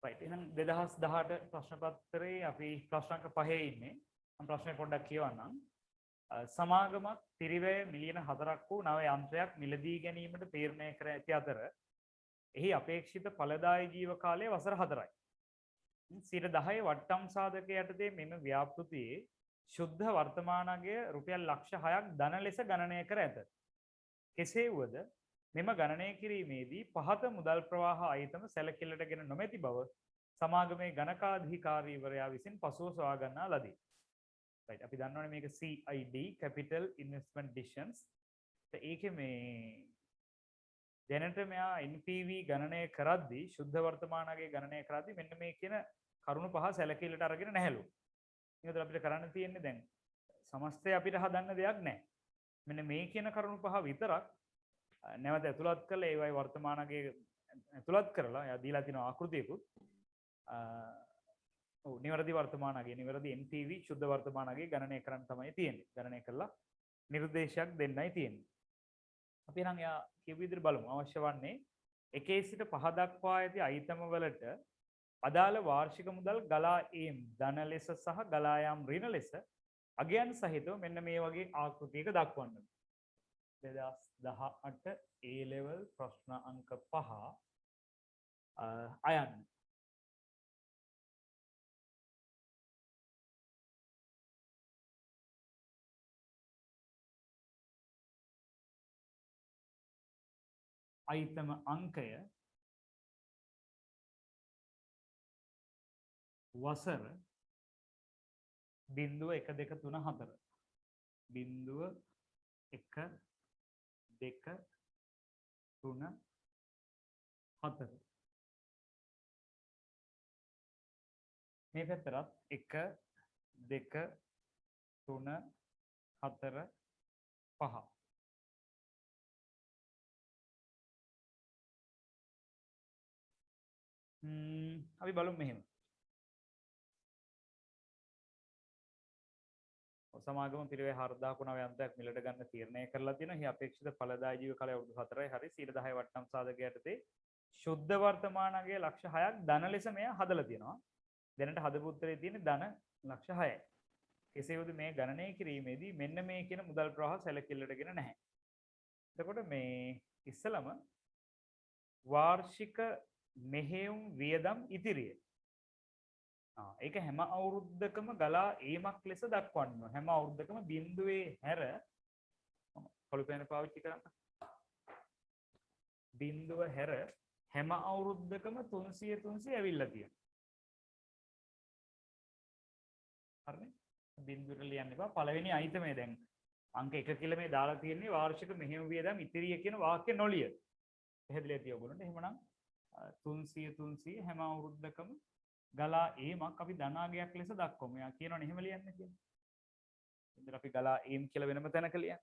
right එහෙනම් 2018 ප්‍රශ්න පත්‍රයේ අපි ප්‍රශ්න අංක 5 ඉන්නේ. මම ප්‍රශ්නේ පොඩ්ඩක් කියවන්නම්. සමාගමක් පිරිවැය මිලියන 4ක් වූ නව යන්ත්‍රයක් මිලදී ගැනීමට තීරණය කර ඇති අතර එහි අපේක්ෂිත ඵලදායී ජීව කාලය වසර 4යි. 10 වට්ටම් සාධක යටතේ මෙම ව්‍යාපෘතියේ ශුද්ධ වර්තමානගය රුපියල් ලක්ෂ 6ක් ධන ලෙස ගණනය කර ඇත. කෙසේ වුවද මෙම ගණනය කිරීමේදී පහත මුදල් ප්‍රවාහ අයිතම සැලකිල්ලටගෙන නොමැති බව සමාගමේ ගණකාධිකාරීවරයා විසින් පසුව සොයා ගන්නා ලදී. right අපි දන්නවනේ මේක CID capital investment decisions. ඒකේ මේ දැනට මෙයා NPV ගණනය කරද්දී ශුද්ධ වර්තමානගය ගණනය කරද්දී මෙන්න මේ කියන කරුණු පහ සැලකිල්ලට අරගෙන නැහැලු. ඒකද අපිට කරන්න තියෙන්නේ දැන් සමස්තය අපිට හදන්න දෙයක් නැහැ. මෙන්න මේ කියන කරුණු පහ විතරක් නැවත ඇතුළත් කළා ඒවයි වර්තමානගේ ඇතුළත් කරලා එයා දීලා තියෙන ආකෘතියකුත් ඔව් නිවැරදි වර්තමානගේ නිවැරදි NPV ශුද්ධ වර්තමානගේ ගණනය කරන්න තමයි තියෙන්නේ. ගණනය කළා නිර්දේශයක් දෙන්නයි තියෙන්නේ. අපි නම් එයා කියපු විදිහට බලමු. අවශ්‍ය වන්නේ 1 සිට 5 දක්වා ඇති අයිතම වලට අදාළ වාර්ෂික මුදල් ගලා ඒම් ධන ලෙස සහ ගලා යාම් ඍණ ලෙස අගයන් සහිතව මෙන්න මේ වගේ ආකෘතියක දක්වන්න. 2018 A level ප්‍රශ්න අංක 5 අයන්න. අයිතම අංකය වසර 0.1 2 3 4 0.1 2 3 4 මේ පැත්තරත් 1 2 3 4 5 අපි බලමු මෙහෙම. සමාගම පිරිවැය 4000 යන්ත්‍රයක් මිලට ගන්න තීරණය කරලා තියෙනවා. එහි අපේක්ෂිත ඵලදායී ජීව කාලය අවුරුදු 4යි. හරි 10 වට්ටම් සාධක යටතේ ශුද්ධ වර්තමානගය ලක්ෂ 6ක් ධන ලෙස මෙයා හදලා තියෙනවා. දැනට හදපු උත්තරේ තියෙන්නේ ධන ලක්ෂ 6යි. කෙසේ වුවද මේ ගණනය කිරීමේදී මෙන්න මේ කියන මුදල් ප්‍රවාහ සැලකිල්ලටගෙන නැහැ. එතකොට මේ ඉස්සලම වාර්ෂික මෙහෙයුම් වියදම් ඉතිරිය. ඒක හැම අවුරුද්දකම ගලා ඒමක් ලෙස දක්වන්න. හැම අවුරුද්දකම බිඳුවේ හැර පොළු පෙන පාවිච්චි කරන්න. බිඳුව හැර හැම අවුරුද්දකම 300 ඇවිල්ලා තියෙනවා. හරිනේ? බිඳුවට ලියන්න එපා. පළවෙනි අයිතමේ දැන් අංක 1 කියලා මේ දාලා තියෙන්නේ වාර්ෂික මෙහෙයුම් වියදම් ඉතිරිය කියන වාක්‍ය නොලිය. පැහැදිලි ඇති ඔයගොල්ලන්ට. එහෙමනම් 300 හැම අවුරුද්දකම ගලා ඒමක් අපි ධනාගයක් ලෙස දක්වමු. යා කියනවනේ එහෙම ලියන්න කියලා. ඉතින් අපි ගලා ඒම් කියලා වෙනම තැනක ලියන්න.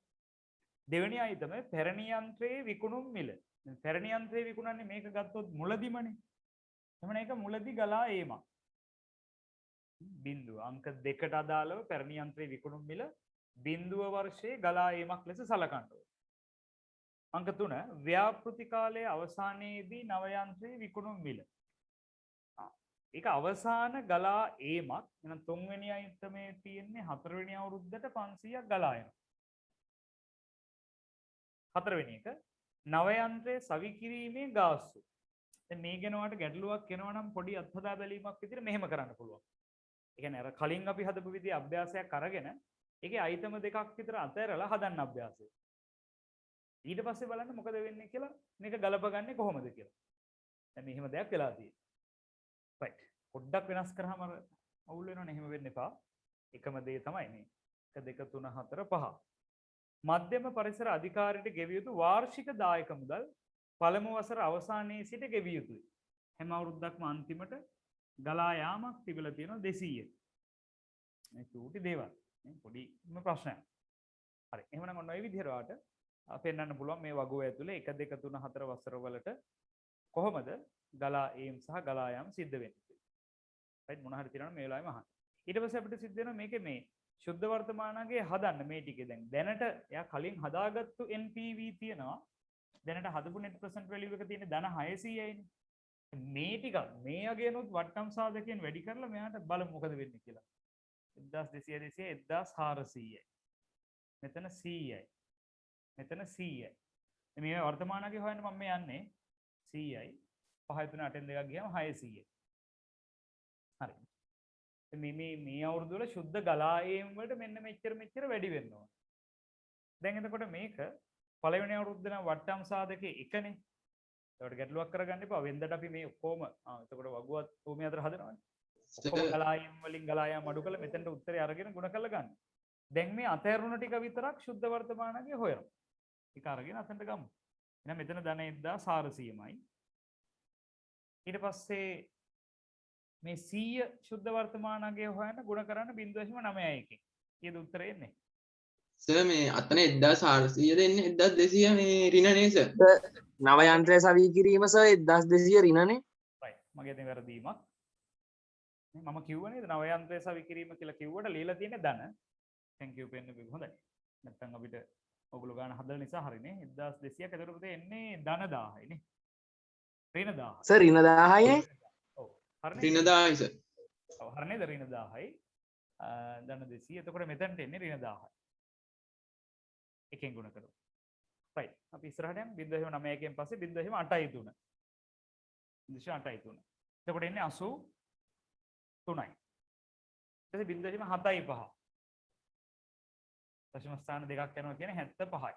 දෙවෙනි අයිතම පැරණි යන්ත්‍රයේ විකුණුම් මිල. දැන් පැරණි යන්ත්‍රයේ විකුණන්නේ මේක ගත්තොත් මුලදිමනේ. එහෙනම් ඒක මුලදි ගලා ඒමක්. බිඳුව අංක 2ට අදාළව පැරණි යන්ත්‍රයේ විකුණුම් මිල බිඳුව වර්ෂයේ ගලා ඒමක් ලෙස සලකන්න ඕනේ. අංක 3 ව්‍යාපෘති කාලයේ අවසානයේදී නව යන්ත්‍රයේ විකුණුම් මිල. ඒක අවසාන ගලා ඒමක්. එහෙනම් 3 වෙනි අයිතමේ තියෙන්නේ 4 වෙනි අවුරුද්දට 500ක් ගලා යනවා. 4 වෙනි එක නව යන්ත්‍රයේ සවි කිරීමේ ගාස්තු. දැන් මේ ගැන ඔයාලට ගැටලුවක් එනවා නම් පොඩි අත්හදා බැලීමක් විදිහට මෙහෙම කරන්න පුළුවන්. ඒ කියන්නේ අර කලින් අපි හදපු විදිහේ අභ්‍යාසයක් අරගෙන ඒකේ අයිතම දෙකක් විතර අතහැරලා හදන්න අභ්‍යාසය. ඊට පස්සේ බලන්න මොකද වෙන්නේ කියලා මේක ගලපගන්නේ කොහොමද කියලා. දැන් මෙහෙම දෙයක් වෙලා තියෙනවා. right පොඩ්ඩක් වෙනස් කරාම අර අවුල් වෙනවනේ. එහෙම වෙන්න එපා. එකම දේ තමයි මේ 1 2 3 4 5. මධ්‍යම පරිසර අධිකාරියට ගෙවිය යුතු වාර්ෂික දායක මුදල් පළමු වසර අවසානයේ සිට ගෙවිය යුතුයි. හැම අවුරුද්දක්ම අන්තිමට ගලා යාමක් තිබිලා තියෙනවා 200. මේ චූටි දේවල්. මේ පොඩිම ප්‍රශ්නයක්. හරි. එහෙනම් ඔන්න ඔය විදිහට ඔයාලට පෙන්වන්න පුළුවන් මේ වගුව ඇතුලේ 1 2 3 4 වසර වලට කොහොමද ගලා ඒම් සහ ගලා යාම් සිද්ධ වෙන්නේ. right මොන හරි තියෙනවනේ මේ වෙලාවෙම අහන්න. ඊට පස්සේ අපිට සිද්ධ වෙනවා මේකේ මේ ශුද්ධ වර්තමානගේ හදන්න මේ ටිකේ දැනට එයා කලින් හදාගත්තු NPV තියෙනවා. දැනට හදපු net present value එක තියෙන්නේ ධන 600යිනේ. මේ ටික මේ අගයනොත් වට්ටම් සාධකයෙන් වැඩි කරලා මෙයාට බලමු මොකද වෙන්නේ කියලා. 1200 1400යි. මෙතන 100යි. මෙතන 100යි. මේ වර්තමානගේ හොයන්න මම මේ යන්නේ 100යි. 5 3 8 2ක් ගියාම 600යි. හරි. මේ අවුරුදු වල සුද්ධ ගලා ඒම් වලට මෙන්න මෙච්චර වැඩි වෙන්න ඕන. දැන් එතකොට මේක පළවෙනි අවුරුද්ද නම් වට්ටම් සාධකේ එකනේ. ඒකට ගැටලුවක් කරගන්න එපා. වෙන්දට අපි මේ ඔක්කොම එතකොට වගුවත් භූමිය අතර හදනවානේ. ඔක්කොම ගලායම් වලින් ගලායම් අඩු කරලා මෙතනට උත්තරේ අරගෙන ගුණ කරලා ගන්න. දැන් මේ අතහැරුණ ටික විතරක් සුද්ධ වර්තමානගේ හොයනවා. ටික අරගෙන අතෙන්ට ගමු. එහෙනම් මෙතන ධන 1400මයි. ඊට පස්සේ මේ 100 සුද්ධ වර්තමානගේ හොයන්න ගුණ කරන්න 0.91. කීයද උත්තරේ එන්නේ? සර් මේ අතන 1400 දෙන්නේ 1200 මේ ඍණ නේ සර්. නව යන්ත්‍රය සවී කිරීම සර් 1200 ඍණනේ. right. මගේ දැන් වැරදීමක්. මම කිව්ව නේද නව යන්ත්‍රය සවී කිරීම කියලා කිව්වට ලියලා තියෙන්නේ ධන. thank you පෙන්න බිග හොඳයි. නැත්තම් අපිට ඔගොල්ලෝ ගන්න හදලා නිසා හරිනේ 1200ක් එතකොට පුතේ එන්නේ ධන 1000යි නේ. ඍණ 1000. සර් ඍණ 1000යි. ඔව්. හරිනේ. ඍණ 1000යි සර්. ඔව් හරිනේ ඍණ 1000යි. ධන 200. එතකොට මෙතනට එන්නේ ඍණ 1000යි. එකෙන් ගුණ කරමු. right. අපි ඉස්සරහට යමු 0.91න් පස්සේ 0.83. 0.83. එතකොට එන්නේ 83යි. ඊට පස්සේ 0.75. දශම ස්ථාන දෙකක් යනවා කියන්නේ 75යි.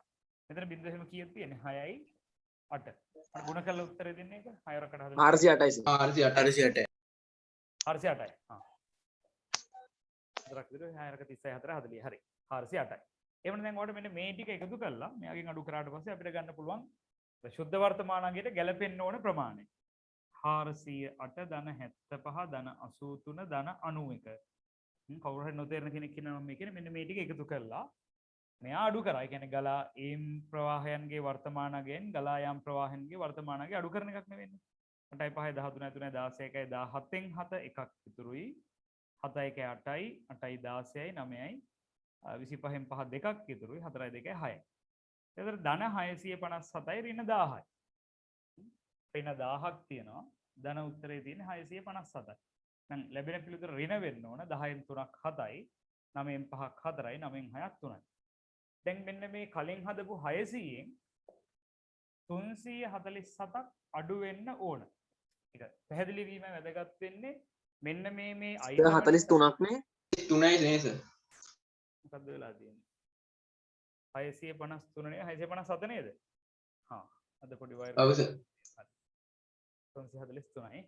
මෙතන 0 කීයක් තියෙන්නේ? 6යි 8. අර ගුණ කරලා උත්තරේ දෙන්නේ ඒක 6 රකට හදලා 408යි සර්. 408යි. 408යි. හා. දරක් විතර 6 රක 36 4 40. හරි. 408යි. එවන දැන් ඔයාලට මෙන්න මේ ටික එකතු කරලා මෙයාගෙන් අඩු කරාට පස්සේ අපිට ගන්න පුළුවන් ශුද්ධ වර්තමානගයට ගැලපෙන්න ඕන ප්‍රමාණය. 408 ධන 75 ධන 83 ධන 91. කවුරු හරි නොතේරෙන කෙනෙක් ඉන්නවා මම කියන්නේ මෙන්න මේ ටික එකතු කරලා මෙයා අඩු කරා. ඒ කියන්නේ ගලා ඒම් ප්‍රවාහයන්ගේ වර්තමානගයෙන් ගලා යාම් ප්‍රවාහයන්ගේ වර්තමානගේ අඩු කරන එකක් නෙවෙන්නේ. 8යි 5යි 13යි 3යි 16යි 17න් 7 එකක් ඉතුරුයි. 7යි 8යි 8යි 16යි 9යි 25න් 5 දෙකක් ඉතුරුයි 4යි 2යි 6යි. එතකොට ධන 657යි ඍණ 1000යි. ඍණ 1000ක් තියෙනවා. ධන උත්තරේ තියෙන්නේ 657යි. දැන් ලැබෙන පිළිතුර ඍණ වෙන්න ඕන 10න් 3ක් 7යි 9න් 5ක් 4යි 9න් 6ක් 3යි. දැන් මෙන්න මේ කලින් හදපු 600න් 347ක් අඩු වෙන්න ඕන. ඒක පැහැදිලි වීම වැදගත් වෙන්නේ මෙන්න මේ අයිතම 43ක් නේ. 3යි නේ සර්. මොකද්ද වෙලා තියෙන්නේ? 653 නේ 657 නේද? හා අද පොඩි වයර් ඔව් සර්. 343යි.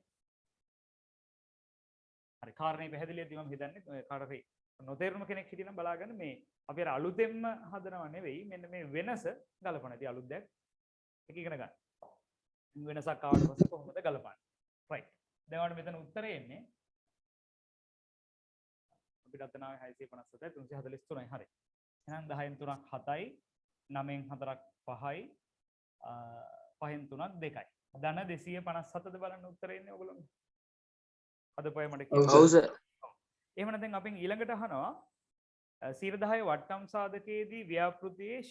හරි කාරණේ පැහැදිලි ඇති මම හිතන්නේ කාටරි නොතේරුණු කෙනෙක් හිටියනම් බලාගන්න මේ අපි අර අලුතෙන්ම හදනව නෙවෙයි මෙන්න මේ වෙනස ගලපන. ඉතින් අලුත් දෙයක් එක ඉගෙන ගන්න. වෙනසක් ආවට පස්සේ කොහොමද ගලපන්නේ? right. දැන් ඔයාලට මෙතන උත්තරේ එන්නේ අපිට අතනාවේ 657යි 343යි. හරි. එහෙනම් 10න් 3ක් 7යි 9න් 4ක් 5යි 5න් 3ක් 2යි. ධන 257ද බලන්න උත්තරේ එන්නේ ඔයගොල්ලෝ. හදපොය මට ඔව් සර්. එහෙමනම් දැන් අපෙන් ඊළඟට අහනවා 110 වට්ටම් සාධකයේදී ව්‍යාපෘතියේ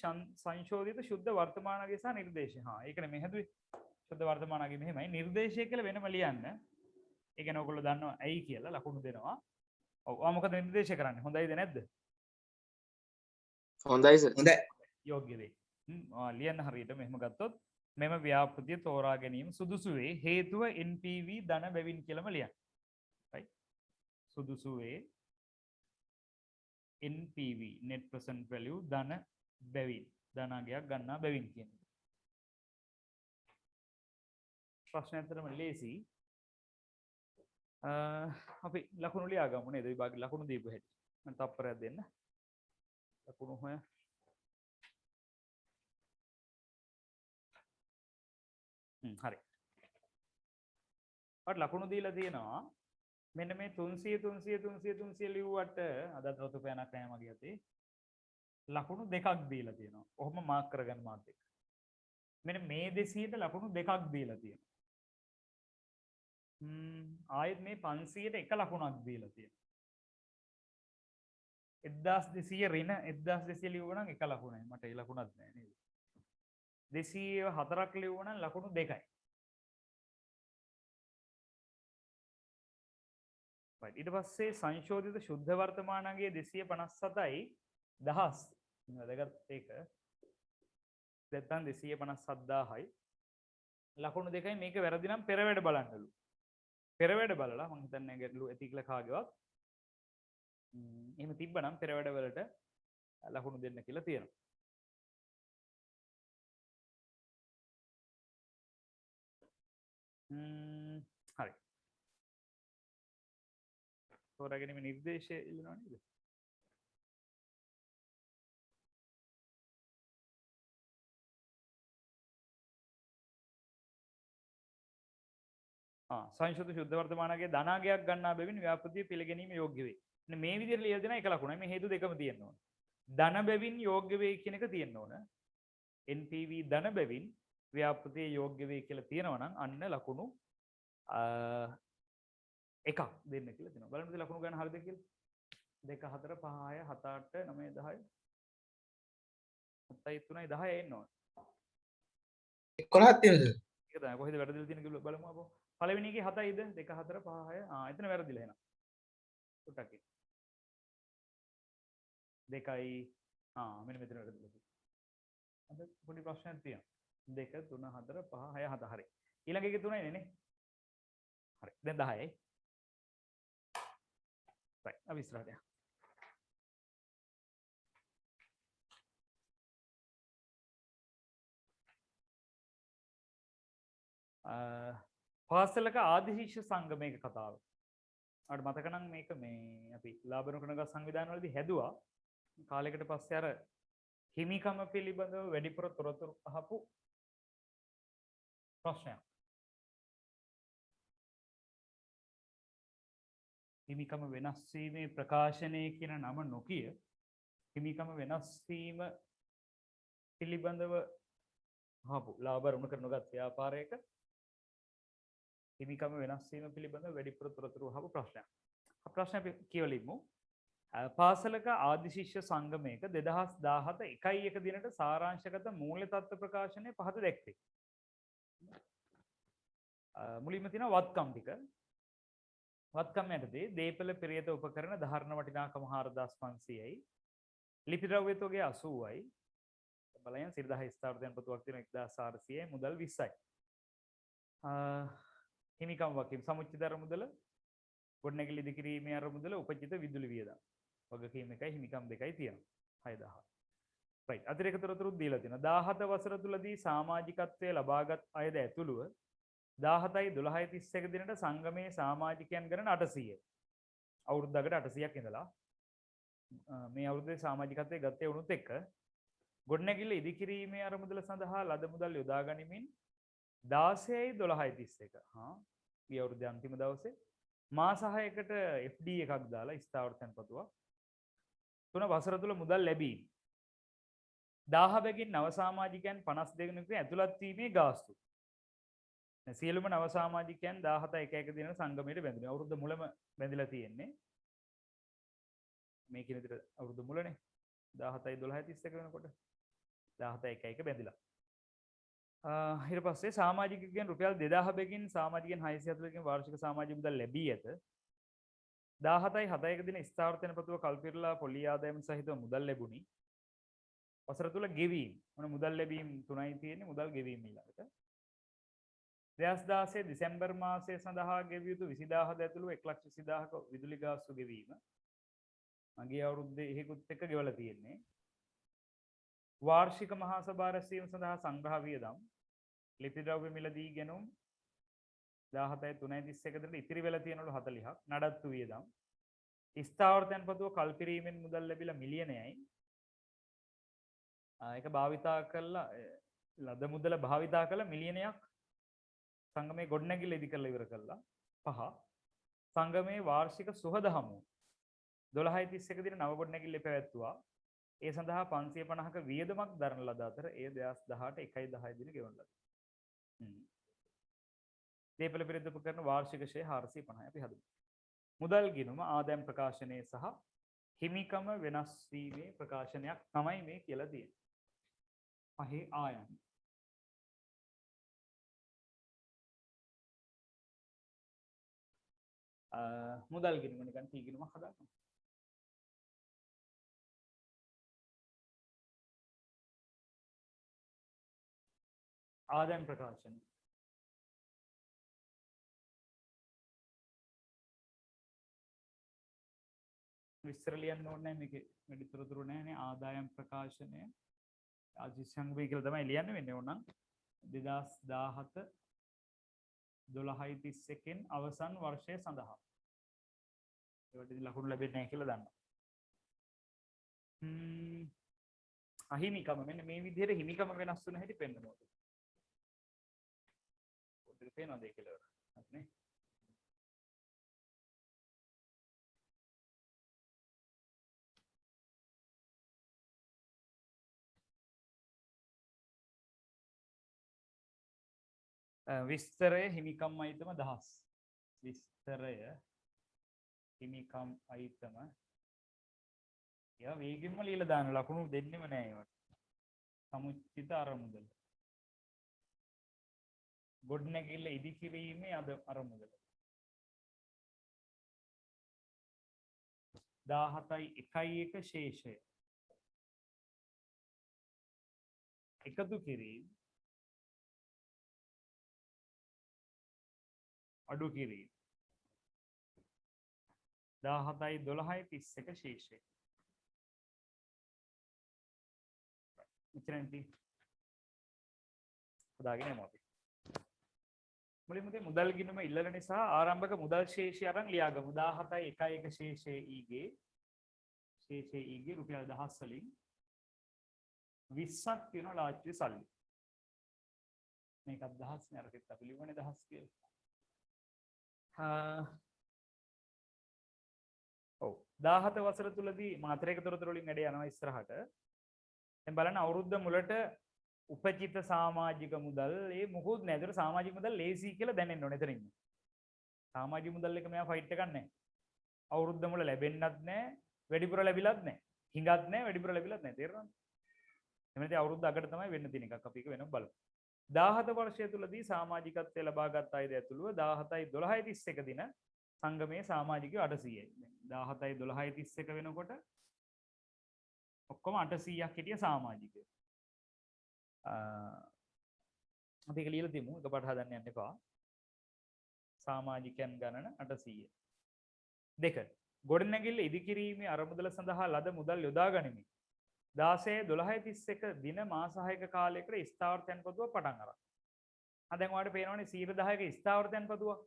සංශෝධිත ශුද්ධ වර්තමානගේ සහ නිර්දේශය. හා ඒකනේ මේ හැදුවේ. ශුද්ධ වර්තමානගේ මෙහෙමයි. නිර්දේශය කියලා වෙනම ලියන්න. ඒ කියන්නේ ඔයගොල්ලෝ දන්නවා ඇයි කියලා ලකුණු දෙනවා. ඔව්. ඔයා මොකද නිර්දේශය කරන්නේ? හොඳයිද නැද්ද? හොඳයි සර්. හොඳයි. යෝග්‍ය වේ. ලියන්න හරියට මෙහෙම ගත්තොත් මෙම ව්‍යාපෘතිය තෝරා ගැනීම සුදුසු වේ. හේතුව NPV ධන බැවින් කියලාම ලියන්න. right. සුදුසු වේ NPV net present value ධන බැවින් ධනාගයක් ගන්නා බැවින් කියන එක. ප්‍රශ්න ඇත්තටම ලේසි. අපි ලකුණු ලියා ගමු නේද? විභාගේ ලකුණු දීපු හැටි. මම තප්පරයක් දෙන්න. ලකුණු හොය. හරි. අපට ලකුණු දීලා තියෙනවා. මෙන්න මේ 300 ලිව්වට අදත් රතු පෑනක් නැහැ මගේ අතේ. ලකුණු දෙකක් දීලා තියෙනවා. ඔහොම මාක් කරගන්න මාත් එක්ක. මෙන්න මේ 200ට ලකුණු දෙකක් දීලා තියෙනවා. ආයෙත් මේ 500ට එක ලකුණක් දීලා තියෙනවා. 1200 ඍණ 1200 ලිව්වනම් එක ලකුණයි. මට ඒ ලකුණක් නැහැ නේද? 204ක් ලිව්වනම් ලකුණු දෙකයි. right. ඊට පස්සේ සංශෝධිත ශුද්ධ වර්තමානගේ 257යි 1000. වැදගත් ඒක. නැත්නම් 257000යි. ලකුණු දෙකයි මේක වැරදි නම් පෙර වැඩ බලන්නලු. පෙර වැඩ බලලා මම හිතන්නේ ගැටලු ඇති කියලා කාගේවත්. එහෙම තිබ්බනම් පෙර වැඩ වලට ලකුණු දෙන්න කියලා තියෙනවා. හරි. තෝරාගැනීමේ නිර්දේශය ඉල්ලනවා නේද? සංශෝධ ශුද්ධ වර්තමානගේ ධනාගයක් ගන්නා බැවින් ව්‍යාපෘතිය පිළිගැනීම යෝග්‍ය වේ. මේ විදිහට ලියලා දෙන එක ලකුණයි. මේ හේතු දෙකම තියෙන්න ඕන. ධන බැවින් යෝග්‍ය වේ කියන එක තියෙන්න ඕන. NPV ධන බැවින් ව්‍යාපෘතිය යෝග්‍ය වේ කියලා තියෙනවා නම් අන්න ලකුණු එකක් දෙන්න කියලා තියෙනවා. බලන්න ලකුණු ගන්න හරියද කියලා. 2 4 5 6 7 8 9 10 7 3 10 එන්න ඕන. 11ක් තියෙනද? ඒක තමයි කොහෙද වැරදිලා තියෙන කියලා බලමු අපෝ. පළවෙනි එකේ 7යිද 2 4 5 6 එතන වැරදිලා එහෙනම්. ටුටක් එක. 2යි මෙන්න මෙතන වැරදිලා තියෙනවා. අද පොඩි ප්‍රශ්නයක් තියෙනවා. 2 3 4 5 6 7 හරි. ඊළඟ එකේ 3යි නේ. හරි. දැන් 10යි. right. අපි ඉස්සරහට යමු. පාසලක ආදිශිෂ්‍ය සංගමයක කතාව. අර මතක නම් මේක මේ අපි ලාභනුකණගත සංවිධානවලදී හැදුවා. කාලයකට පස්සේ අර හිමිකම පිළිබඳව වැඩිපුර තොරතුරු අහපු ප්‍රශ්නයක්. හිමිකම වෙනස් වීමේ ප්‍රකාශනය කියන නම නොකිය හිමිකම වෙනස් වීම පිළිබඳව අහපු ලාභනුකණගත ව්‍යාපාරයක හිමිකම වෙනස් වීම පිළිබඳව වැඩිපුර තොරතුරු අහපු ප්‍රශ්නයක්. ප්‍රශ්නය අපි කියවලිමු. පාසලක ආදිශිෂ්‍ය සංගමයක 2017 1 දිනට සාරාංශගත මූල්‍ය තත්ත්ව ප්‍රකාශනය පහත දැක්වේ. මුලින්ම තියෙන වත්කම් ටික. වත්කම් යටතේ දීපල පෙරියත උපකරණ ධාරණ වටිනාකම 4500යි. ලිපි ද්‍රව්‍ය තොගය 80යි. බලයන් සිරිදහ ස්ථාවරයන් පොතුවක් තියෙන 1400යි මුදල් 20යි. හිමිකම් වකීම් සමුච්චිත අරමුදල ගොඩනැගිලි ඉදිකිරීමේ අරමුදල උපජිත විදුලි වියදම් වගකීම් එකයි හිමිකම් දෙකයි තියෙනවා 6000. right. අතිරේක තොරතුරුත් දීලා තියෙනවා. 17 වසර තුලදී සමාජිකත්වයේ ලබාගත් අයද ඇතුළුව 17යි 12යි 31 දිනට සංගමයේ සමාජිකයන් ගණන 800යි. අවුරුද්දකට 800ක් ඉඳලා මේ අවුරුද්දේ සමාජිකත්වයේ ගත්තේ වුණුත් එක්ක ගොඩනැගිලි ඉදිකිරීමේ අරමුදල සඳහා ලද මුදල් යොදා ගනිමින් 16යි 12යි 31 ගිය අවුරුද්දේ අන්තිම දවසේ මාස 6කට FD එකක් දාලා ස්ථාවර තැන්පතුවක් 3 වසර තුල මුදල් ලැබීම 1000 බැගින් නව සමාජිකයන් 52 දෙනෙකු ඇතුළත් වීමේ ගාස්තු සියලුම නව සමාජිකයන් 17 1 දින සංගමයට බැඳුනේ. අවුරුද්ද මුලම බැඳිලා තියෙන්නේ. මේ කියන විදිහට අවුරුද්ද මුලනේ 17යි 12යි 31 වෙනකොට 17 1 1 බැඳිලා. ඊට පස්සේ සමාජිකයන් රුපියල් 2000 බැගින් සමාජිකයන් 640කින් වාර්ෂික සමාජික මුදල් ලැබී ඇත. 17යි 7 1 දින ස්ථාවර තැන්පතුව කල්පිරලා පොලි ආදායම් සහිතව මුදල් ලැබුණි. වසර තුල ගෙවීම මොන මුදල් ලැබීම් 3යි තියෙන්නේ මුදල් ගෙවීම ඊළඟට 2016 දෙසැම්බර් මාසය සඳහා ගෙවිය යුතු 20000 ඇතුළු 1,20,000ක විදුලි ගාස්තු ගෙවීම මගේ අවුරුද්දේ එහෙකුත් එක්ක ගෙවලා තියෙන්නේ. වාර්ෂික මහා සභා රැස්වීම සඳහා සංග්‍රහ වියදම් ලිපි ද්‍රව්‍ය මිලදී ගෙනුම් 17යි 3යි 31 දිනට ඉතිරි වෙලා තියෙනවලු 40ක් නඩත්තු වියදම් ස්ථාවර තැන්පතුව කල්පිරීමෙන් මුදල් ලැබිලා මිලියනයයි ඒක භාවිතා කළා ලද මුදල භාවිතා කළා මිලියනයක් සංගමයේ ගොඩනැගිල්ල ඉදි කරලා ඉවර කළා 5 සංගමයේ වාර්ෂික සුහද හමු 12යි 31 දින නව ගොඩනැගිල්ල පැවැත්වුවා ඒ සඳහා 550ක වියදමක් දරන ලද අතර එය 2018 1යි 10 දින ගෙවන ලද. දීපල පෙරේද උපකරණ වාර්ෂික ෂේ 450යි අපි හදමු. මුදල් ගිණුම ආදායම් ප්‍රකාශනයේ සහ හිමිකම වෙනස් වීමේ ප්‍රකාශනයක් තමයි මේ කියලා තියෙන්නේ. පහේ ආයන්. මුදල් ගිණුම නිකන් T ගිණුමක් හදාගන්න. ආදායම් ප්‍රකාශන. විස්තර ලියන්න ඕනේ නැහැ මේකේ වැඩිතරතුරු නැහැනේ ආදායම් ප්‍රකාශනය. ආජීසංගමයේ කියලා තමයි ලියන්න වෙන්නේ ඕනනම් 2017 12/31 අවසන් වර්ෂය සඳහා. ඒකට ඉතින් ලකුණු ලැබෙන්නේ නැහැ කියලා දන්නවා. අහිමිකම මෙන්න මේ විදිහට හිමිකම වෙනස් වෙන හැටි පෙන්නනවා. පොඩ්ඩක් පේනවද ඒක කියලා? හරිනේ. විස්තරය හිමිකම් අයිතම 1000. විස්තරය හිමිකම් අයිතම යා වේගෙන්ම ලියලා දාන ලකුණු දෙන්නෙම නෑ ඒවට. සමුච්චිත අරමුදල. ගොඩනැගිල්ල ඉදිකිරීමේ අරමුදල. 17.1 ශේෂය. එකතු කිරීම අඩු කිරීම 17.12.31 ශේෂය. මෙතනදී හදාගෙන යමු අපි. මුලින්ම මුදල් ගිණුම ඉල්ලන නිසා ආරම්භක මුදල් ශේෂය අරන් ලියාගමු. 17.1 ශේෂයේ ඊගේ රුපියල් 1000 වලින් 20ක් තියෙනවා ලාච්චුවේ සල්ලි. මේකත් 1000 නේ අරකෙත් අපි ලියුවනේ 1000 කියලා. ඔව් 17 වසර තුලදී මාත්‍රයක තොරතුරු වලින් වැඩ යනවා ඉස්සරහට. දැන් බලන්න අවුරුද්ද මුලට උපචිත සමාජික මුදල් ඒ මොකොත් නෑ. ඒතර සමාජික මුදල් ලේසි කියලා දැනෙන්න ඕනේ එතනින්. සමාජික මුදල් එක මෙයා ෆයිට් එකක් නෑ. අවුරුද්ද මුල ලැබෙන්නත් නෑ, වැඩිපුර ලැබිලත් නෑ. හිඟත් නෑ, වැඩිපුර ලැබිලත් නෑ. තේරෙනවද? එමෙන්නදී අවුරුද්ද අගට තමයි වෙන්න තියෙන එකක්. අපි ඒක වෙනම බලමු. 17 වර්ෂය තුලදී සමාජිකත්වය ලබාගත් අයද ඇතුළුව 17.12.31 දින සංගමයේ සමාජිකයෝ 800යි. 17.12.31 වෙනකොට ඔක්කොම 800ක් හිටිය සමාජිකයෝ. අපි ඒක ලියලා තියමු. එකපාරට හදන්න යන්න එපා. සමාජිකයන් ගණන 800. 2. ගොඩනැගිල්ල ඉදිකිරීමේ අරමුදල සඳහා ලද මුදල් යොදා ගනිමින් 16.12.31 දින මාස 6ක කාලයකට ස්ථාවර තැන්පතුවක් පටන් අරන්. දැන් ඔයාලට පේනවනේ 10%ක ස්ථාවර තැන්පතුවක්.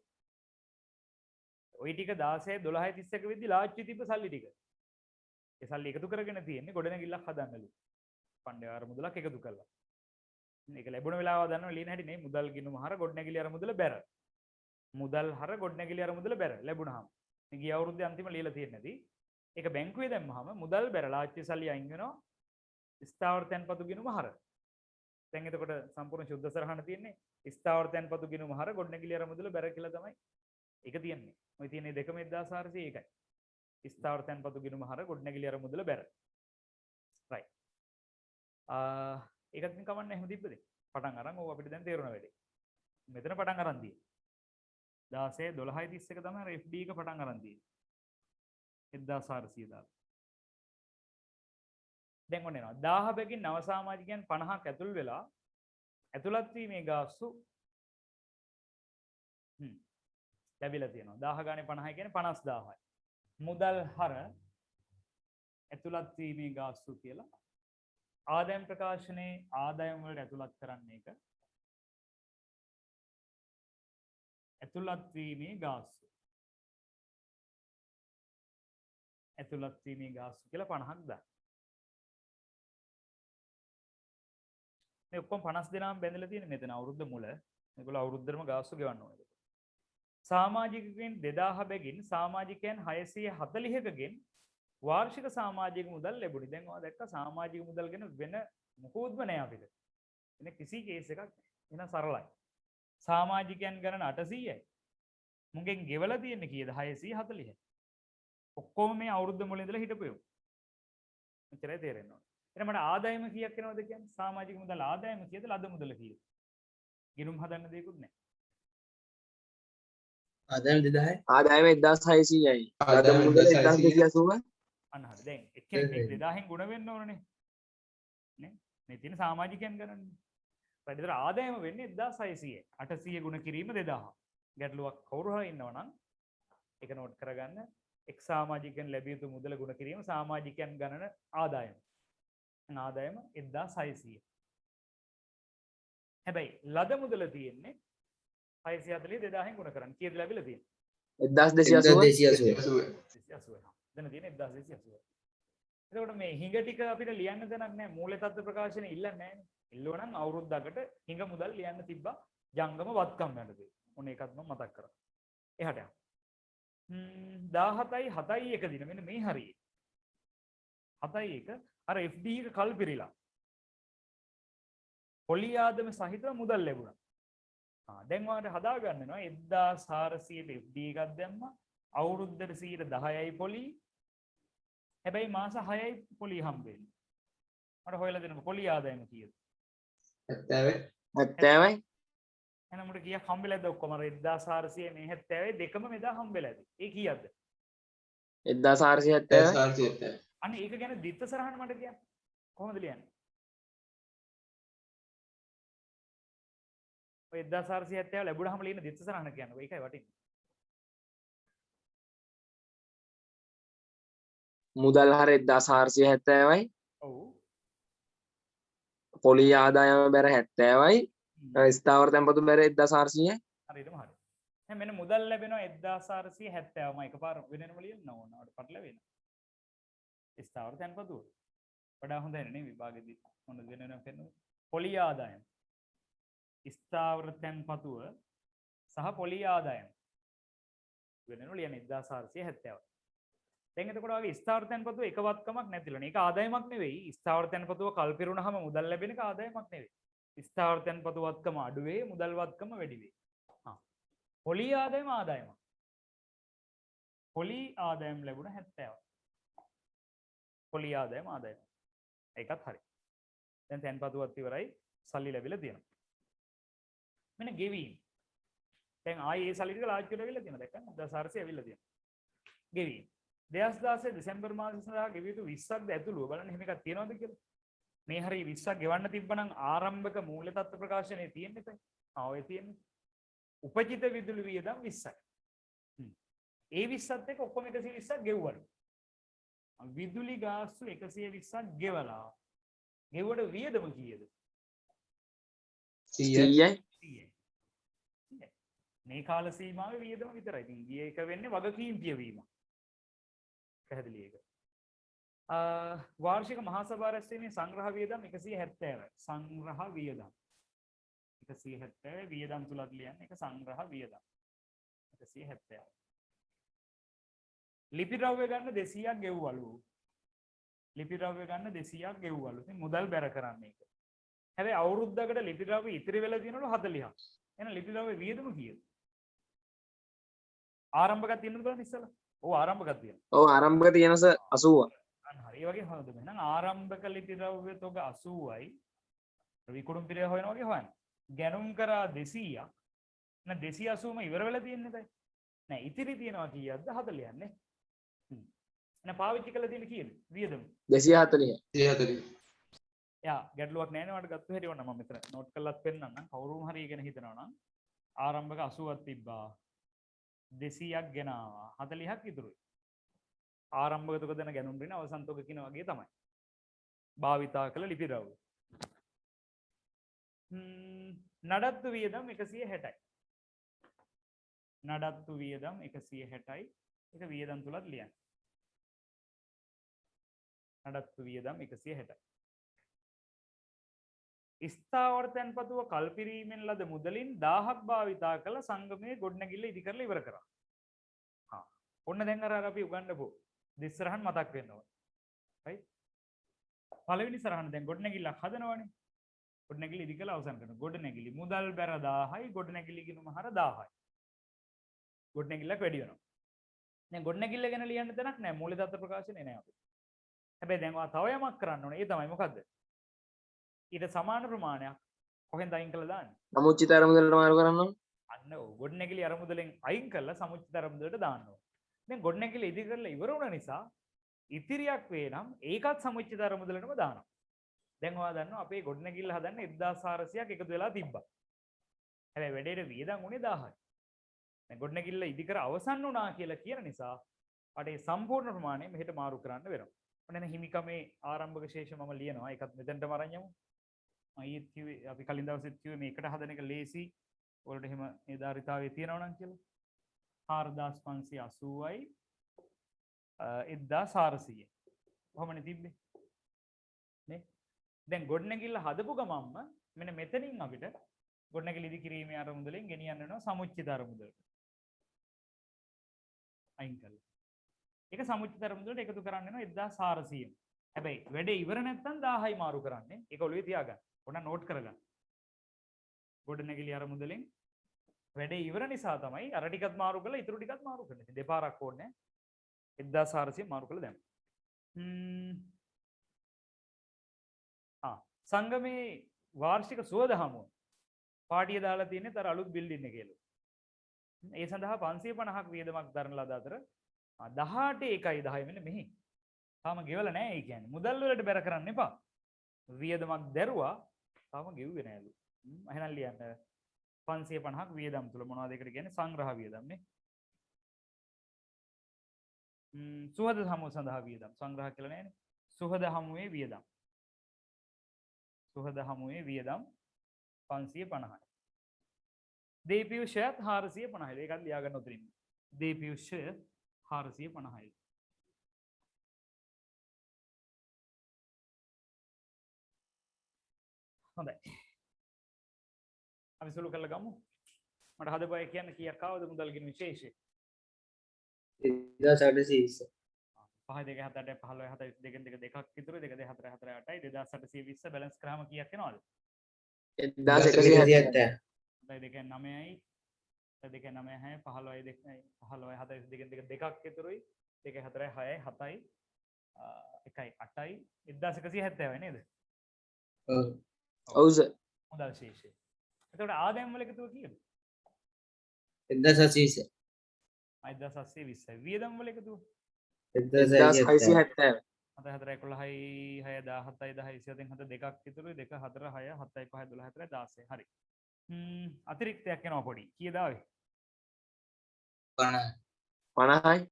ওই ටික 16.12.31 වෙද්දි ලාච්චි තිබ්බ සල්ලි ටික. ඒ සල්ලි එකතු කරගෙන තියෙන්නේ ගොඩනැගිල්ලක් හදන්නලු. ෆන්ඩ් අරමුදලක් එකතු කළා. මේක ලැබුණ වෙලාව දන්නව ලියන හැටි නේ මුදල් ගිණුම හර ගොඩනැගිලි අරමුදල බැර. මුදල් හර ගොඩනැගිලි අරමුදල බැර ලැබුණාම. මේ ගිය අවුරුද්දේ අන්තිම ලියලා තියෙන්නේ නැති. ඒක බැංකුවේ දැම්මහම මුදල් බැර ලාච්චි සල්ලි අයින් වෙනවා. ස්ථාවර තැන්පතු ගිණුම හර. දැන් එතකොට සම්පූර්ණ ශුද්ධ සරහන තියෙන්නේ ස්ථාවර තැන්පතු ගිණුම හර ගොඩනැගිලි අරමුදල බැර කියලා තමයි. ඒක තියෙන්නේ. ඔය තියෙන්නේ දෙකම 1400 ඒකයි. ස්ථාවර තැන්පතු ගිණුම හර ගොඩනැගිලි අරමුදල බැර. රයිට්. ඒකත් ඉතින් කවන්න එහෙම තිබ්බද? පටන් අරන් ඕක අපිට දැන් තේරුණා වැඩි. මෙතන පටන් අරන් තියෙන්නේ. 16.12.31 තමයි අර FD එක පටන් අරන් තියෙන්නේ. 1400 දාලා. දැන් ඔන්න එනවා 1000 බැගින් නව සමාජිකයන් 50ක් ඇතුල් වෙලා ඇතුළත් වීමේ ගාස්තු ලැබිලා තියෙනවා 1000 ගානේ 50 කියන්නේ 50000යි මුදල් හර ඇතුළත් වීමේ ගාස්තු කියලා ආදායම් ප්‍රකාශනයේ ආදායම් වලට ඇතුළත් කරන්නේ එක ඇතුළත් වීමේ ගාස්තු කියලා 50ක් දාන්න මේ ඔක්කොම 50 දෙනාම බැඳලා තියෙන්නේ මෙතන අවුරුද්ද මුල. මේගොල්ලෝ අවුරුද්දටම ගාස්තු ගෙවන්න ඕනේ. සමාජිකයන් 2000 බැගින් සමාජිකයන් 640කගෙන් වාර්ෂික සමාජික මුදල් ලැබුණි. දැන් ඔයා දැක්ක සමාජික මුදල් ගැන වෙන මොකෝත්ම නැහැ අපිට. එන කිසි කේස් එකක් නැහැ. එහෙනම් සරලයි. සමාජිකයන් ගණන 800යි. මුගෙන් ගෙවලා තියෙන්නේ කීයද? 640යි. ඔක්කොම මේ අවුරුද්ද මුල ඉඳලා හිටපුයෝ. මෙච්චරයි තේරෙන්න ඕනේ. එහෙනම් මට ආදායම කීයක් වෙනවද කියන්නේ? සමාජික මුදල් ආදායම කීයද? ලද මුදල කීයද? ගිණුම් හදන්න දෙයක්වත් නැහැ. ආදායම 2000යි. ආදායම 1600යි. ලද ආදායම මුදල 1280. 1280. අන්න හරි. දැන් එක්කෙනෙක් මේ 2000න් ගුණ වෙන්න ඕනනේ. නේ? මේ තියෙන සමාජිකයන් ගණන්. ඊට ආදායම වෙන්නේ 1600යි. 800 ගුණ කිරීම 2000. ගැටලුවක් කවුරු හරි ඉන්නවා නම් ඒක නෝට් කරගන්න. එක් සමාජිකයන් ලැබිය යුතු මුදල ගුණ කිරීම සමාජිකයන් ගණන ආදායම. ආදායම 1600. හැබැයි ලද මුදල තියෙන්නේ 640 2000න් ගුණ කරන්න. කීයද ලැබිලා තියෙන්නේ? 1280. 1280. 280. දැන් තියෙන්නේ 1280. එතකොට මේ හිඟ ටික අපිට ලියන්න දෙයක් නැහැ. මූල තත්ත්ව ප්‍රකාශනේ ඉල්ලන්නේ නැහැ. ඉල්ලුවනම් අවුරුද්දකට හිඟ මුදල් ලියන්න තිබ්බා ජංගම වත්කම් යනදී. මොන එකක් මම මතක් කරා. එහාට යන්න. 17යි 7යි එක දින මෙන්න මේ හරියේ. 7යි එක අර FD එක කල් පිරීලා. පොලි ආදම සහිතව මුදල් ලැබුණා. දැන් ඔයාලට හදා ගන්න වෙනවා 1400ට FD එකක් දැම්මා. අවුරුද්දට 10යි පොලි. හැබැයි මාස 6යි පොලි හම්බෙන්නේ. මට හොයලා දෙන්න පොලි ආදායම කීයද? 70. 70යි. එහෙනම් උඹට කීයක් හම්බෙලාද ඔක්කොම අර 1400 මේ 70යි දෙකම මෙදා හම්බෙලාද? ඒ කීයක්ද? 1470. 470. අනේ ඒක ගැන දිත්ත සරහන මට කියන්න. කොහොමද ලියන්නේ? ඔය 1470 ලැබුණාම ලියන දිත්ත සරහන කියන්නේ. ඒකයි වටින්නේ. මුදල් හර 1470යි. ඔව්. පොලි ආදායම බැර 70යි. ස්ථාවර තැන්පතු බැර 1400යි. හරියටම හරි. එහෙනම් මෙන්න මුදල් ලැබෙනවා 1470ම එකපාර වෙනම ලියන්න ඕන. අපිට පටල වෙනවා. ස්ථාවර තැන්පතුව. වඩා හොඳ නේ විභාගෙදී. මොන වෙනම කරනවා. පොලි ආදායම. ස්ථාවර තැන්පතුව සහ පොලි ආදායම. වෙනම ලියන්න 1470. දැන් එතකොට වගේ ස්ථාවර තැන්පතුව එකවත්කමක් නැතිලනේ. ඒක ආදායමක් නෙවෙයි. ස්ථාවර තැන්පතුව කල්පිරුණාම මුදල් ලැබෙන එක ආදායමක් නෙවෙයි. ස්ථාවර තැන්පතු වත්කම අඩු වේ, මුදල් වත්කම වැඩි වේ. පොලි ආදායම ආදායමක්. පොලි ආදායම ලැබුණ 70. පොලි ආදායම ආදායම. ඒකත් හරි. දැන් තැන්පතුවත් ඉවරයි, සල්ලි ලැබිලා තියෙනවා. මෙන්න ගෙවීම. දැන් ආයේ ඒ සල්ලි ටික ලාජ් කරලා ඇවිල්ලා තියෙනවා. දැක්කම 1400 ඇවිල්ලා තියෙනවා. ගෙවීම. 2016 දෙසැම්බර් මාසෙ සඳහා ගෙවිය යුතු 20ක්ද ඇතුළුව බලන්න එහෙම එකක් තියෙනවද කියලා. මේ හරිය 20ක් ගෙවන්න තිබ්බනම් ආරම්භක මූල තත්ත්ව ප්‍රකාශනයේ තියෙන්නේ නැහැ. ඔය තියෙන්නේ. උපජිත විදුලි වියදම් 20යි. ඒ 20ත් එක්ක ඔක්කොම 120ක් ගෙවුවලු. විදුලි ගාස්තු 120ක් ගෙවලා. ගෙවුවට වියදම කීයද? 100යි. 100යි. මේ කාල සීමාවේ වියදම විතරයි. ඉතින් ගිය එක වෙන්නේ වගකීම් පියවීම. පැහැදිලි ඒක. වාර්ෂික මහා සභා රැස්වීමේ සංග්‍රහ වියදම් 170යි. සංග්‍රහ වියදම් 170 වියදම් තුලත් ලියන්න එක සංග්‍රහ වියදම් 170. ලිපි ද්‍රව්‍ය ගන්න 200ක් ගෙව්වලු. ලිපි ද්‍රව්‍ය ගන්න 200ක් ගෙව්වලු. ඉතින් මුදල් බැර කරන්නේ ඒක. හැබැයි අවුරුද්දකට ලිපි ද්‍රව්‍ය ඉතිරි වෙලා තියෙනවලු 40ක්. එහෙනම් ලිපි ද්‍රව්‍ය වියදම කීයද? ආරම්භකක් තියෙනවද බලන්න ඉස්සලා. ඔව් ආරම්භකක් තියෙනවා. ඔව් ආරම්භක තියෙනස 80. අන්න හරි. ඒ වගේ හොයන්න. එහෙනම් ආරම්භක ලිපි ද්‍රව්‍ය තොග 80යි. විකුණුම් පිරය හොයනවා වගේ හොයන්න. ගැනුම් කරා 200ක්. එහෙනම් 280ම ඉවර වෙලා තියෙන්නේ නැතයි. නෑ ඉතිරි තියෙනවා කීයක්ද? 40ක් නේ. එහෙනම් පාවිච්චි කළා තියෙන කීයද? වියදම 240. 140. යා ගැටලුවක් නැහැ නේ මට ගත්ත හැටි වුණා මම මෙතන නෝට් කරලාත් පෙන්නන්නම්. කවුරුම හරි ඉගෙන හිතනවා නම් ආරම්භක 80ක් තිබ්බා. 200ක් ගෙනාවා. 40ක් ඉතුරුයි. ආරම්භක තුක දෙන ගැනුම් රින අවසන් තුක කියන වගේ තමයි. භාවිතා කළ ලිපි ද්‍රව්‍ය. නඩත්තු වියදම් 160යි. නඩත්තු වියදම් 160යි. ඒක වියදම් තුලත් ලියන්න. නඩත්තු වියදම් 160යි. ස්ථාවර තැන්පතුව කල්පිරීමෙන් ලද මුදලින් 1000ක් භාවිතා කළ සංගමයේ ගොඩනැගිල්ල ඉදි කරලා ඉවර කරා. ඔන්න දැන් අර අපි උගන්වපු දිස්සරහන් මතක් වෙන්න ඕන. right? පළවෙනි සරහන දැන් ගොඩනැගිල්ලක් හදනවනේ. ගොඩනැගිලි ඉදි කරලා අවසන් කරනවා. ගොඩනැගිලි මුදල් බැර 1000යි ගොඩනැගිලි ගිණුම හර 1000යි. ගොඩනැගිල්ලක් වැඩි වෙනවා. දැන් ගොඩනැගිල්ල ගැන ලියන්න තැනක් නැහැ. මූල තත්ත්ව ප්‍රකාශනේ නැහැ අපිට. හැබැයි දැන් ඔයා තව යමක් කරන්න ඕනේ. ඒ තමයි මොකද්ද? ඊට සමාන ප්‍රමාණයක් කොහෙන්ද අයින් කළා දාන්නේ? නමුචිත අරමුදලට මාරු කරන්න ඕන. අන්න ගොඩනැගිලි අරමුදලෙන් අයින් කරලා සමුච්චිත අරමුදලට දාන්න ඕන. දැන් ගොඩනැගිලි ඉදි කරලා ඉවර වුණ නිසා ඉතිරියක් වේ නම් ඒකත් සමුච්චිත අරමුදලටම දානවා. දැන් ඔයා දන්නවා අපේ ගොඩනැගිල්ල හදන්න 1400ක් එකතු වෙලා තිබ්බා. හැබැයි වැඩේට වියදම් උනේ 1000යි. දැන් ගොඩනැගිල්ල ඉදි කර අවසන් වුණා කියලා කියන නිසා අපේ සම්පූර්ණ ප්‍රමාණය මෙහෙට මාරු කරන්න වෙනවා. ඔන්න එන හිමිකමේ ආරම්භක ශේෂ මම ලියනවා. ඒකත් මෙතනටම අරන් යමු. ඊත් කිව්වේ අපි කලින් දවසෙත් කිව්වේ මේකට හදන එක ලේසි. ඔයාලට එහෙම නිර්ධාරිතාවයේ තියෙනවා නම් කියලා. 4580යි 1400. කොහොමනේ තිබ්බේ? නේ? දැන් ගොඩනැගිල්ල හදපු ගමන්ම මෙන්න මෙතනින් අපිට ගොඩනැගිලි ඉදි කිරීමේ අරමුදලෙන් ගෙනියන්න වෙනවා සමුච්චිත අරමුදලට. අයින් කළා. ඒක සමුච්චිත අරමුදලට එකතු කරන්න වෙනවා 1400. හැබැයි වැඩේ ඉවර නැත්නම් 1000යි මාරු කරන්නේ. ඒක ඔළුවේ තියාගන්න. ඔන්න නෝට් කරගන්න. ගොඩනැගිලි අරමුදලෙන් වැඩේ ඉවර නිසා තමයි අර ටිකත් මාරු කරලා ඊටු ටිකත් මාරු කරන්නේ. ඉතින් දෙපාරක් ඕනේ. 1400 මාරු කරලා දැම්මා. සංගමේ වාර්ෂික සුවද හමුව පාටිය දාලා තියෙන්නේ තර අලුත් බිල්ඩින් එකේලු. ඒ සඳහා 550ක් වියදමක් දරන ලද අතර 18.10 මෙන්න මෙහි. තාම ගෙවලා නැහැ. ඒ කියන්නේ මුදල් වලට බැර කරන්න එපා. වියදමක් දැරුවා තාම ගෙව්වේ නෑලු. එහෙනම් ලියන්න 550ක් වියදම් තුල මොනවද ඒකට කියන්නේ සංග්‍රහ වියදම් නේ. සුහද හමුව සඳහා වියදම් සංග්‍රහ කියලා නෑනේ. සුහද හමුවේ වියදම්. සුහද හමුවේ වියදම් 550යි. දීපියුෂයත් 450යි. ඒකත් ලියා ගන්න උතරින්. දීපියුෂය 450යි. හොඳයි. අපි සුළු කරලා ගමු. මට හදපුවා කියන්න කීයක් ආවද මුදල් ගෙන විශේෂය? 1820. 5 2 7 8 15 7 2 2 2ක් ඉතුරු 2 2 4 4 8යි 2820 බැලන්ස් කරාම කීයක් එනවද? 1170. හොඳයි 2 9යි 2 9 6 15යි 2 15යි 7 2 2 දෙකක් ඉතුරුයි 2 4යි 6යි 7යි 1යි 8යි 1170යි නේද? ඔව්. ඔව් සර්. මුදල් ශේෂය. එතකොට ආදායම් වල එකතුව කීයද? 1720. 1720යි. වියදම් වල එකතුව 1670. 4 11යි 6 17යි 10 27න් 7 දෙකක් ඉතුරුයි 2 4 6 7යි 5 12 14 16 හරි. අතිරික්තයක් එනවා පොඩි. කීයද ආවේ? 50යි.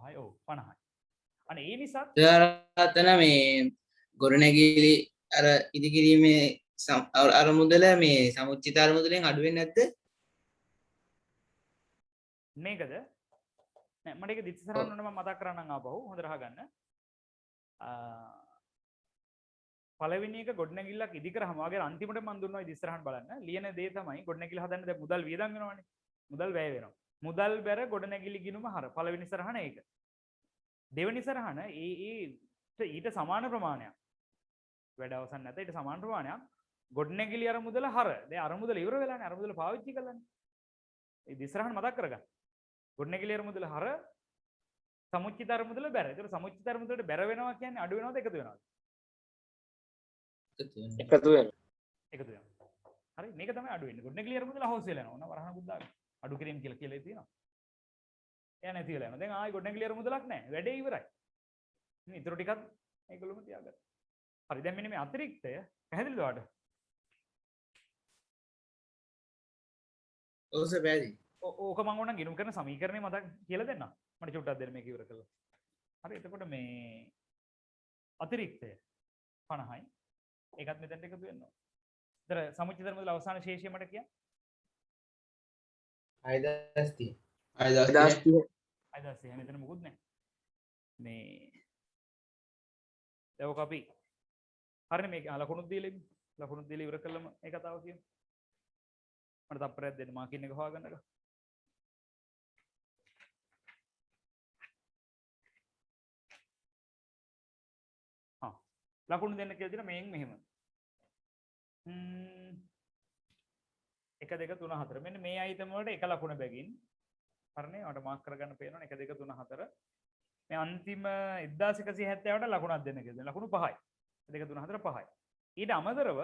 5යි ඔව් 50යි. අනේ ඒ නිසා අතන මේ ගොඩනැගිලි අර ඉදිකිරීමේ අරමුදල මේ සමුච්චිත අරමුදලෙන් අඩු වෙන්නේ නැද්ද? මේකද නෑ මට ඒක දිස්තරන්න ඕන මම මතක් කරන්නම් ආපහු හොඳට අහගන්න. පළවෙනි එක ගොඩනැගිල්ලක් ඉදි කරාම වගේ අන්තිමට මම දුන්නා ඉස්සරහන් බලන්න. ලියන දේ තමයි ගොඩනැගිල්ල හදන්න දැන් මුදල් වියදම් වෙනවනේ. මුදල් වැය වෙනවා. මුදල් බැර ගොඩනැගිලි ගිණුම හර පළවෙනි සරහන ඒක. දෙවෙනි සරහන ඊට සමාන ප්‍රමාණයක්. වැඩ අවසන් නැත ඊට සමාන ප්‍රමාණයක් ගොඩනැගිලි අරමුදල හර. දැන් අරමුදල ඉවර වෙලානේ අරමුදල පාවිච්චි කළානේ. ඒ දිස්රහන් මතක් කරගන්න. ගොඩනැගිලි අරමුදල හර සමුච්චිත අරමුදල බැර. ඒතර සමුච්චිත අරමුදලට බැර වෙනවා කියන්නේ අඩු වෙනවද එකතු වෙනවද? එකතු වෙනවා. එකතු වෙනවා. හරි මේක තමයි අඩු වෙන්නේ. ගොඩනැගිලි අරමුදල හොස් වෙලා යනවා. වරහන බුද්ධාගම. අඩු කිරීම කියලා තියෙනවා. එයා නැති වෙලා යනවා. දැන් ආයි ගොඩනැගිලි අරමුදලක් නැහැ. වැඩේ ඉවරයි. මේ ඊටු ටිකක් ඒගොල්ලොම තියාගන්න. හරි දැන් මෙන්න මේ අතිරික්තය පැහැදිලිද ඔයාලට? ඔව් සර් පැහැදිලි. ඕක මම ඕන ගිණුම් කරන සමීකරණය මතක් කියලා දෙන්න. මට චුට්ටක් දෙන්න මේක ඉවර කළා. හරි එතකොට මේ අතිරික්තය 50යි. ඒකත් මෙතනට එකතු වෙනවා. ඒතර සමුච්චිත ධර්මවල අවසාන ශේෂය මට කියන්න. 6030. 1030. 6030 මෙතන මොකුත් නැහැ. මේ ඒක අපි හරිනේ මේක ලකුණුත් දීලා ඉවර කළාම ඒ කතාව කියමු. මට තප්පරයක් දෙන්න මාකින් එක හොයාගන්නක. ලකුණු දෙන්න කියලා දෙන මේන් මෙහෙම. 1 2 3 4 මෙන්න මේ අයිටම් වලට එක ලකුණ බැගින් හරිනේ මට මාක් කරගන්න පේනවා 1 2 3 4 මේ අන්තිම 1170ට ලකුණක් දෙන්න කියලා. ලකුණු 5යි. 2 3 4 5යි. ඊට අමතරව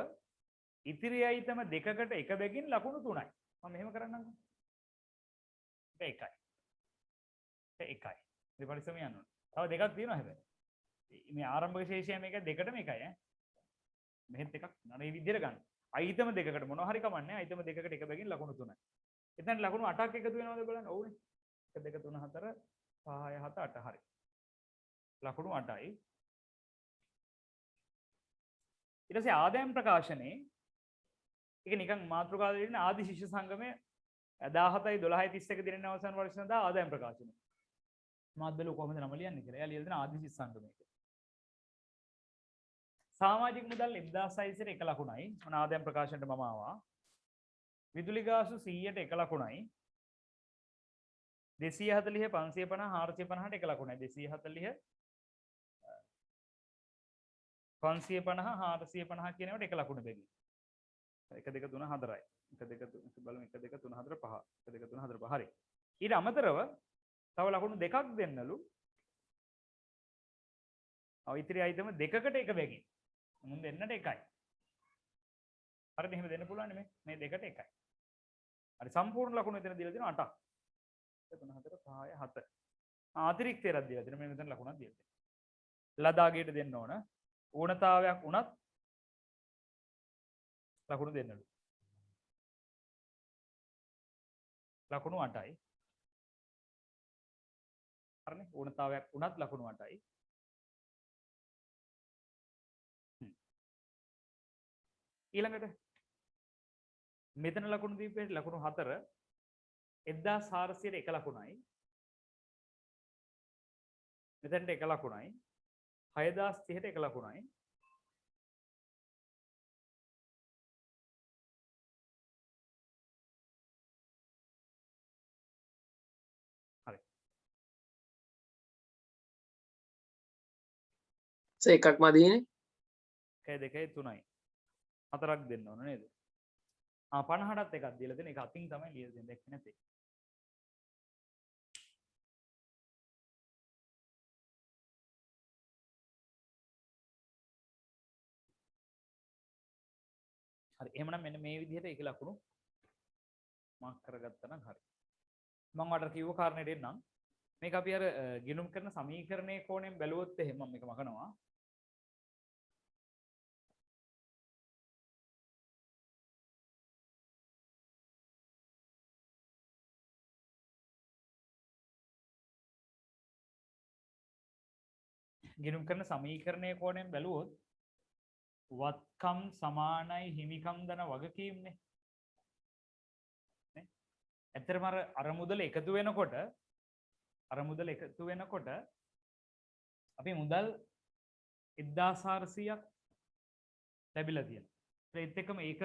ඉතිරි අයිටම දෙකකට එක බැගින් ලකුණු 3යි. මම මෙහෙම කරන්නම්කෝ. එකයි. එකයි. ඉතින් පරිස්සම යන්න ඕනේ. තව දෙකක් තියෙනවා හැබැයි. මේ ආරම්භක ශේෂය මේක දෙකටම එකයි ඈ. මෙහෙත් එකක් නර මේ විදිහට ගන්න. අයිතම දෙකකට මොනවා හරි කමන්නේ. අයිතම දෙකකට එක බැගින් ලකුණු 3යි. එතන ලකුණු 8ක් එකතු වෙනවද බලන්න. ඔව්නේ. 1 2 3 4 5 6 7 8 හරි. ලකුණු 8යි. ඊට පස්සේ ආදායම් ප්‍රකාශනයේ ඒක නිකන් මාතෘකාවේ ඉන්න ආදි ශිෂ්‍ය සංගමයේ 17යි 12යි 31 දිනෙන් අවසන් වර්ෂ සඳහා ආදායම් ප්‍රකාශනය. මාත් බැලුවා කොහොමද නම ලියන්නේ කියලා. එයා ලියලා දෙන ආදි ශිෂ්‍ය සංගමයේ. සමාජික මුදල් 1600ට 1 ලකුණයි. මොන ආදායම් ප්‍රකාශනයට මම ආවා. විදුලි ගාස්තු 100ට 1 ලකුණයි. 240 550 450ට 1 ලකුණයි. 240 550 450 කියන ඒවාට 1 ලකුණ බැගින්. 1 2 3 4යි. 1 2 3 බලමු 1 2 3 4 5. 1 2 3 4 5. හරි. ඊට අමතරව තව ලකුණු දෙකක් දෙන්නලු. ඔය ඉතිරි අයිතම දෙකකට එක බැගින්. මුන් දෙන්නට එකයි. හරිද? එහෙම දෙන්න පුළුවන් නේ මේ දෙකට එකයි. හරි සම්පූර්ණ ලකුණු එතන දීලා තියෙනවා 8ක්. 3 4 5 7. අතිරික්තයක් දීලා තියෙනවා. මේ මෙතන ලකුණක් දීලා තියෙනවා. ලදාගේට දෙන්න ඕන. ඕනතාවයක් වුණත් ලකුණු දෙන්නලු. ලකුණු 8යි. හරිනේ ඕනතාවයක් වුණත් ලකුණු 8යි. ඊළඟට මෙතන ලකුණු දීපේ ලකුණු 4 1400ට 1 ලකුණයි. මෙතනට 1 ලකුණයි. 6030ට 1 ලකුණයි. හරි. එකක් මදීනේ. 1 2 3යි. 4ක් දෙන්න ඕන නේද? 50ටත් එකක් දීලා දෙන එක අතින් තමයි ලියලා දෙන්නේ දැක්කේ නැතේ. හරි එහෙමනම් මෙන්න මේ විදිහට ඒක ලකුණු මාක් කරගත්තා නම් හරි. මම ඔයාලට කිව්ව කාරණේට එන්නම්. මේක අපි අර ගිණුම් කරන සමීකරණයේ කෝණයෙන් බැලුවොත් එහෙම මම මේක මකනවා. ගිණුම් කරන සමීකරණයේ කෝණයෙන් බැලුවොත් වත්කම් සමානයි හිමිකම් දන වගකීම්නේ. නේ? ඇත්තටම අර මුදල එකතු වෙනකොට අපි මුදල් 1400ක් ලැබිලා තියෙනවා. ඒත් එක්කම ඒක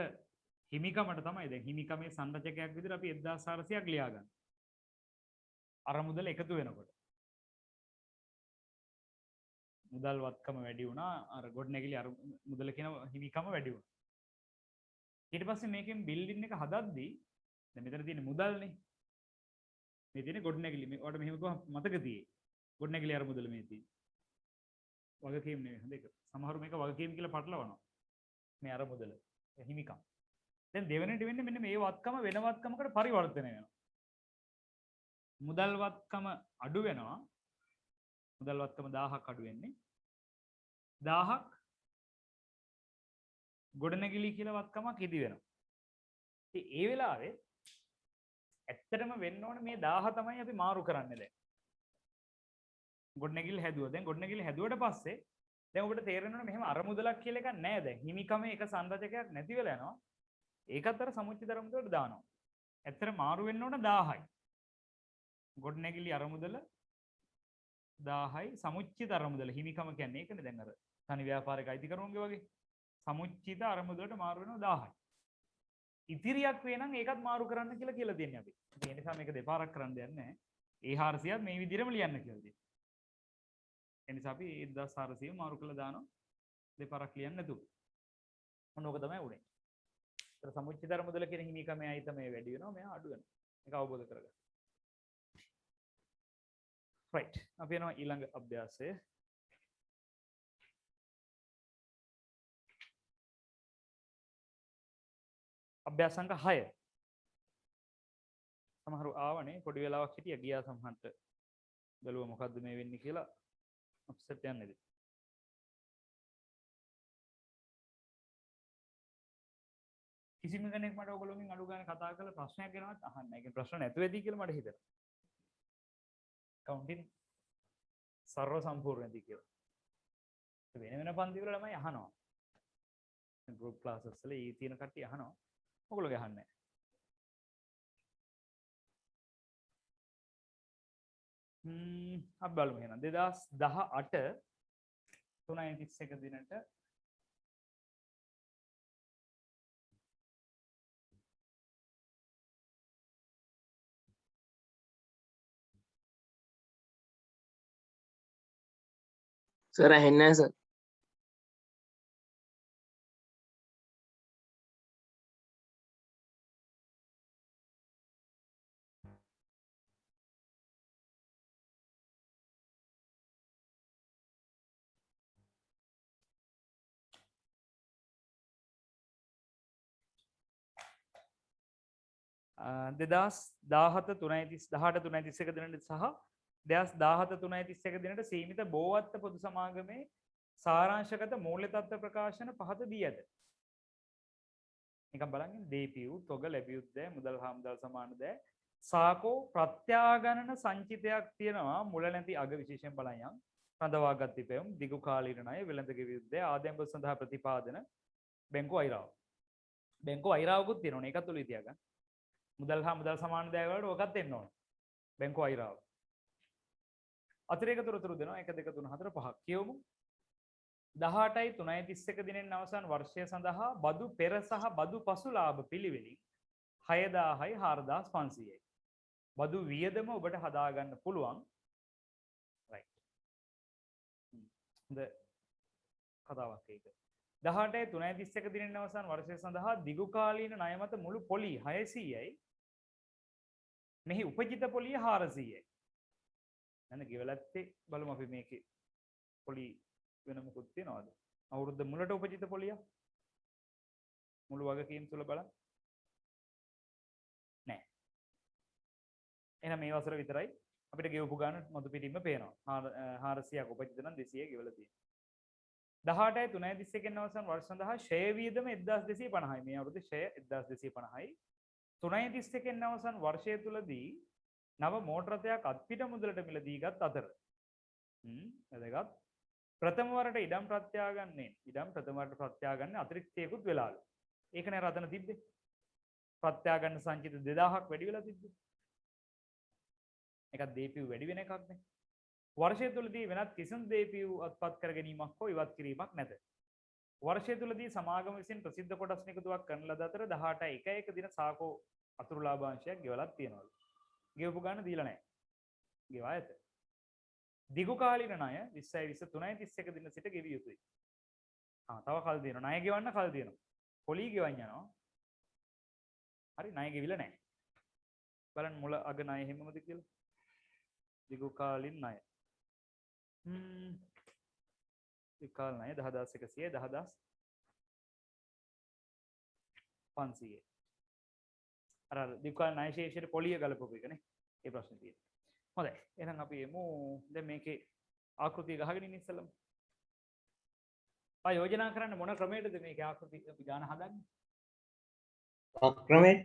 හිමිකමට තමයි දැන් හිමිකමේ සංරචකයක් විදිහට අපි 1400ක් ලියා ගන්න. අර මුදල එකතු වෙනකොට මුදල් වත්කම වැඩි වුණා අර ගොඩනැගිලි අර මුදල කියන හිමිකම වැඩි වුණා. ඊට පස්සේ මේකෙන් බිල්ඩින් එක හදද්දී දැන් මෙතන තියෙන මුදල්නේ. මේ තියෙන ගොඩනැගිලි මේ ඔයාලට මෙහෙම කිව්වම මතක තියෙයි. ගොඩනැගිලි අර මුදල මේ තියෙන. වගකීම් නෙවෙයි දෙක. සමහරු මේක වගකීම් කියලා පටලවනවා. මේ අර මුදල හිමිකම්. දැන් දෙවෙනිට වෙන්නේ මෙන්න මේ වත්කම වෙන වත්කමකට පරිවර්තනය වෙනවා. මුදල් වත්කම අඩු වෙනවා. මුදල් වත්කම 1000ක් අඩු වෙන්නේ 1000ක් ගොඩනැගිලි කියලා වත්කමක් ඉදි වෙනවා. ඉතින් ඒ වෙලාවේ ඇත්තටම වෙන්න ඕනේ මේ 1000 තමයි අපි මාරු කරන්නේ දැන්. ගොඩනැගිලි හැදුවා. දැන් ගොඩනැගිලි හැදුවට පස්සේ දැන් ඔබට තේරෙනවනේ මෙහෙම අර මුදලක් කියලා එකක් නැහැ දැන්. හිමිකමේ එක සංරචකයක් නැති වෙලා යනවා. ඒකත් අර සමුච්චිත අර මුදලට දානවා. ඇත්තට මාරු වෙන්න ඕන 1000යි. ගොඩනැගිලි අර මුදල 1000යි සමුච්චිත අර මුදල හිමිකම කියන්නේ ඒකනේ දැන් අර තනි ව්‍යාපාරික අයිතිකරුවන්ගේ වගේ සමුච්චිත අර මුදලට මාරු වෙනවා 1000යි. ඉතිරියක් වේ නම් ඒකත් මාරු කරන්න කියලා දෙන්නේ අපි. ඒ නිසා මේක දෙපාරක් කරන්න දෙන්නේ නැහැ. ඒ 400ත් මේ විදිහටම ලියන්න කියලා දෙන්නේ. ඒ නිසා අපි 1400 මාරු කරලා දානවා. දෙපාරක් ලියන්න නැතුව. මොන ඕක තමයි උනේ. ඒතර සමුච්චිත අර මුදල කියන හිමිකමේ අයිතමේ වැඩි වෙනවා මෙයා අඩු වෙනවා. මේක අවබෝධ කරගන්න. right අපි යනවා ඊළඟ අභ්‍යාසය. අභ්‍යාස අංක 6 සමහරු ආවනේ පොඩි වෙලාවක් හිටියා ගියා සමහරට බැලුවා මොකද්ද මේ වෙන්නේ කියලා අප්සෙට් යන්නේද කිසිම කෙනෙක් මට ඔයගොල්ලෝගෙන් අඩු ගන්න කතා කරලා ප්‍රශ්නයක් ගෙනවත් අහන්නේ නැහැ. ඒ කියන්නේ ප්‍රශ්න නැතුව ඇති කියලා මට හිතෙනවා. කවුන්ටින් සර්ව සම්පූර්ණදී කියලා. වෙන වෙන පන්ති වල ළමයි අහනවා. ගෲප් ක්ලාසස් වල ඊ තියෙන කට්ටිය අහනවා. ඔයගොල්ලෝ ගහන්නේ නැහැ. අපි බලමු එහෙනම් 2018 3:31 දිනට සර් ඇහෙන්නේ නැහැ සර්. දෙදස් දාහත 3:18 3:31 දිනට සහ 2017 3:31 දිනට සීමිත බෝවත්ත පොදු සමාගමේ සාරාංශගත මූල්‍ය තත්ත්ව ප්‍රකාශන පහත දී ඇත. නිකන් බලන්න දීපියු තොග ලැබියුත් දෑ මුදල් හා මුදල් සමාන දෑ සාකෝ ප්‍රත්‍යාගණන සංචිතයක් තියෙනවා මුල නැති අග විශේෂයෙන් බලයන් රඳවාගත් තිපෙම් දිගු කාලීන ණය වෙළඳ ගෙවියුත් දෑ ආදායම් පොත් සඳහා ප්‍රතිපාදන බැංකු අයිරාව. බැංකු අයිරාවකුත් තියෙනවනේ ඒකත් ඔලුවේ තියාගන්න. මුදල් හා මුදල් සමාන දෑ වලට ඔකත් එන්න ඕන. බැංකු අයිරාව. අතිරේක තොරතුරු දෙනවා 1 2 3 4 5ක් කියවමු. 18යි 3:31 දිනෙන් අවසන් වර්ෂය සඳහා බදු පෙර සහ බදු පසු ලාභ පිළිවෙලින් 6000යි 4500යි. බදු වියදම ඔබට හදා ගන්න පුළුවන්. right. හොඳ කතාවක් ඒක. 18යි 3:31 දිනෙන් අවසන් වර්ෂය සඳහා දිගු කාලීන ණය මත මුළු පොලි 600යි. මෙහි උපජිත පොලිය 400යි. නේද ගෙවලත්තේ බලමු අපි මේකේ පොලි වෙන මොකුත් තියනවද අවුරුද්ද මුලට උපජිත පොලිය මුළු වගකීම් තුල බලන්න නෑ එහෙනම් මේ වසර විතරයි අපිට ගෙවපු ගාන මොදු පිටින්ම පේනවා 400ක් උපජිත නම් 200 ගෙවලා තියෙනවා 18යි 3:31 අවසන් වර්ෂ සඳහා ෂෙය වියදම 1250යි මේ අවුරුද්දේ ෂෙය 1250යි 3:31 අවසන් වර්ෂය තුලදී නව මෝටර රථයක් අත්පිට මුදලට මිලදීගත් අතර වැදගත් ප්‍රථම වරට ඉඩම් ප්‍රථම වරට ප්‍රත්‍යාගන්න අතිරික්තයකුත් වෙලාලු. ඒකනේ රතන තිබ්බේ. ප්‍රත්‍යාගන්න සංචිත 2000ක් වැඩි වෙලා තිබ්බේ. ඒකත් දීපියු වැඩි වෙන එකක් නේ. වර්ෂය තුලදී වෙනත් කිසිදු දීපියු අත්පත් කර ගැනීමක් හෝ ඉවත් කිරීමක් නැත. වර්ෂය තුලදී සමාගම විසින් ප්‍රසිද්ධ කොටස් නිකුතුවක් කරන ලද අතර 18 1 දින සාකෝ අතුරු ලාභාංශයක් ගෙවලක් තියෙනවලු. ගෙවපු ගන්න දීලා නැහැ. ගෙවා ඇත. දිගු කාලීන ණය 20යි 23යි 31 දින සිට ගෙවිය යුතුයි. තව කල් දෙනවා. ණය ගෙවන්න කල් දෙනවා. පොලි ගෙවන්න යනවා. හරි ණය ගෙවිලා නැහැ. බලන්න මුල අග ණය හැමමද කියලා. දිගු කාලීන ණය. දිගු කාල ණය 10100 10500. අර දිගු කාල ණය ශේෂයට පොලිය ගලපපු එකනේ. ඒ ප්‍රශ්නේ තියෙන්නේ. හොඳයි එහෙනම් අපි එමු දැන් මේකේ ආකෘතිය ගහගෙන ඉන්න ඉස්සෙල්ලම යෝජනා කරන්න මොන ක්‍රමයකටද මේකේ ආකෘතිය අපි ගාන හදන්නේ වක්‍රමේ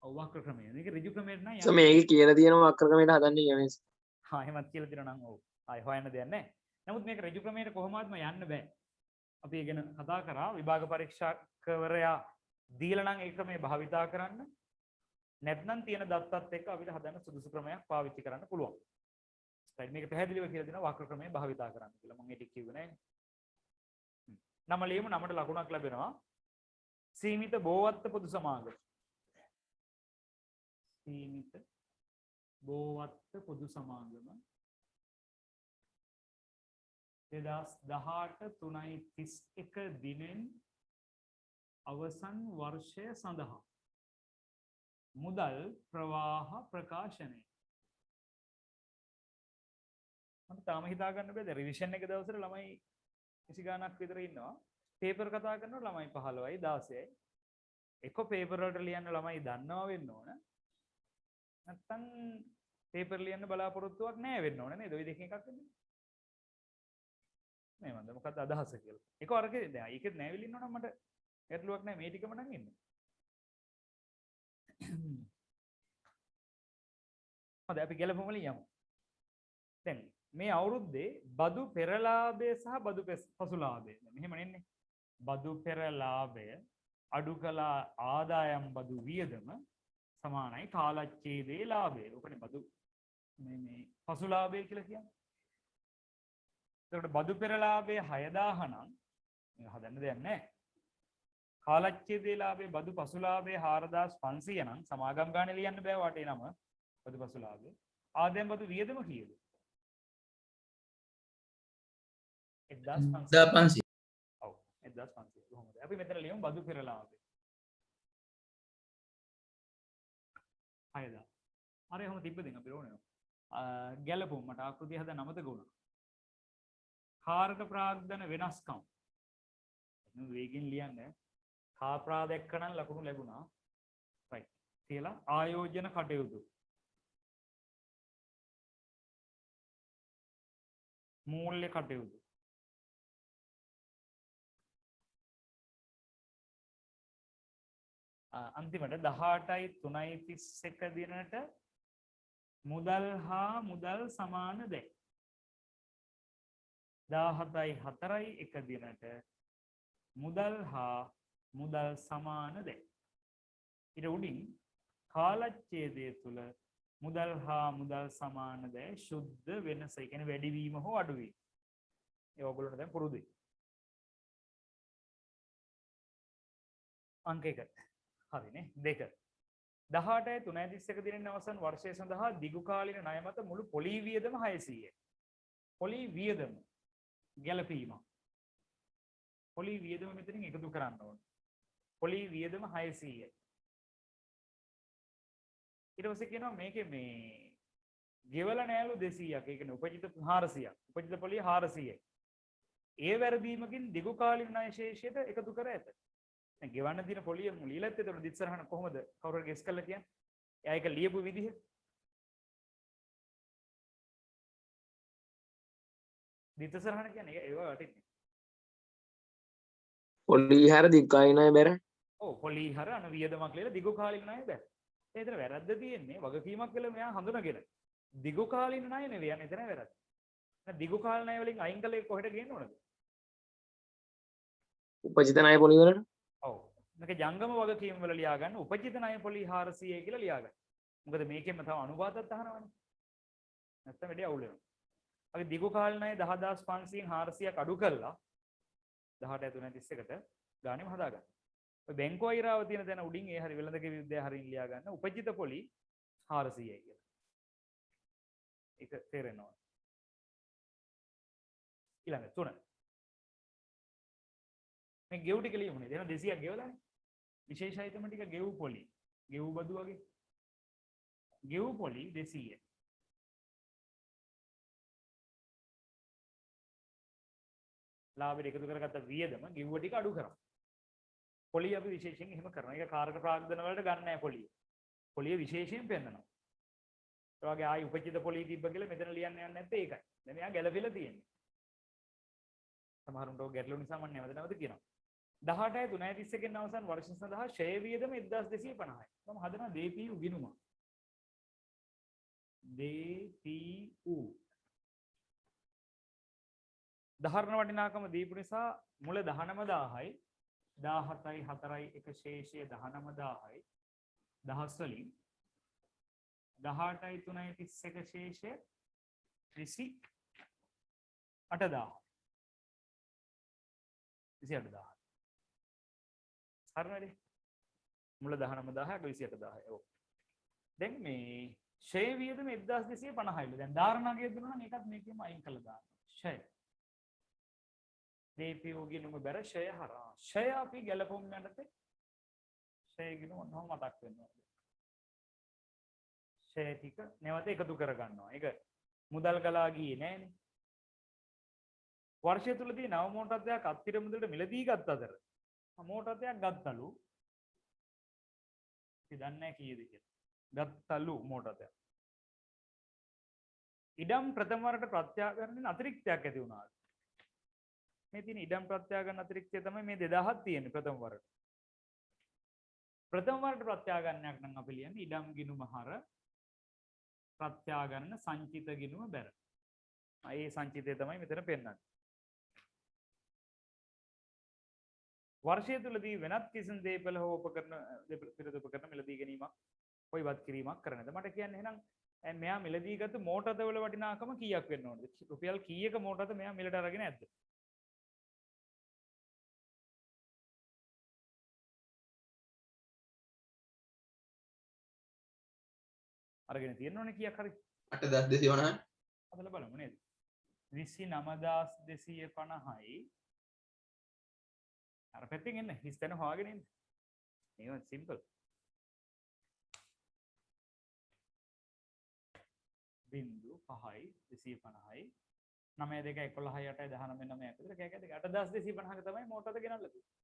ඔව් වක්‍ර ක්‍රමය මේක ඍජු ක්‍රමයට නෑ සර් මේක කියලා තියෙනවා වක්‍ර ක්‍රමයට හදන්නේ කියන්නේ එහෙමත් කියලා තියෙනවා නම් ඔව් ආයි හොයන්න දෙයක් නෑ නමුත් මේක ඍජු ක්‍රමයට කොහොමවත්ම යන්න බෑ අපි ඒ ගැන කතා කරා විභාග පරීක්ෂකවරයා දීලා නම් ඒ ක්‍රමය භාවිතා කරන්න නැත්නම් තියෙන දත්තත් එක්ක අපිට හදන්න සුදුසු ක්‍රමයක් පාවිච්චි කරන්න පුළුවන්. right මේක පැහැදිලිව කියලා දෙනවා වක්‍ර ක්‍රමය භාවිතා කරන්න කියලා. මම ඒක කිව්වේ නෑනේ. නම ලියමු නමට ලකුණක් ලැබෙනවා. සීමිත බෝවත්ත පොදු සමාගම. සීමිත බෝවත්ත පොදු සමාගම 2018 3:31 දිනෙන් අවසන් වර්ෂය සඳහා මුදල් ප්‍රවාහ ප්‍රකාශනය මට තාම හිතා ගන්න බැහැ රිවිෂන් එක දවසට ළමයි 20 ගාණක් විතර ඉන්නවා පේපර් කතා කරනවා ළමයි 15යි 16යි එක පේපර් වලට ලියන්න ළමයි දන්නවා වෙන්න ඕන නැත්තම් පේපර් ලියන්න බලාපොරොත්තුවක් නැහැ වෙන්න ඕනේ නේද? ওই දෙකෙන් එකක් වෙන්නේ. මේ මන්ද මොකක්ද අදහස කියලා. ඒක අරකේ දැන් ඒකෙත් නැවිල ඉන්නවනම් මට ගැටලුවක් නැහැ මේ ටිකම නම් ඉන්නේ. හොඳයි අපි ගැලපුම වලින් යමු. දැන් මේ අවුරුද්දේ බදු පෙරලාභය සහ බදු පසුලාභය. මෙහෙම නෙන්නේ. බදු පෙරලාභය අඩු කළ ආදායම් බදු වියදම සමානයි කාලච්ඡේදයේ ලාභය. ඔකනේ බදු මේ පසුලාභය කියලා කියන්නේ. එතකොට බදු පෙරලාභය 6000 නම් මේක හදන්න දෙයක් නැහැ. කාලච්ඡේදයේ ලාභය බදු පසුලාභය 4500 නම් සමාගම් ගානේ ලියන්න බෑ වටේ නම බදු පසුලාභය. ආදායම් බදු වියදම කීයද? 1500. ඔව් 1500. කොහොමද? අපි මෙතන ලියමු බදු පෙරලාභය. 6000. අර එහෙම තිබ්බද අපි ඕනේ. ගැලපුම් මට ආකෘතිය හදන්න අමතක වුණා. කාරක ප්‍රාග්ධන වෙනස්කම්. වේගෙන් ලියන්න. කා ප්‍රාදෙක්ක නම් ලකුණු ලැබුණා. right. කියලා ආයෝජන කටයුතු. මූල්‍ය කටයුතු. අන්තිමට 18.3.31 දිනට මුදල් හා මුදල් සමාන දැයි. 17.4 දිනට මුදල් හා මුදල් සමාන දැයි. ඊට උඩින් කාලච්ඡේදය තුල මුදල් හා මුදල් සමාන දැයි සුද්ධ වෙනස. ඒ කියන්නේ වැඩිවීම හෝ අඩුවීම. ඒ ඔයගොල්ලන්ට දැන් පුරුදුයි. අංක 1. හරිනේ 2. 18.3.31 දිනෙන් අවසන් වර්ෂය සඳහා දිගු කාලින ණය මත මුළු පොලී වියදම 600යි. පොලී වියදම ගැලපීම. පොලී වියදම මෙතනින් එකතු කරන්න ඕනේ. පොලී වියදම 600යි. ඊට පස්සේ කියනවා මේකේ මේ ගෙවල නෑලු 200ක්. ඒ කියන්නේ උපජිත 400ක්. උපජිත පොලිය 400යි. ඒ වැරදීමකින් දිගු කාලින ණය ශේෂයට එකතු කර ඇත. දැන් ගෙවන්න දින පොලිය ලියලත් එතකොට දිස්සරහන කොහොමද කවුරු හරි ගෙස් කළා කියන්නේ? එයා ඒක ලියපු විදිහ. දිස්සරහන කියන්නේ ඒව වටින්නේ. පොලිහාර දික්කායිනය බැර. ඔව් පොලිහාර අන වියදමක් ලියලා දිගු කාලින ණය බෑ. ඒතර වැරද්ද තියෙන්නේ වගකීමක් කියලා මෙයා හඳුනගෙන. දිගු කාලින ණය නෙවෙයි යන්නේ එතන වැරද්ද. දැන් දිගු කාල ණය වලින් අයින් කළේ කොහෙට ගේන්න ඕනද? උපජිත ණය පොලි වලට. ඔව්. මේක ජංගම වගකීම් වල ලියා ගන්න උපජිත ණය පොලි 400 කියලා ලියා ගන්න. මොකද මේකෙන්ම තව අනුපාතත් අහනවනේ. නැත්තම් වැඩි අවුල් වෙනවා. අපි දිගු කාල ණය 10500න් 400ක් අඩු කරලා 18.3.31ට ගානෙම හදා ගන්න. ඔය බැංකුව අයිරාව තියෙන තැන උඩින් ඒ හරි වෙළඳගේ විද්‍යාව හරින් ලියා ගන්න උපජිත පොලි 400යි කියලා. ඒක තේරෙනවා. ඊළඟ 3. මේ ගෙව් ටික ලියමුනේ. එහෙනම් 200ක් ගෙවලානේ. විශේෂ අයිටම ටික ගෙව් පොලි. ගෙව් බදු වගේ. ගෙව් පොලි 200යි. ලාභයට එකතු කරගත්ත වියදම ගෙව්ව ටික අඩු කරා. පොලිය අපි විශේෂයෙන් එහෙම කරනවා. ඒක කාරක ප්‍රාග්ධන වලට ගන්න නැහැ පොලිය. පොලිය විශේෂයෙන් පෙන්නනවා. ඒ වගේ ආයි උපචිත පොලිය තිබ්බ කියලා මෙතන ලියන්න යන්නේ නැත්තේ ඒකයි. දැන් මෙයා ගැළපෙලා තියෙන්නේ. සමහරුන්ට ඔය ගැටලු නිසා මම නැවත කියනවා. 18.3.31 අවසන් වර්ෂ සඳහා ෂෙය වියදම 1250යි. මම හදනවා DPU ගිණුම. DPU ධාරණ වටිනාකම දීපු නිසා මුල 19000යි 17යි 4යි එක ශේෂය 19000යි දහස් වලින් 18යි 3යි 31 ශේෂය 28000 28000 හරිනේ මුල 19000යි 28000යි ඔව් දැන් මේ ෂෙය වියදම 1250යිලු දැන් ධාරණාගේ දුන්නා නම් ඒකත් මේකෙම අයින් කළා දාන්න ෂෙය DPU ගිණුම බැර ෂය හරහා ෂය අපි ගැලපුම් යනතේ ෂය ගිණුම ඔන්නම මතක් වෙනවා ෂය ටික නැවත එකතු කර ගන්නවා ඒක මුදල් ගලා ගියේ නෑනේ වර්ෂය තුලදී නව මෝටර් දෙයක් අත්තිර මුදලට මිලදී ගත්ත අතර මෝටර් දෙයක් ගත්තලු අපි දන්නේ නැහැ කීයද කියලා ගත්තලු මෝටරය. ඉඩම් ප්‍රථම වරට ප්‍රත්‍යාගරණයෙන් අතිරික්තයක් ඇති වුණා. මේ තියෙන ඉඩම් ප්‍රත්‍යාගරණ අතිරික්තය තමයි මේ 2000ක් තියෙන්නේ ප්‍රථම වරට. ප්‍රථම වරට ප්‍රත්‍යාගරණයක් නම් අපි ලියන්නේ ඉඩම් ගිණුම හර ප්‍රත්‍යාගරණ සංචිත ගිණුම බැර. ඒ සංචිතය තමයි මෙතන පෙන්නන්නේ. වර්ෂය තුලදී වෙනත් කිසිම දේපල හෝ උපකරණ පිළිද උපකරණ මිලදී ගැනීමක් කොයිවත් කිරීමක් කරන්නද? මට කියන්න එහෙනම් මෙයා මිලදී ගත්ත මෝටරද වල වටිනාකම කීයක් වෙන්න ඕනද? රුපියල් කීයක මෝටරද මෙයා මිලට අරගෙන ඇද්ද? අරගෙන තියෙනවනේ කීයක් හරි 8,250 අදලා බලමු නේද? 29250යි අර පැත්තෙන් එන්න හිස්තැන හොයාගෙන ඉන්න. මේක සිම්පල්. බිංදු 5යි 250යි 9 2 11 8 19 9 විතර කෑක දෙක 8250ක තමයි මෝටරද ගෙනල්ලා තියෙන්නේ.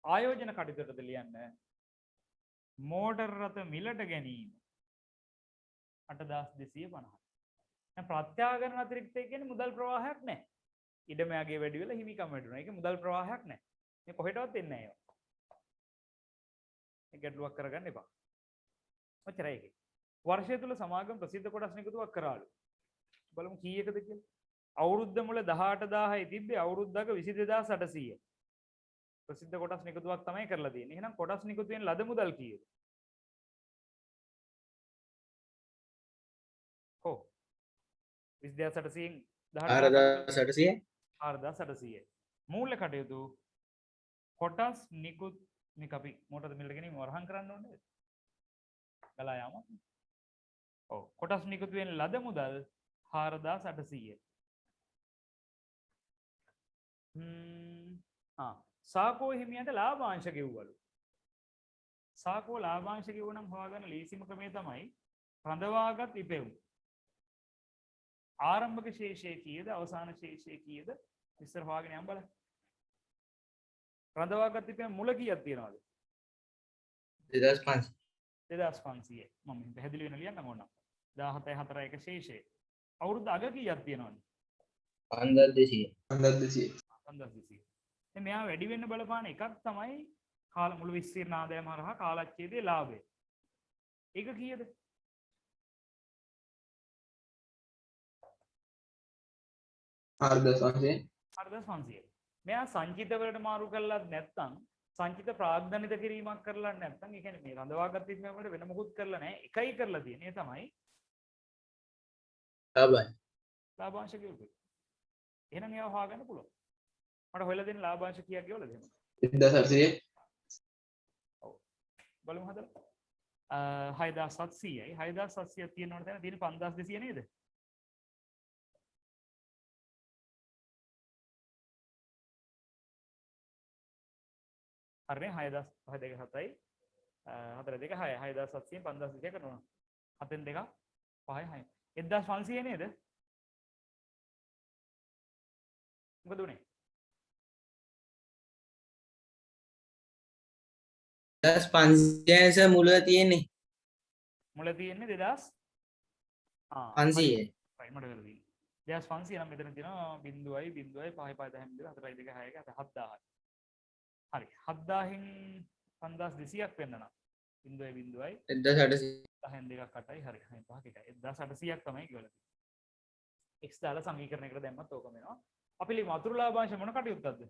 ආයෝජන කටයුතුටද ලියන්න මෝටර රථ මිලට ගැනීම 8250. දැන් ප්‍රත්‍යාගරණ අතිරික්තය කියන්නේ මුදල් ප්‍රවාහයක් නැහැ. ඉඩමයාගේ වැඩි වෙලා හිමිකම් වැඩි වෙනවා. ඒක මුදල් ප්‍රවාහයක් නැහැ. මේ කොහෙටවත් එන්නේ නැහැ ඒවා. ඒ ගැටලුවක් කරගන්න එපා. ඔච්චරයි ඒකේ. වර්ෂය තුල සමාගම ප්‍රසිද්ධ කොටස් නිකුතුවක් කරාලු. බලමු කීයකද කියලා. අවුරුද්ද මුල 18000යි තිබ්බේ අවුරුද්දක 22800. ප්‍රසිද්ධ කොටස් නිකුතුවක් තමයි කරලා තියෙන්නේ. එහෙනම් කොටස් නිකුතුවෙන් ලද මුදල් කීයද? ඔව්. 22800න් 4800 4800. මූල්‍ය කටයුතු කොටස් නිකුත් මේක අපි මොකටද මිලට ගැනීම වරහන් කරන්න ඕනේ? ගලා යාම. ඔව් කොටස් නිකුතුවෙන් ලද මුදල් 4800. සාකෝ හිමියන්ට ලාභාංශ ගෙව්වලු. සාකෝ ලාභාංශ ගෙවුවනම් හොයාගන්න ලීසිම ක්‍රමය තමයි රඳවාගත් ඉපෙව්. ආරම්භක ශේෂය කීයද අවසාන ශේෂය කීයද විස්තර හොයාගෙන යන්න බලන්න. රඳවාගත් ඉපෙව් මුල කීයක් තියනවද? 2500 2500. මම පැහැදිලි වෙන ලියන්න ඕන. 17 4 1 ශේෂය. අවුරුද්ද අග කීයක් තියනවද? 5200 5200 5200. දැන් මෙයා වැඩි වෙන්න බලපාන එකක් තමයි කාල මුළු විස්තීර්ණ ආදායම හරහා කාලච්ඡේදයේ ලාභය. ඒක කීයද? 4,500 මෙයා සංචිත වලට මාරු කරලත් නැත්නම් සංචිත ප්‍රාග්ධනිත කිරීමක් කරලා නැත්නම් ඒ කියන්නේ මේ රඳවාගත් ඉක්මනට වෙන මොකුත් කරලා නැහැ. එකයි කරලා තියෙන්නේ. ඒ තමයි ලාභයි ලාභාංශ කියුවේ. එහෙනම් ඒවා හොයාගන්න පුළුවන්. මට හොයලා දෙන්න ලාභාංශ කීයක් ගෙවලද එහෙම? 1,400 ඔව්. බලමු හදලා. 6700යි 6700 තියෙනවනේ දැන් තියෙන්නේ 5200 නේද? හරිනේ 6000 2 7යි 4 2 6 6700 කරනවා. 7න් 2 5යි 6. 1500 නේද? මොකද උනේ? 2500 මුල තියෙන්නේ මුල තියෙන්නේ 2000 500 right මට වැරදි. 2500 නම් මෙතන තියෙනවා 0.5 5 4යි 2 6යි 7000යි. හරි 7000න් 5200ක් වෙන්න නම් 0.0යි 1800 10න් 2ක් 8යි හරි 5ක් එකයි 1800ක් තමයි කියලා තියෙන්නේ. x දාලා සමීකරණයකට දැම්මත් ඕකම වෙනවා. අපි ලියමු අතුරු ලාභාංශ මොන කටයුත්තක්ද?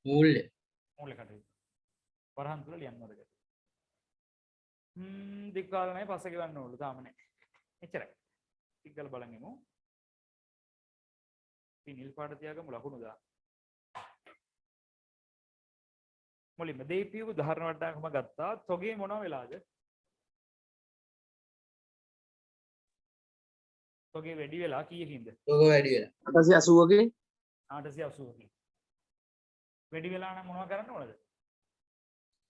මූල්‍ය මූල්‍ය කටයුත්ත. වරහන් තුල ලියන්න ඕනද? දික් කාලා නැහැ පස්සේ ගන්න ඕනලු තාම නැහැ. එච්චරයි. ටික ගාලා බලන් ඉමු. ඉතින් නිල් පාට තියාගමු ලකුණු දා. මුලින්ම දෙයිපියු උදාහරණ වටනකම ගත්තා. තොගේ මොනවා වෙලාද? තොගේ වැඩි වෙලා කීයකින්ද? තෝක වැඩි වෙලා 880කින් 880කින්. වැඩි වෙලා නම් මොනව කරන්න ඕනද?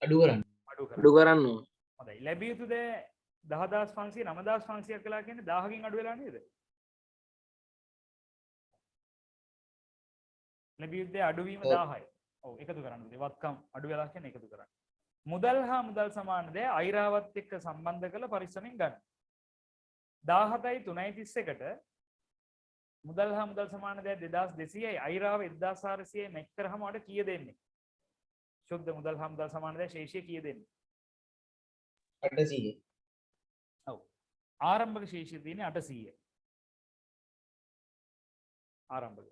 අඩු කරන්න අඩු කරන්න. අඩු කරන්න ඕන. හොඳයි. ලැබිය යුතු දේ 10500 9500ක් වෙලා කියන්නේ 1000කින් අඩු වෙලා නේද? ලැබිය යුතු දේ අඩුවීම 1000යි. ඔව් එකතු කරන්න. වත්කම් අඩු වෙලා කියන්නේ එකතු කරන්න. මුදල් හා මුදල් සමාන දේ අයිරාවත් එක්ක සම්බන්ධ කරලා පරිස්සමෙන් ගන්න. 17යි 3.31ට මුදල් හා මුදල් සමාන දේ 2200යි අයිරාව 1400යි මැච් කරාම වඩ කීය දෙන්නේ? ශුද්ධ මුදල් හා මුදල් සමාන දේ ශේෂය කීය දෙන්නේ? 800. ඔව්. ආරම්භක ශේෂය තියෙන්නේ 800. ආරම්භක.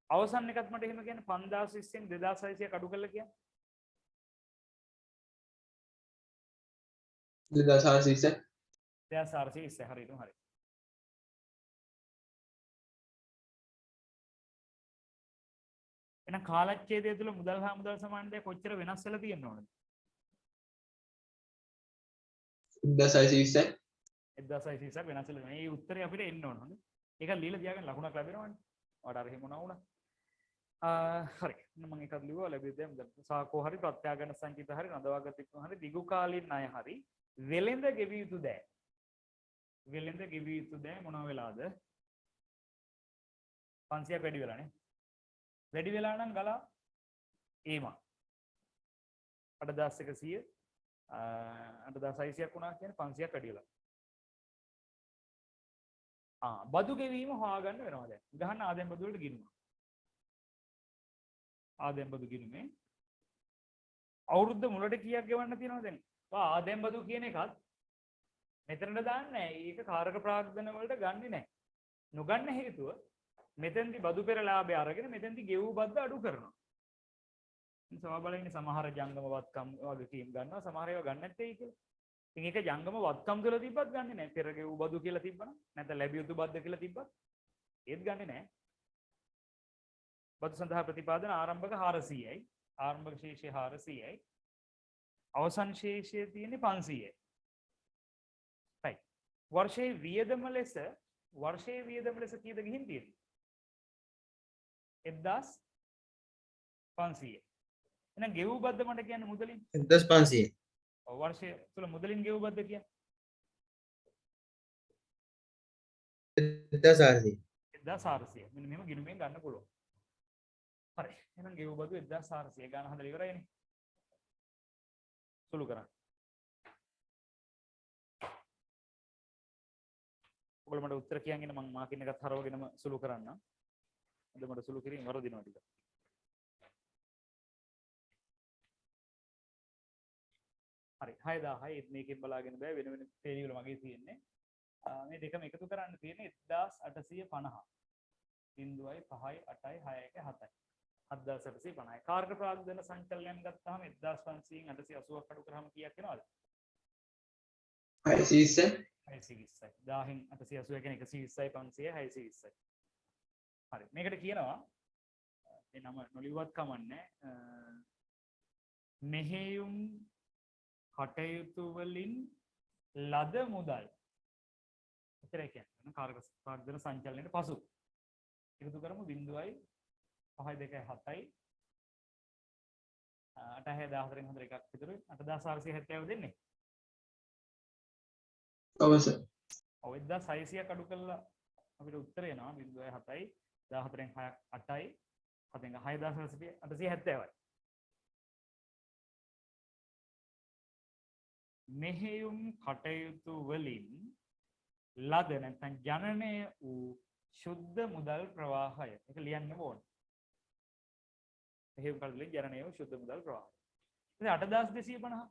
අවසන් එකත් මට එහෙම කියන්නේ 5020න් 2600ක් අඩු කරලා කියන්නේ. 2420 2420 හරියටම හරි. එහෙනම් කාලච්ඡේදය තුළ මුදල් හා මුදල් සමාන දේ කොච්චර වෙනස් වෙලා තියෙන්න ඕනද? 1620 1620ක් වෙනස් වෙලා. මේ උත්තරේ අපිට එන්න ඕන. හොඳ. ඒක ලියලා තියාගන්න ලකුණක් ලැබෙනවනේ. ඔයාලට අර එහෙම වුණා. හරි. මම එකක් ලියුවා ලැබෙද්දී දැන් සාකෝ හරි ප්‍රත්‍යාගන සංකීත හරි නදවාගතික හරි දිගු කාලීන ණය හරි වෙළඳ ගෙවිය යුතු දෑ. වෙළඳ ගෙවිය යුතු දෑ මොනවා වෙලාද? 500ක් වැඩි වෙලානේ. වැඩි වෙලා නම් ගලා ඒමා 8100 8600ක් වුණා කියන්නේ 500ක් වැඩි වෙලා. බදු ගෙවීම හොයාගන්න වෙනවා දැන්. ගහන්න ආදායම් බදු වලට ගිණුම. ආදායම් බදු ගිණුමේ අවුරුද්ද මුලට කීයක් ගෙවන්න තියෙනවද දැන්? ආදායම් බදු කියන එකත් මෙතනට දාන්නේ නැහැ. ඒක කාරක ප්‍රාග්ධන වලට ගන්නෙ නැහැ. නොගන්න හේතුව මෙතෙන්දි බදු පෙර ලාභය අරගෙන මෙතෙන්දි ගෙවූ බද්ද අඩු කරනවා. ස්වභාවයෙන්ම සමහර ජංගම වත්කම් වගකීම් ගන්නවා සමහර ඒවා ගන්න නැත්තේ කියලා. ඉතින් ඒක ජංගම වත්කම් තුළ තිබ්බත් ගන්නෙ නැහැ. පෙර ගෙවූ බදු කියලා තිබ්බනම් නැත්නම් ලැබිය යුතු බද්ද කියලා තිබ්බත් ඒත් ගන්නෙ නැහැ. බදු සඳහා ප්‍රතිපාදන ආරම්භක 400යි. ආරම්භක ශේෂය 400යි. අවසන් ශේෂය තියෙන්නේ 500යි. right. වර්ෂයේ වියදම ලෙස කීයද ගිහින් තියෙන්නේ? 1500. එහෙනම් ගෙවූ බද්ද මට කියන්නේ මුදලින් 1500. ඔව් වර්ෂය තුල මුදලින් ගෙවූ බද්ද කියන්නේ 1400. 1400. මෙන්න මෙහෙම ගිණුමෙන් ගන්න පුළුවන්. හරි. එහෙනම් ගෙවූ බද්ද 1400 ගාන හදලා ඉවරයිනේ. සුළු කරන්න. ඔයගොල්ලෝ මට උත්තර කියන්ගෙන මම මාකින් එකත් හරවගෙනම සුළු කරන්නම්. අද මට සුළු කිරීම වරදිනවා ටික. හරි 6000යි මේකෙන් බලාගෙන බෑ වෙන වෙන තේරි වල මගේ තියෙන්නේ. මේ දෙකම එකතු කරන්න තියෙන්නේ 1850. 0.5යි 8යි 6යි 7යි. 7850යි. කාර්ක ප්‍රාග්ධන සංකලනයෙන් ගත්තාම 1500න් 880ක් අඩු කරාම කීයක් එනවද? 620 620යි. 1000න් 880 කියන්නේ 120යි 500යි 620යි. හරි. මේකට කියනවා මේ නම නොලියුවත් කමන්නේ මෙහෙයුම් කටයුතු වලින් ලද මුදල්. එතරම් කියන්නේ කාර්ක ප්‍රාග්ධන සංචලනයේ පසු එකතු කරමු 0.5යි 2යි 7යි 86000න් හතර එකක් විතර 8470 දෙන්නේ. ඔව් සර්. ඔව් 1600ක් අඩු කළා අපිට උත්තර එනවා 0.7යි 14න් 6ක් 8යි 7න් 6870යි. මෙහෙයුම් කටයුතු වලින් ලද නැත්නම් ජනනය වූ ශුද්ධ මුදල් ප්‍රවාහය. ඒක ලියන්න ඕනේ. මෙහෙයුම් කටයුතු වලින් ජනනය වූ ශුද්ධ මුදල් ප්‍රවාහය. ඉතින් 8250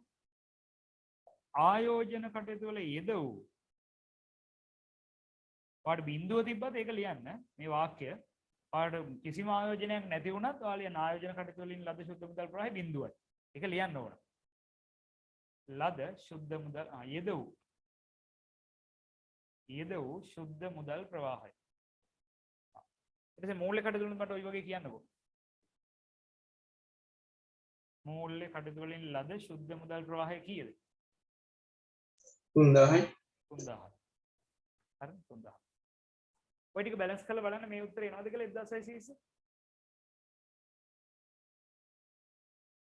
ආයෝජන කටයුතු වල යෙද වූ පාඩ බිඳුව තිබ්බත් ඒක ලියන්න මේ වාක්‍ය පාඩ කිසිම ආයෝජනයක් නැති වුණත් ඔයාලා ලියන ආයෝජන කටයුතු වලින් ලද ශුද්ධ මුදල් ප්‍රවාහය බිඳුවයි. ඒක ලියන්න ඕන. ලද ශුද්ධ මුදල් යෙද වූ ශුද්ධ මුදල් ප්‍රවාහය. ඊට පස්සේ මූල්‍ය කටයුතු වලින් මට ওই වගේ කියන්නකෝ. මූල්‍ය කටයුතු වලින් ලද ශුද්ධ මුදල් ප්‍රවාහය කීයද? 3000යි 3000. හරි 3000. ඔය ටික බැලන්ස් කරලා බලන්න මේ උත්තරේ එනවද කියලා 1620.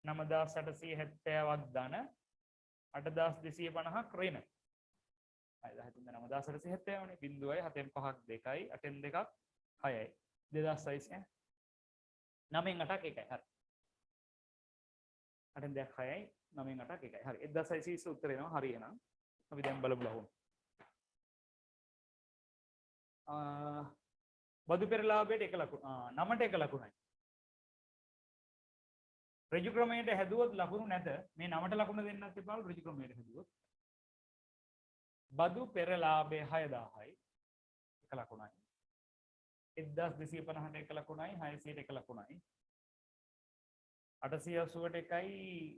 9870ක් ධන 8250ක් ඍණ. හරි 9870 වනේ 0.5යි 7න් 5ක් 2යි 8න් 2ක් 6යි 2600 9න් 8ක් 1යි. හරි. 8න් 2ක් 6යි 9න් 8ක් 1යි. හරි 1620 උත්තර එනවා. හරි එහෙනම් අපි දැන් බලමු ලහුණු. බදු පෙරලාභයට 1 ලකුණු. 9ට 1 ලකුණයි. ඍජු ක්‍රමයට හැදුවොත් ලකුණු නැත. මේ 9ට ලකුණු දෙන්නත් එපා ඍජු ක්‍රමයට හැදුවොත්. බදු පෙරලාභය 6000යි 1 ලකුණයි. 1250ට 1 ලකුණයි 600ට 1 ලකුණයි. 880ට 1යි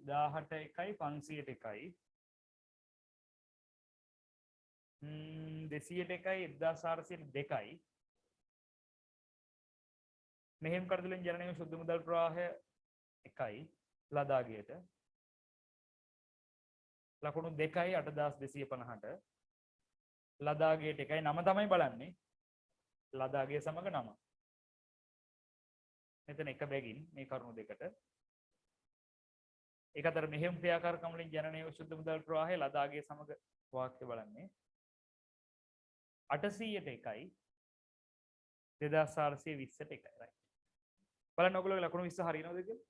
1000ට 1යි 500ට 1යි. 200ට 1යි 1400ට 2යි. මෙහෙම කරදලින් ජනනය සුද්ධ මුදල් ප්‍රවාහය 1යි ලදාගයට. ලකුණු 2යි 8250ට. ලදාගයට 1යි 9 තමයි බලන්නේ. ලදාගේ සමග 9. මෙතන එක බැගින් මේ කරුණු දෙකට. ඒක අතර මෙහෙම ක්‍රියාකාරකම් වලින් ජනනය වූ සුද්ධ මුදල් ප්‍රවාහය ලදාගේ සමග වාක්‍ය බලන්නේ 800ට 1යි 2420ට 1යි. right. බලන්න ඔයගොල්ලෝ ලකුණු 20 හරියනවද කියලා?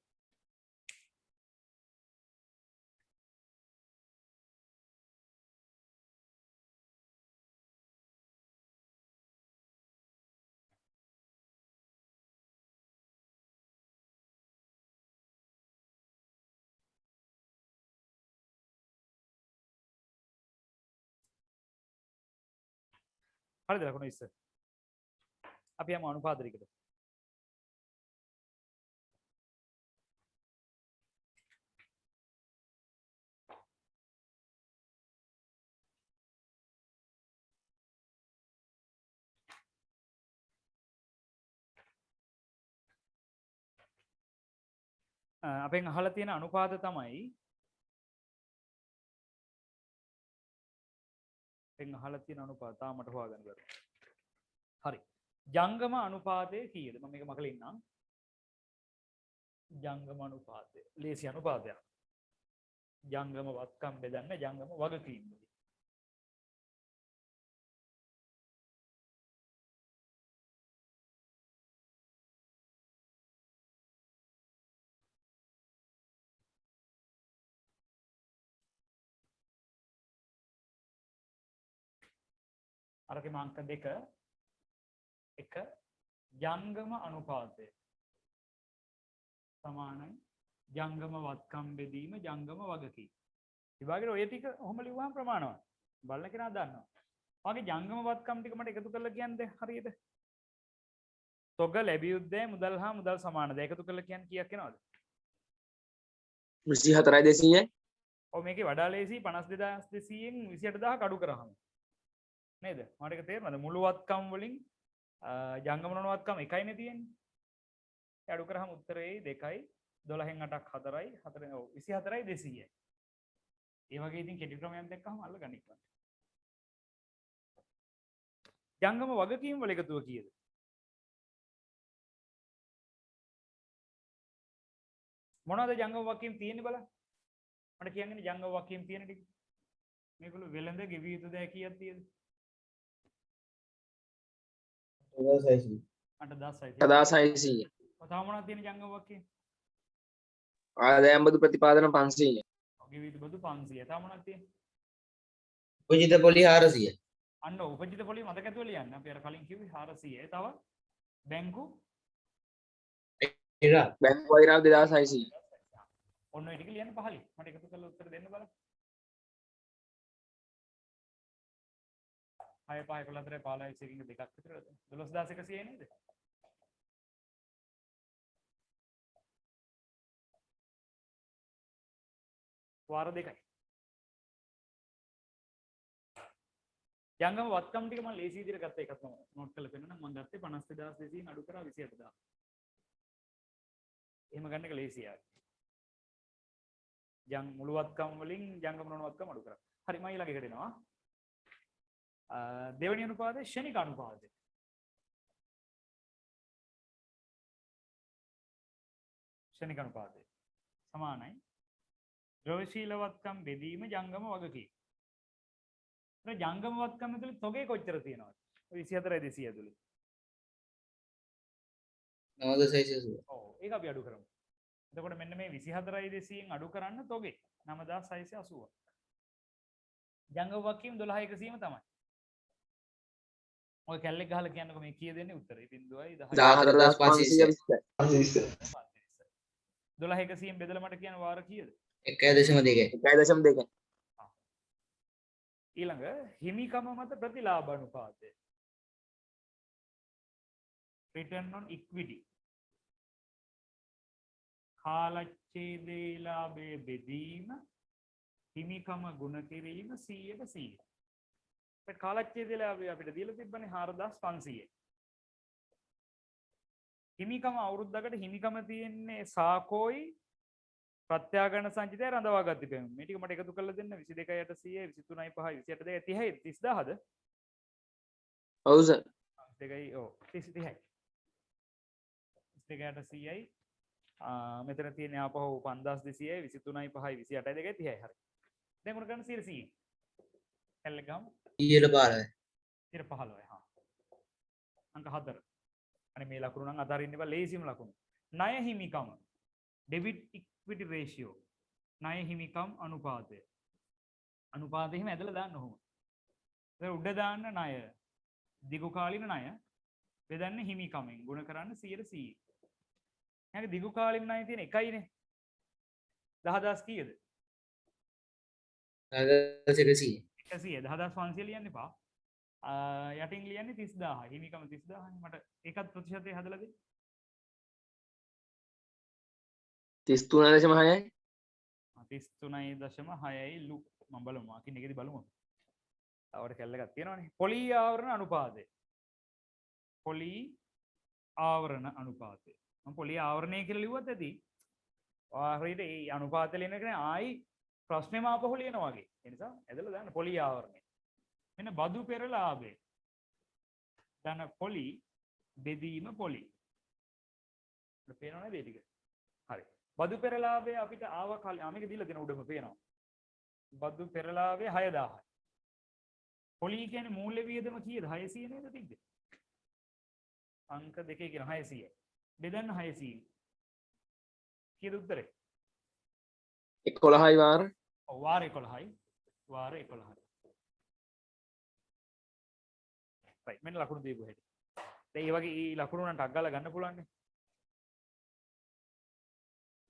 හරිද ලකුණු 20? අපි යමු අනුපාතයකට. අපෙන් අහලා තියෙන අනුපාත තමයි අහලා තියෙන අනුපාත තාමට හොයාගන්න බැහැ. හරි. ජංගම අනුපාතය කීයද? මම මේක මකලා ඉන්නම්. ජංගම අනුපාතය. ලේසි අනුපාතයක්. ජංගම වත්කම් බෙදන්න ජංගම වගකීම්. අරකේ අංක 2 එක ජංගම අනුපාතය සමානයි ජංගම වත්කම් බෙදීම ජංගම වගකීම්. විභාගෙට ඔය ටික ඔහොම ලිව්වහම ප්‍රමාණවත්. බලන කෙනා දන්නවා. ඔයගේ ජංගම වත්කම් ටික මට එකතු කරලා කියන්න හරියද? තොග ලැබියුද්දේ මුදල් හා මුදල් සමානද? එකතු කරලා කියන්න කීයක් එනවද? 24200යි. ඔව් මේකේ වඩා ලේසි 52200න් 28000ක් අඩු කරාම. නේද? මට ඒක තේරෙනවද? මුළු වත්කම් වලින් ජංගම වත්කම් එකයිනේ තියෙන්නේ. ඒ අඩු කරාම උත්තරේ 2යි 12න් 8ක් 4යි 4 ඔව් 24යි 200යි. ඒ වගේ ඉතින් කෙටි ක්‍රමයක් දැක්කම අල්ල ගනින්න. ජංගම වගකීම් වල එකතුව කීයද? මොනවද ජංගම වගකීම් තියෙන්නේ බලන්න. මට කියන්නේ ජංගම වගකීම් තියෙන ටික. මේගොල්ලෝ වෙළඳ ගෙවිය යුතු දෑ කීයක් තියෙද? 1600. තව මොනවද තියෙන ජංගම වගකීම්? ආදායම් බදු ප්‍රතිපාදන 500. ගෙවිය යුතු බදු 500. තව මොනවද තියෙන්නේ? උපජිත පොලි 400. අන්න උපජිත පොලි මතක ඇතුව ලියන්න. අපි අර කලින් කිව්වේ 400. තව බැංකු ඉරා බැංකු වෛරාව 2600. ඔන්න ඔය ටික ලියන්න පහලින්. මට එකතු කරලා උත්තර දෙන්න බලන්න. 6 5 11 15 එකකින් දෙකක් විතර 12100 නේද? වාර දෙකයි. ජංගම වත්කම් ටික මම ලේසි විදිහට ගත්ත එකක් මම නෝට් කරලා පෙන්නන්න. මම ගත්තේ 52200න් අඩු කරා 28000. එහෙම ගන්න එක ලේසියි. මුළු වත්කම් වලින් ජංගම නොවත්කම් අඩු කරා. හරි මම ඊළඟ එකට එනවා. දෙවෙනි අනුපාතය ශනික අනුපාතය. ශනික අනුපාතය සමානයි ද්‍රවශීල වත්කම් බෙදීම ජංගම වගකීම්. ජංගම වත්කම් ඇතුලේ තොගේ කොච්චර තියෙනවද? 24 200 ඇතුලේ. 9680. ඔව් ඒක අපි අඩු කරමු. එතකොට මෙන්න මේ 24200න් අඩු කරන්න තොගේ 9680. ජංගම වක්කීම් 12100ම තමයි. ඔය කැල්ලෙක් ගහලා කියන්නකො මේ කීය දෙන්නේ උත්තරේ 14,520. 12100න් බෙදලා මට කියන්න වාර කීයද? 1.2. 1.2. ඊළඟ හිමිකම මත ප්‍රතිලාභ අනුපාතය. return on equity. කාලච්ඡේදයේ ලාභයේ බෙදීම හිමිකම ගුණ කිරීම 100ට 100. ඒ කාලච්ඡේදයේ ලාභය අපිට දීලා තිබ්බනේ 4500. හිමිකම අවුරුද්දකට හිමිකම තියෙන්නේ සාකෝයි ප්‍රත්‍යාගන සංචිතය රඳවා ගත තිබෙනවා. මේ ටික මට එකතු කරලා දෙන්න 22 800 23 5 28 2 30 30000ද? ඔව් සර්. 22යි ඔව් 30යි. 22 800යි මෙතන තියෙන ආපහු 5200යි 23යි 5යි 28යි 2යි 30යි හරි. දැන් උන ගන්න 100 100. කැල්ල ගමු. ඊළ 15. 15යි හා. අංක 4. අනේ මේ ලකුණු නම් අතරින්න බෑ ලේසිම ලකුණු. ණය හිමිකම debit equity ratio ණය හිමිකම් අනුපාතය. අනුපාතය එහෙම ඇදලා දාන්න ඕම. ඒක උඩ දාන්න ණය දිගු කාලින ණය බෙදන්නේ හිමිකමෙන් ගුණ කරන්න 100ට 100. එහෙනම් දිගු කාලින ණය තියෙන එකයිනේ. 10000 කීයද? 100. 100 ලියන්න එපා. යටින් ලියන්නේ 30000. හිමිකම 30000. මට ඒකත් ප්‍රතිශතය හදලා දෙන්න. 33.6යි. 33.6යි ලු මම බලමු මාකින් එකේදී බලමු. තවට කැල්ල එකක් තියෙනවනේ. පොලි ආවරණ අනුපාතය. පොලි ආවරණ අනුපාතය. මම පොලි ආවරණය කියලා ලිව්වත් ඇති. හරියට ඒ අනුපාතය ලියන එක ආයි ප්‍රශ්නේම ආපහු ලියනවා වගේ. ඒ නිසා ඇදලා දාන්න පොලි ආවරණය. මෙන්න බදු පෙරලාභය. ධන පොලි බෙදීම පොලි. අපිට පේනවනේ මේ ටික. හරි. බදු පෙරලාභය අපිට ආව මේක දීලා දෙන උඩම පේනවා. බදු පෙරලාභය 6000යි. පොලි කියන්නේ මූල්‍ය වියදම කීයද? 600 නේද තිබ්බේ? අංක දෙකේ කියන 600යි. බෙදන්න 600. කීයද උත්තරේ? 11යි වාර. ඔව් වාර 11යි. වාර 11යි. right මෙන්න ලකුණු දීපු හැටි. දැන් මේ වගේ ඊ ලකුණු නම් ටක් ගාලා ගන්න පුළුවන් නේ.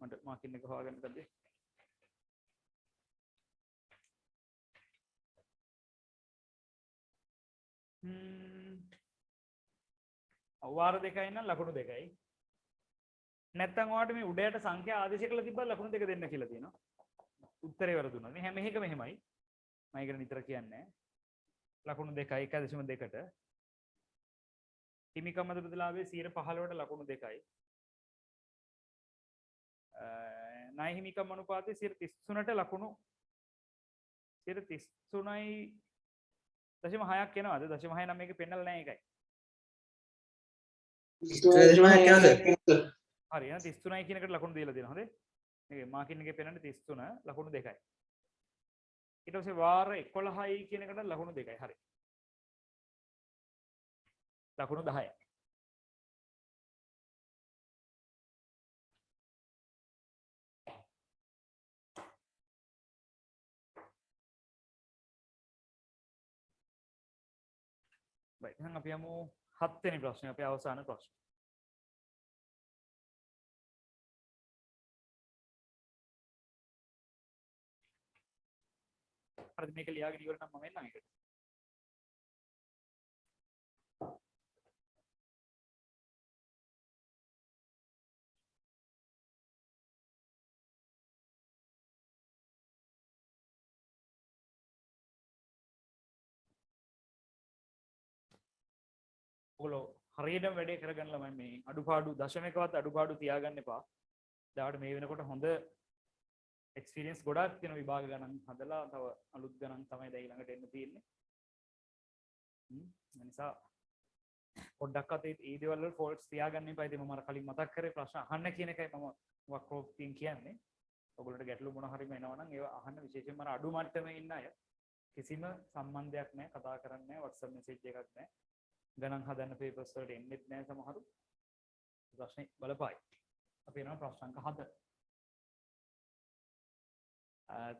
මට මාකින් එක හොයාගන්න කද්දී. වාර දෙකයි නම් ලකුණු දෙකයි. නැත්තම් ඔයාලට මේ උඩයට සංඛ්‍යා ආදේශ කරලා තිබ්බා ලකුණු දෙක දෙන්න කියලා තියෙනවා. උත්තරේ වැරදුනා. මේ හැම එකම එහෙමයි. මම ඒක නිතර කියන්නේ. ලකුණු දෙකයි 1.2ට. හිමිකම ප්‍රතිලාභයේ 15ට ලකුණු දෙකයි. ණය හිමිකම් අනුපාතයේ 33ට ලකුණු 33.6ක් එනවාද? 0.6 නම් මේකේ පෙන්නලා නැහැ ඒකයි. 33.6ක් යනද? හරි එහෙනම් 33යි කියන එකට ලකුණු දීලා දෙනවා. හරි? මේකේ මාකින් එකේ පෙන්නන්නේ 33 ලකුණු 2යි. ඊට පස්සේ වාර 11යි කියන එකට ලකුණු 2යි. හරි. ලකුණු 10යි. right එහෙනම් අපි යමු 7 වෙනි ප්‍රශ්නේ අපේ අවසාන ප්‍රශ්න. හරිද මේක ලියාගෙන ඉවර නම් මම එන්නම් එකට. ඔයගොල්ලෝ හරියටම වැඩේ කරගන්න ළමයි මේ අඩුපාඩු දශමයකවත් අඩුපාඩු තියාගන්න එපා. දාවට මේ වෙනකොට හොඳ එක්ස්පීරියන්ස් ගොඩාක් තියෙන විභාග ගණන් හදලා තව අලුත් ගණන් තමයි දැන් ඊළඟට එන්න තියෙන්නේ. ඒ නිසා පොඩ්ඩක් අතේ ඒ දේවල් වල ෆෝල්ට්ස් තියාගන්න එපා. ඉතින් මම අර කලින් මතක් කරේ ප්‍රශ්න අහන්න කියන එකයි මම වක්‍රෝක්තියෙන් කියන්නේ. ඔයගොල්ලන්ට ගැටලු මොන හරිම එනවා නම් ඒවා අහන්න විශේෂයෙන්ම අර අඩු මට්ටමේ ඉන්න අය කිසිම සම්බන්ධයක් නැහැ කතා කරන්නේ නැහැ WhatsApp message එකක් නැහැ. ගණන් හදන්න papers වලට එන්නෙත් නැහැ සමහරු. ප්‍රශ්නේ බලපයි. අපි යනවා ප්‍රශ්න අංක 7.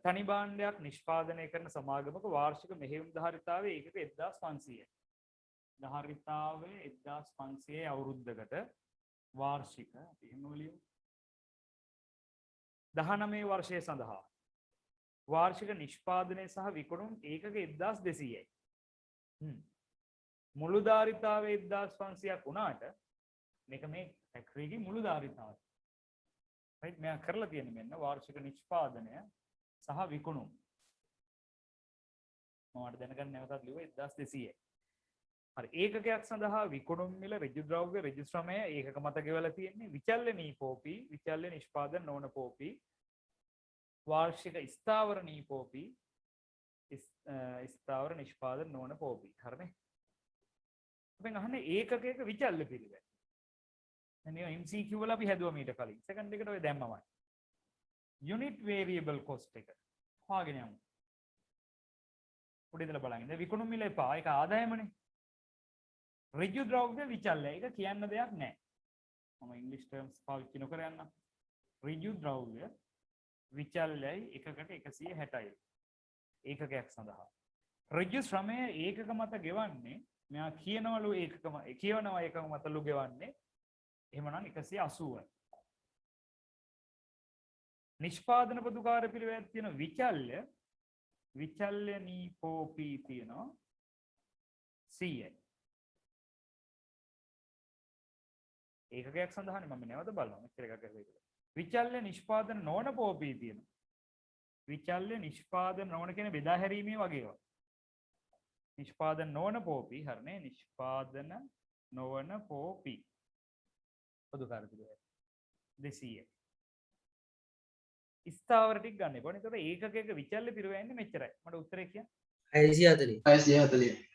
තනි භාණ්ඩයක් නිෂ්පාදනය කරන සමාගමක වාර්ෂික මෙහෙයුම් ධාරිතාවේ ඒකක 1500යි. ධාරිතාවේ 1500 අවුරුද්දකට වාර්ෂික අපි එහෙම ලියමු. 19 වර්ෂය සඳහා වාර්ෂික නිෂ්පාදනය සහ විකුණුම් ඒකක 1200යි. මුළු ධාරිතාවේ 1500ක් වුණාට මේක මේ ෆැක්ටරි එකේ මුළු ධාරිතාවය. රයිට් මම කරලා තියෙන්නේ මෙන්න වාර්ෂික නිෂ්පාදනය සහ විකුණුම්. මම දැනගන්න නැවතත් ලියුවා 1200යි. හරි ඒකකයක් සඳහා විකුණුම් මිල ඍජු ද්‍රව්‍ය ඍජු ශ්‍රමය ඒකක මත ගෙවලා තියෙන්නේ විචල්්‍ය නීපෝපි විචල්්‍ය නිෂ්පාදන නොවන පෝපි වාර්ෂික ස්ථාවර නීපෝපි ස්ථාවර නිෂ්පාදන නොවන පෝපි හරිනේ. අපෙන් අහන්නේ ඒකකයක විචල්්‍ය පිළිවෙල. මේ MCQ වල අපි හැදුවා මීට කලින්. සෙකන්ඩ් එකට ඔය දැම්මමයි. යුනිට් වේරියබල් කොස්ට් එක හොයාගෙන යමු. උඩ ඉඳලා බලන්න. විකුණුම් මිල එපා. ඒක ආදායමනේ. ඍජු ද්‍රව්‍ය විචල්්‍ය ඒක කියන්න දෙයක් නැහැ. මම ඉංග්‍රීසි ටර්ම්ස් පාවිච්චි නොකර යන්නම්. ඍජු ද්‍රව්‍ය විචල්්‍යයි එකකට 160යි. ඒකකයක් සඳහා. ඍජු ශ්‍රමය ඒකක මත ගෙවන්නේ මෙයා කියනවලු ඒකකම කියවනවා ඒකක මතලු ගෙවන්නේ එහෙමනම් 180යි. නිෂ්පාදන පොදුකාර පිළිවෙත් තියෙන විචල්්‍ය නීපෝපි තියෙනවා 100යි. ඒකකයක් සඳහානේ මම නැවත බලනවා මෙච්චර එකක් කරලා ඉතින්. විචල්්‍ය නිෂ්පාදන නොවන පෝපි තියෙනවා. විචල්්‍ය නිෂ්පාදන නොවන කියන්නේ බෙදා හැරීමේ වගේ ඒවා. නිෂ්පාදන නොවන පෝපි හරිනේ නිෂ්පාදන නොවන පෝපි පොදුකාර පිළිවෙත් 200යි. ස්ථාවර ටික ගන්න එපා. ඒතකොට ඒකකයක විචල්්‍ය පිළිවෙන්නේ මෙච්චරයි. මට උත්තරේ කියන්න. 640. 640.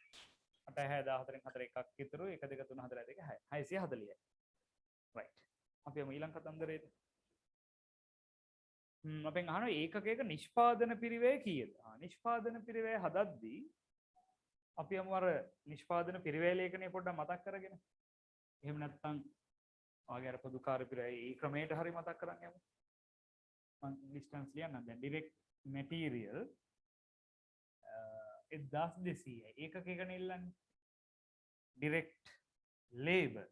8 14 4 එකක් ඉතුරු 1 2 3 4 2 6 640යි. right. අපි යමු ඊළඟ කතන්දරේට. අපෙන් අහනවා ඒකකයක නිෂ්පාදන පිරිවැය කීයද? නිෂ්පාදන පිරිවැය හදද්දී අපි යමු අර නිෂ්පාදන පිරිවැය ලේඛනය පොඩ්ඩක් මතක් කරගෙන. එහෙම නැත්නම් ඔයගේ අර පොදුකාර පිරිවැය ඒ ක්‍රමයට හරි මතක් කරගන්න යමු. මම ඩිස්ටන්ස් ලියන්නම් දැන් ඩිරෙක්ට් මැටීරියල් 1200යි. ඒකකයක නෙල්ලන්නේ. ඩිරෙක්ට් ලේබර්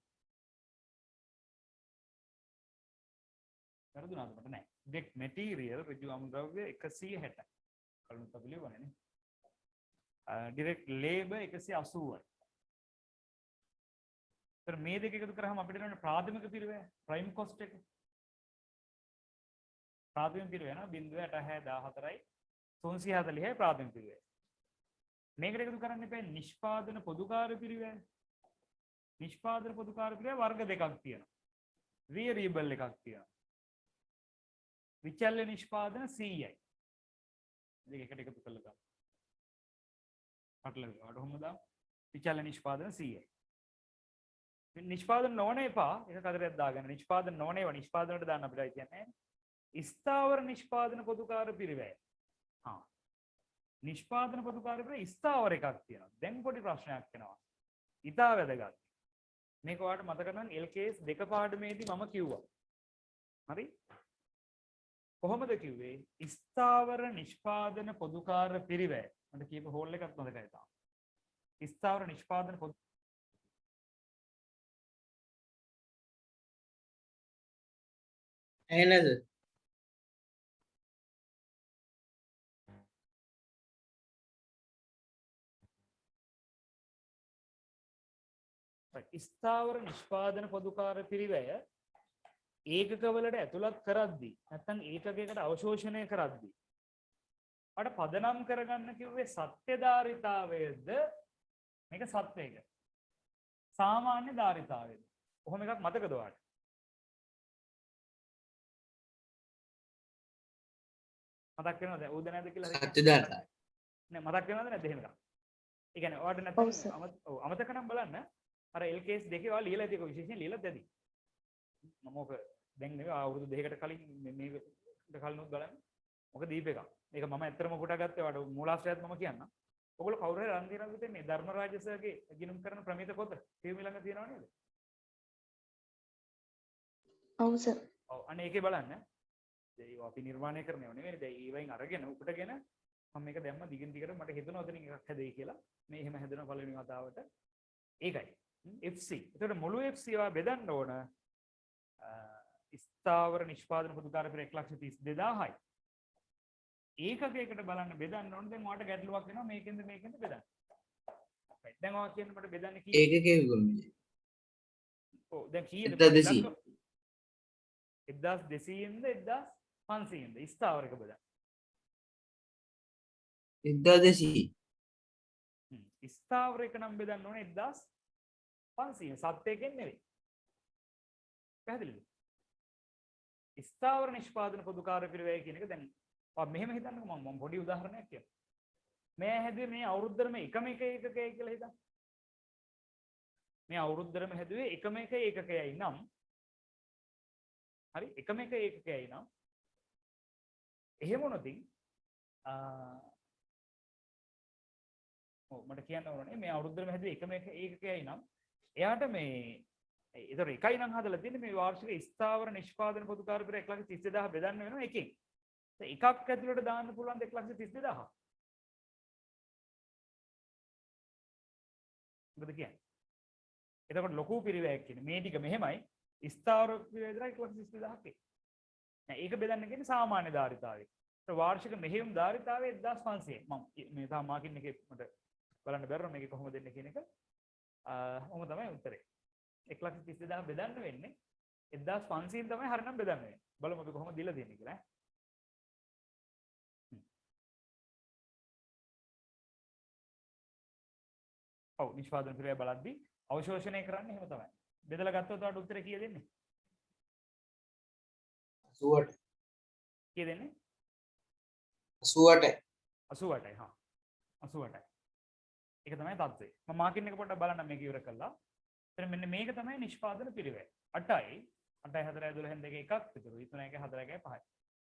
වැරදුනාද මට නෑ. ඩිරෙක්ට් මැටීරියල් ඍජු අමුද්‍රව්‍ය 160යි. කලින් අපි ලියුවානේ නේ. ඩිරෙක්ට් ලේබර් 180යි. ඒතර මේ දෙක එකතු කරාම අපිට එන්නේ ප්‍රාථමික පිරිවැය ප්‍රයිම් කොස්ට් එක. ප්‍රාථමික පිරිවැය නා 0.814යි 340යි ප්‍රාථමික පිරිවැය. මේකට එකතු කරන්න එපා නිෂ්පාදන පොදුකාර පිරිවැය. නිෂ්පාදන පොදුකාර පිරිවැය වර්ග දෙකක් තියෙනවා. වේරියබල් එකක් තියෙනවා. විචල්්‍ය නිෂ්පාදන 100යි. දෙක එකට එකතු කරලා ගන්න. පටලවා ගන්න කොහොමද? විචල්්‍ය නිෂ්පාදන 100යි. නිෂ්පාදන නොවන එපා එක කතරයක් දාගන්න. නිෂ්පාදන නොවන ඒවා නිෂ්පාදනට දාන්න අපිට කියන්නේ. ස්ථාවර නිෂ්පාදන පොදුකාර පිරිවැය. නිෂ්පාදන පොදුකාර පිරිවැය ස්ථාවර එකක් තියෙනවා. දැන් පොඩි ප්‍රශ්නයක් එනවා. ඉතා වැදගත්. මේක ඔයාලට මතක නම් LKS දෙක පාඩමේදී මම කිව්වා. හරි? කොහොමද කිව්වේ? ස්ථාවර නිෂ්පාදන පොදුකාර පිරිවැය. මට කියපු හෝල් එකක් මතකයි තාම. ස්ථාවර නිෂ්පාදන පොදු ඇහෙනද? ස්ථාවර නිෂ්පාදන පොදුකාර පිරිවැය ඒකකවලට ඇතුළත් කරද්දී නැත්නම් ඒකකයකට අවශෝෂණය කරද්දී අර පදනම් කරගන්න කිව්වේ සත්‍යධාරිතාවයද මේක සත්‍යයක සාමාන්‍ය ධාරිතාවයද කොහොම එකක් මතකද ඔයාලට? මතක් වෙනවද? උද නැද්ද කියලා සත්‍යධාරිතාවය. නෑ මතක් වෙනවද නැද්ද එහෙම එකක්? ඒ කියන්නේ ඔයාලට නැත්නම් අමතක නම් බලන්න අර LKS දෙකේ ඔයාලා ලියලා තියෙක විශේෂයෙන් ලියලාද ඇති. මම ඔක දැන් නෙවෙයි අවුරුදු දෙකකට කලින් මේකට කලිනුත් බලන්න. ඔක දීප එකක්. මේක මම ඇත්තටම කොට ගත්තේ ඔයාලට මූලාශ්‍රයත් මම කියන්නම්. ඔයගොල්ලෝ කවුරු හරි අරන් තියනවද මේ ධර්මරාජ සර්ගේ ගිණුම් කරන ප්‍රමිත පොත ටීවී ළඟ තියනව නේද? ඔව් සර්. ඔව් අනේ ඒකේ බලන්න. ඒ අපි නිර්මාණය කරනව නෙවෙයි. දැන් ඒවෙන් අරගෙන උකටගෙන මම මේක දැම්ම දිගින් දිගට මට හිතෙනවා ඔතනින් එකක් හැදෙයි කියලා. මේ එහෙම හැදෙන පළවෙනි වතාවට. ඒකයි. FC. එතකොට මුළු FC වා බෙදන්න ඕන ස්ථාවර නිෂ්පාදන පොදුකාර පෙර 1,32,000යි. ඒකකයකට බලන්න බෙදන්න ඕන. දැන් ඔයාලට ගැටලුවක් වෙනවා මේකෙන්ද බෙදන්න. right. දැන් ඔයා කියන්නේ මට බෙදන්න කී ඒකකේ විකුණුමේ ඔව් දැන් කීයද 1200 1200න්ද 1500න්ද ස්ථාවරක බෙදන්න. 1200 ස්ථාවරයක නම් බෙදන්න ඕනේ 1500 සත්‍යයෙන් නෙවෙයි. පැහැදිලිද? ස්ථාවර නිෂ්පාදන පොදුකාර පිරිවැය කියන එක දැන් ඔයා මෙහෙම හිතන්නකෝ මම පොඩි උදාහරණයක් කියන්නම්. මේ හැදුවේ මේ අවුරුද්දරම එකම එක ඒකකයයි කියලා හිතන්න. මේ අවුරුද්දරම හැදුවේ එකම එක ඒකකයයි නම් හරි එකම එක ඒකකයයි නම් එහෙම වුණොතින් මට කියන්න ඕනේ මේ අවුරුද්දරම හැදුවේ එකම එක ඒකකයයි නම් එයාට මේ ඒතර එකයි නම් හදලා තියෙන්නේ මේ වාර්ෂික ස්ථාවර නිෂ්පාදන පොදුකාර පෙර 1,32,000 බෙදන්න වෙනවා එකෙන්. එකක් ඇතුළට දාන්න පුළුවන් 1,32,000. මොකද කියන්නේ? එතකොට ලොකු පිරිවැයක් කියන්නේ මේ ටික මෙහෙමයි ස්ථාවර පිරිවැය විතරයි 1,32,000ක් එක. නෑ ඒක බෙදන්න කියන්නේ සාමාන්‍ය ධාරිතාවය. ඒතර වාර්ෂික මෙහෙයුම් ධාරිතාවය 1,500යි. මම මේ තාම මාකින් එකේ මට බලන්න බැරුණා මේක කොහොමද දෙන්නේ කියන එක. ඔහොම තමයි උත්තරේ. 1,32,000 බෙදන්න වෙන්නේ 1,500න් තමයි හරිනම් බෙදන්න වෙන්නේ. බලමු අපි කොහොමද දීලා දෙන්නේ කියලා. ඔව් නිෂ්පාදන පිරිවැය බලද්දී අවශෝෂණය කරන්නේ එහෙම තමයි. බෙදලා ගත්තොත් ඔයාලට උත්තරේ කීය දෙන්නේ? 88 කීය දෙන්නේ? 88 88යි හා 88යි. ඒක තමයි තත්ත්වය. මම මාකින් එක පොඩ්ඩක් බලන්න මේක ඉවර කළා. එතන මෙන්න මේක තමයි නිෂ්පාදන පිරිවැය. 8යි 8යි 4යි 12න් දෙක එකක් විතර. 3යි 1යි 4යි 1යි 5යි.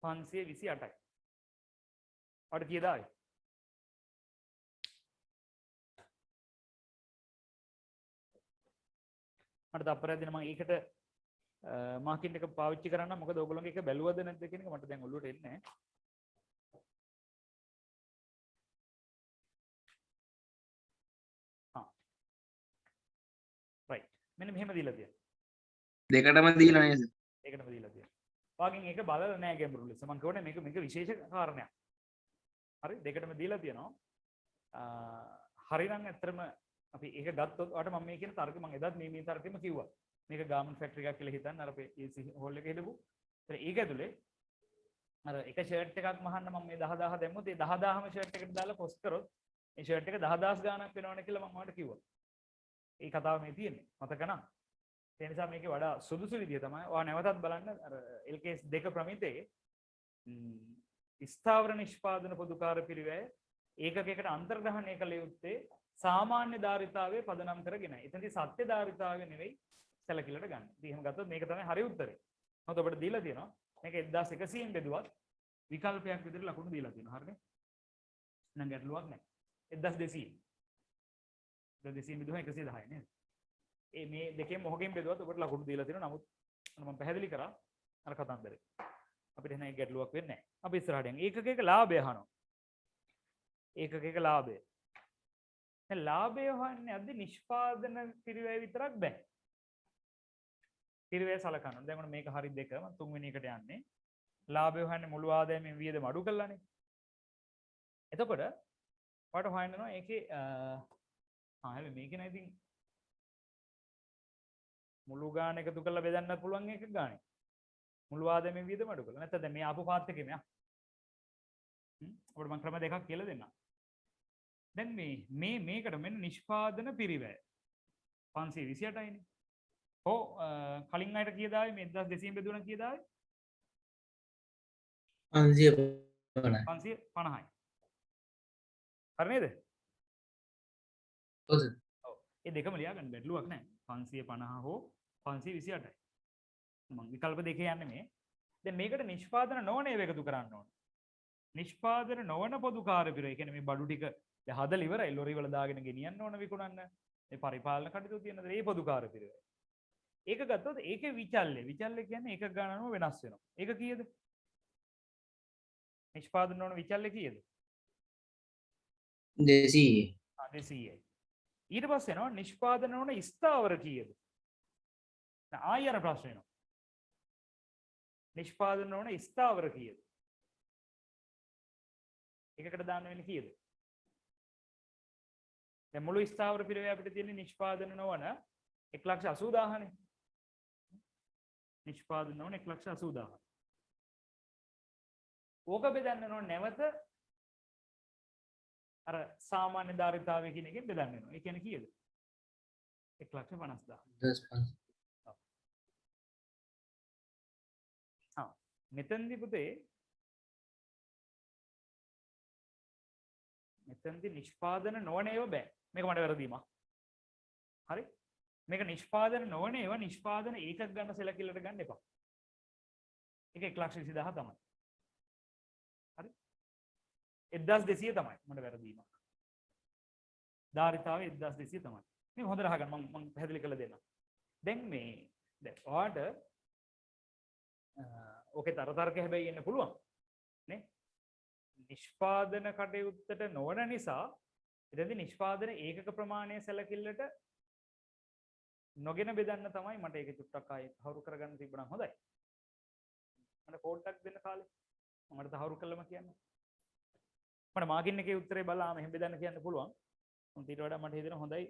528යි. ඔයාලට කීයද ආවේ? මට තප්පරයක් දෙන්න මම ඒකට මාකින් එක පාවිච්චි කරන්න මොකද ඔයගොල්ලෝගේ එක බැලුවද නැද්ද කියන එක මට දැන් ඔළුවට එන්නේ නැහැ. right මෙන්න මෙහෙම දීලා තියෙනවා. දෙකටම දීලා නේද? ඒකටම දීලා තියෙනවා. වාගෙන් ඒක බලලා නැහැ ගැඹුරු ලෙස. මම කියවනේ මේක විශේෂ කාරණයක්. හරි දෙකටම දීලා තියෙනවා. හරිනම් ඇත්තටම අපි ඒක ගත්තොත් ඔයාලට මම මේ කියන තර්ක මම එදත් මේ තර්කෙම කිව්වා. මේක ගාමන්ට් ෆැක්ටරි එකක් කියලා හිතන්න අර අපේ AC හෝල් එකේ හිටපු. ඒක ඇතුලේ අර එක ෂර්ට් එකක් මහන්න මම මේ 10000 දැම්මොත් ඒ 10000ම ෂර්ට් එකට දාලා පොස්ට් කරොත් මේ ෂර්ට් එක 10000 ගාණක් වෙනවනේ කියලා මම ඔයාලට කිව්වා. ඒ කතාව මේ තියෙන්නේ. මතක නම්. ඒ නිසා මේකේ වඩා සුදුසු විදිය තමයි ඔයා නැවතත් බලන්න අර LKS 2 ප්‍රමිතයේ ස්ථාවර නිෂ්පාදන පොදුකාර පිරිවැය ඒකකයකට අන්තර්ග්‍රහණය කළ යුත්තේ සාමාන්‍ය ධාරිතාවය පදනම් කරගෙන. එතනදී සත්‍ය ධාරිතාවය නෙවෙයි සැලකිල්ලට ගන්න. ඉතින් එහෙම ගත්තොත් මේක තමයි හරි උත්තරේ. මොකද ඔබට දීලා තියෙනවා මේක 1100න් බෙදුවත් විකල්පයක් විදිහට ලකුණු දීලා තියෙනවා. හරිනේ? නම් ගැටලුවක් නැහැ. 1200. 1200 බෙදුවා 110යි නේද? මේ දෙකෙන් මොකකින් බෙදුවත් ඔබට ලකුණු දීලා තියෙනවා. නමුත් මම පැහැදිලි කරා අර කතන්දරේ. අපිට එහෙනම් ඒ ගැටලුවක් වෙන්නේ නැහැ. අපි ඉස්සරහට යමු. ඒකකයක ලාභය අහනවා. ඒකකයක ලාභය. දැන් ලාභය හොයන්නේ අද නිෂ්පාදන පිරිවැය විතරක් බෑ. පිරිවැය සලකනවා. දැන් ඔන්න මේක හරි දෙක මම තුන්වෙනි එකට යන්නේ. ලාභය හොයන්නේ මුළු ආදායමෙන් වියදම අඩු කළානේ. එතකොට ඔයාලට හොයන්නවා ඒකේ හැබැයි මේකේ නෑ ඉතින් මුළු ගාන එකතු කරලා බෙදන්නත් පුළුවන් එක ගානේ. මුළු ආදායමෙන් වියදම අඩු කළා. නැත්නම් දැන් මේ ආපු පාත් එකේ මෙයා. අපිට මම ක්‍රම දෙකක් කියලා දෙන්නම්. දැන් මේකට මෙන්න නිෂ්පාදන පිරිවැය 528යිනේ. ඔව් කලින් අයට කීයද ආවේ මේ 1200 බෙදුණා කීයද ආවේ? 550යි. 550යි. හරි නේද? ඔව්. ඔව්. ඒ දෙකම ලියා ගන්න බැරිලුවක් නැහැ. 550 හෝ 528යි. මම විකල්ප දෙකේ යන්නේ මේ. දැන් මේකට නිෂ්පාදන නොවන ඒවා එකතු කරන්න ඕන. නිෂ්පාදන නොවන පොදුකාර පිරිවැය. ඒ කියන්නේ මේ බඩු ටික දැන් හදලා ඉවරයි ලොරි වල දාගෙන ගෙනියන්න ඕන විකුණන්න. මේ පරිපාලන කටයුතු තියෙන දේ මේ පොදුකාර පිරිවැය. ඒක ගත්තොත් ඒකේ විචල්්‍ය කියන්නේ ඒක ගණනම වෙනස් වෙනවා. ඒක කීයද? නිෂ්පාදන නොවන විචල්්‍ය කීයද? 200. 200යි. ඊට පස්සේ එනවා නිෂ්පාදන නොවන ස්ථාවර කීයද? දැන් ආයෙ අර ප්‍රශ්න එනවා. නිෂ්පාදන නොවන ස්ථාවර කීයද? එකකට දාන්න වෙන්නේ කීයද? දැන් මුළු ස්ථාවර පිරිවේ අපිට තියෙන නිෂ්පාදන නොවන 1,80,000 නේ. නිෂ්පාදන නොවන 1,80,000. ඕක බෙදන්න ඕන නැවත අර සාමාන්‍ය ධාරිතාවය කියන එකෙන් බෙදන්න වෙනවා. ඒ කියන්නේ කීයද? 1,50,000. 10. මෙතනදී පුතේ මෙතනදී නිෂ්පාදන නොවන ඒවා බෑ. මේක මට වැරදීමක්. හරි? මේක නිෂ්පාදන නොවන ඒවා නිෂ්පාදන ඒකක් ගන්න සැලකිල්ලට ගන්න එපා. ඒක 1,20,000 තමයි. හරි? 1,200 තමයි මට වැරදීමක්. ධාරිතාවේ 1,200 තමයි. මේක හොඳට අහගන්න මම පැහැදිලි කරලා දෙන්නම්. දැන් ඔයාට ඕකේ තරතර්ක හැබැයි එන්න පුළුවන් නේ. නිෂ්පාදන කටයුත්තට නොවන නිසා එතෙන්දී නිෂ්පාදන ඒකක ප්‍රමාණය සැලකිල්ලට නොගෙන බෙදන්න තමයි මට ඒක චුට්ටක් ආයේ තහවුරු කරගන්න තිබුණා. හොඳයි. මට කෝඩ් එකක් දෙන්න කාලේ. මට තහවුරු කළම කියන්න. මට මාගින් එකේ උත්තරේ බලලා මෙහෙම බෙදන්න කියන්න පුළුවන්. උන් ඊට වඩා මට හිතෙනවා හොඳයි.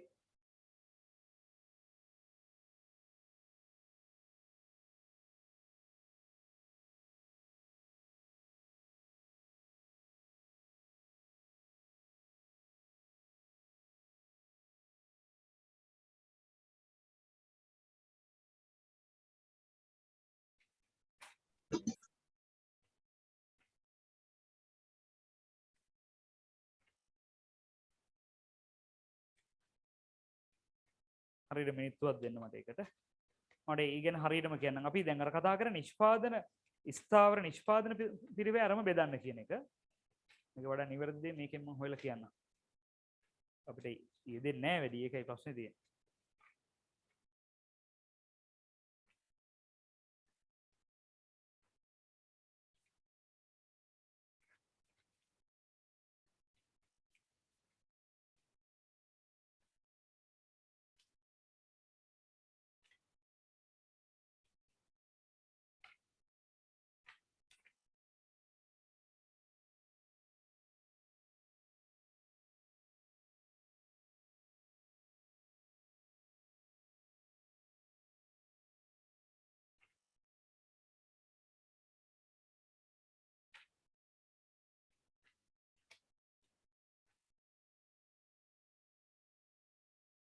හරියට මිනිත්තුවක් දෙන්න මට ඒකට. මට ඒ ගැන හරියටම කියන්නම්. අපි දැන් අර කතා කරන නිෂ්පාදන ස්ථාවර නිෂ්පාදන පිරිවේ අරම බෙදන්න කියන එක. මේක වඩා නිවැරදි දෙයක් මේකෙන් මම හොයලා කියන්නම්. අපිට යෙදෙන්නේ නැහැ වැඩි. ඒකයි ප්‍රශ්නේ තියෙන්නේ.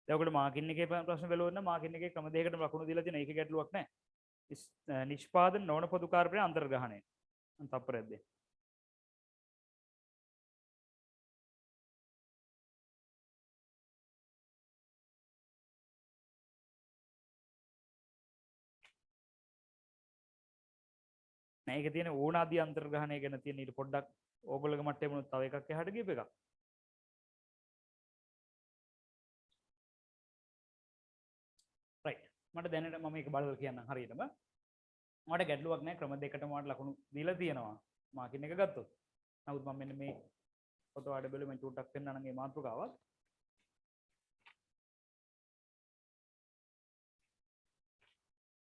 ඔකට මාකින් එකේ ප්‍රශ්න බලවන්න මාකින් එකේ ක්‍රම දෙකකට ලකුණු දීලා තියෙන ඒක ගැටලුවක් නැහැ. නිෂ්පාදන නොවන පොදු කාර්යයේ අන්තර්ග්‍රහණය. තප්පරයක් දෙන්න. මේක තියෙන ඕනාදී අන්තර්ග්‍රහණය ගැන තියෙන ඊට පොඩ්ඩක් ඕගොල්ලෝගේ මට්ටමේ වුණත් තව එකක් එහාට ගියප එකක්. right මට දැනට මම මේක බලලා කියන්නම් හරියටම. මට ගැටලුවක් නැහැ ක්‍රම දෙකටම මට ලකුණු දීලා තියෙනවා මාකින් එක ගත්තොත්. නමුත් මම මෙන්න මේ ෆොටෝ ආඩ බැලුවෙ මම චූට්ටක් පෙන්නන්න මේ මාතෘකාවත්.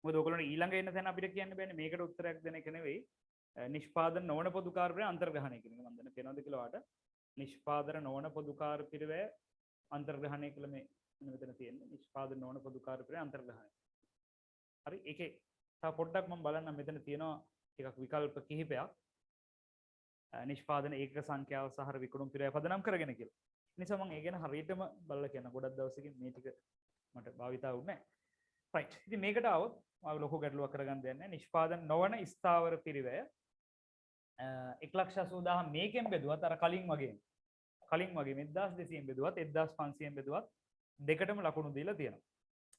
මොකද ඔයගොල්ලෝ ඊළඟ එන තැන අපිට කියන්න බෑනේ මේකට උත්තරයක් දෙන එක නෙවෙයි. නිෂ්පාදන නොවන පොදු කාර්යයේ අන්තර්ග්‍රහණය කියන එක මම දැන් පේනවද කියලා ඔයාලට. නිෂ්පාදන නොවන පොදු කාර්ය පිරිවේ අන්තර්ග්‍රහණය කියලා මේ මෙතන තියෙන්නේ. නිෂ්පාදන නොවන පොදු කාර්ය පිරිවේ අන්තර්ග්‍රහණය. හරි ඒකේ තව පොඩ්ඩක් මම බලන්න මෙතන තියෙනවා ටිකක් විකල්ප කිහිපයක්. නිෂ්පාදන ඒකක සංඛ්‍යාව සහ විකුණුම් පිරිවේ පදනම් කරගෙන කියලා. නිසා මම ඒ ගැන හරියටම බලලා කියන්න. ගොඩක් දවසකින් මේ ටික මට භාවිතා වුණේ නැහැ. right ඉතින් මේකට આવොත් මම ලොකු ගැටලුවක් කරගන්න දෙයක් නැහැ. නිෂ්පාදන නොවන ස්ථාවර පිරිවැය 1,80,000 මේකෙන් බෙදුවත් අර කලින් වගේ 1200න් බෙදුවත් 1500න් බෙදුවත් දෙකටම ලකුණු දීලා තියෙනවා.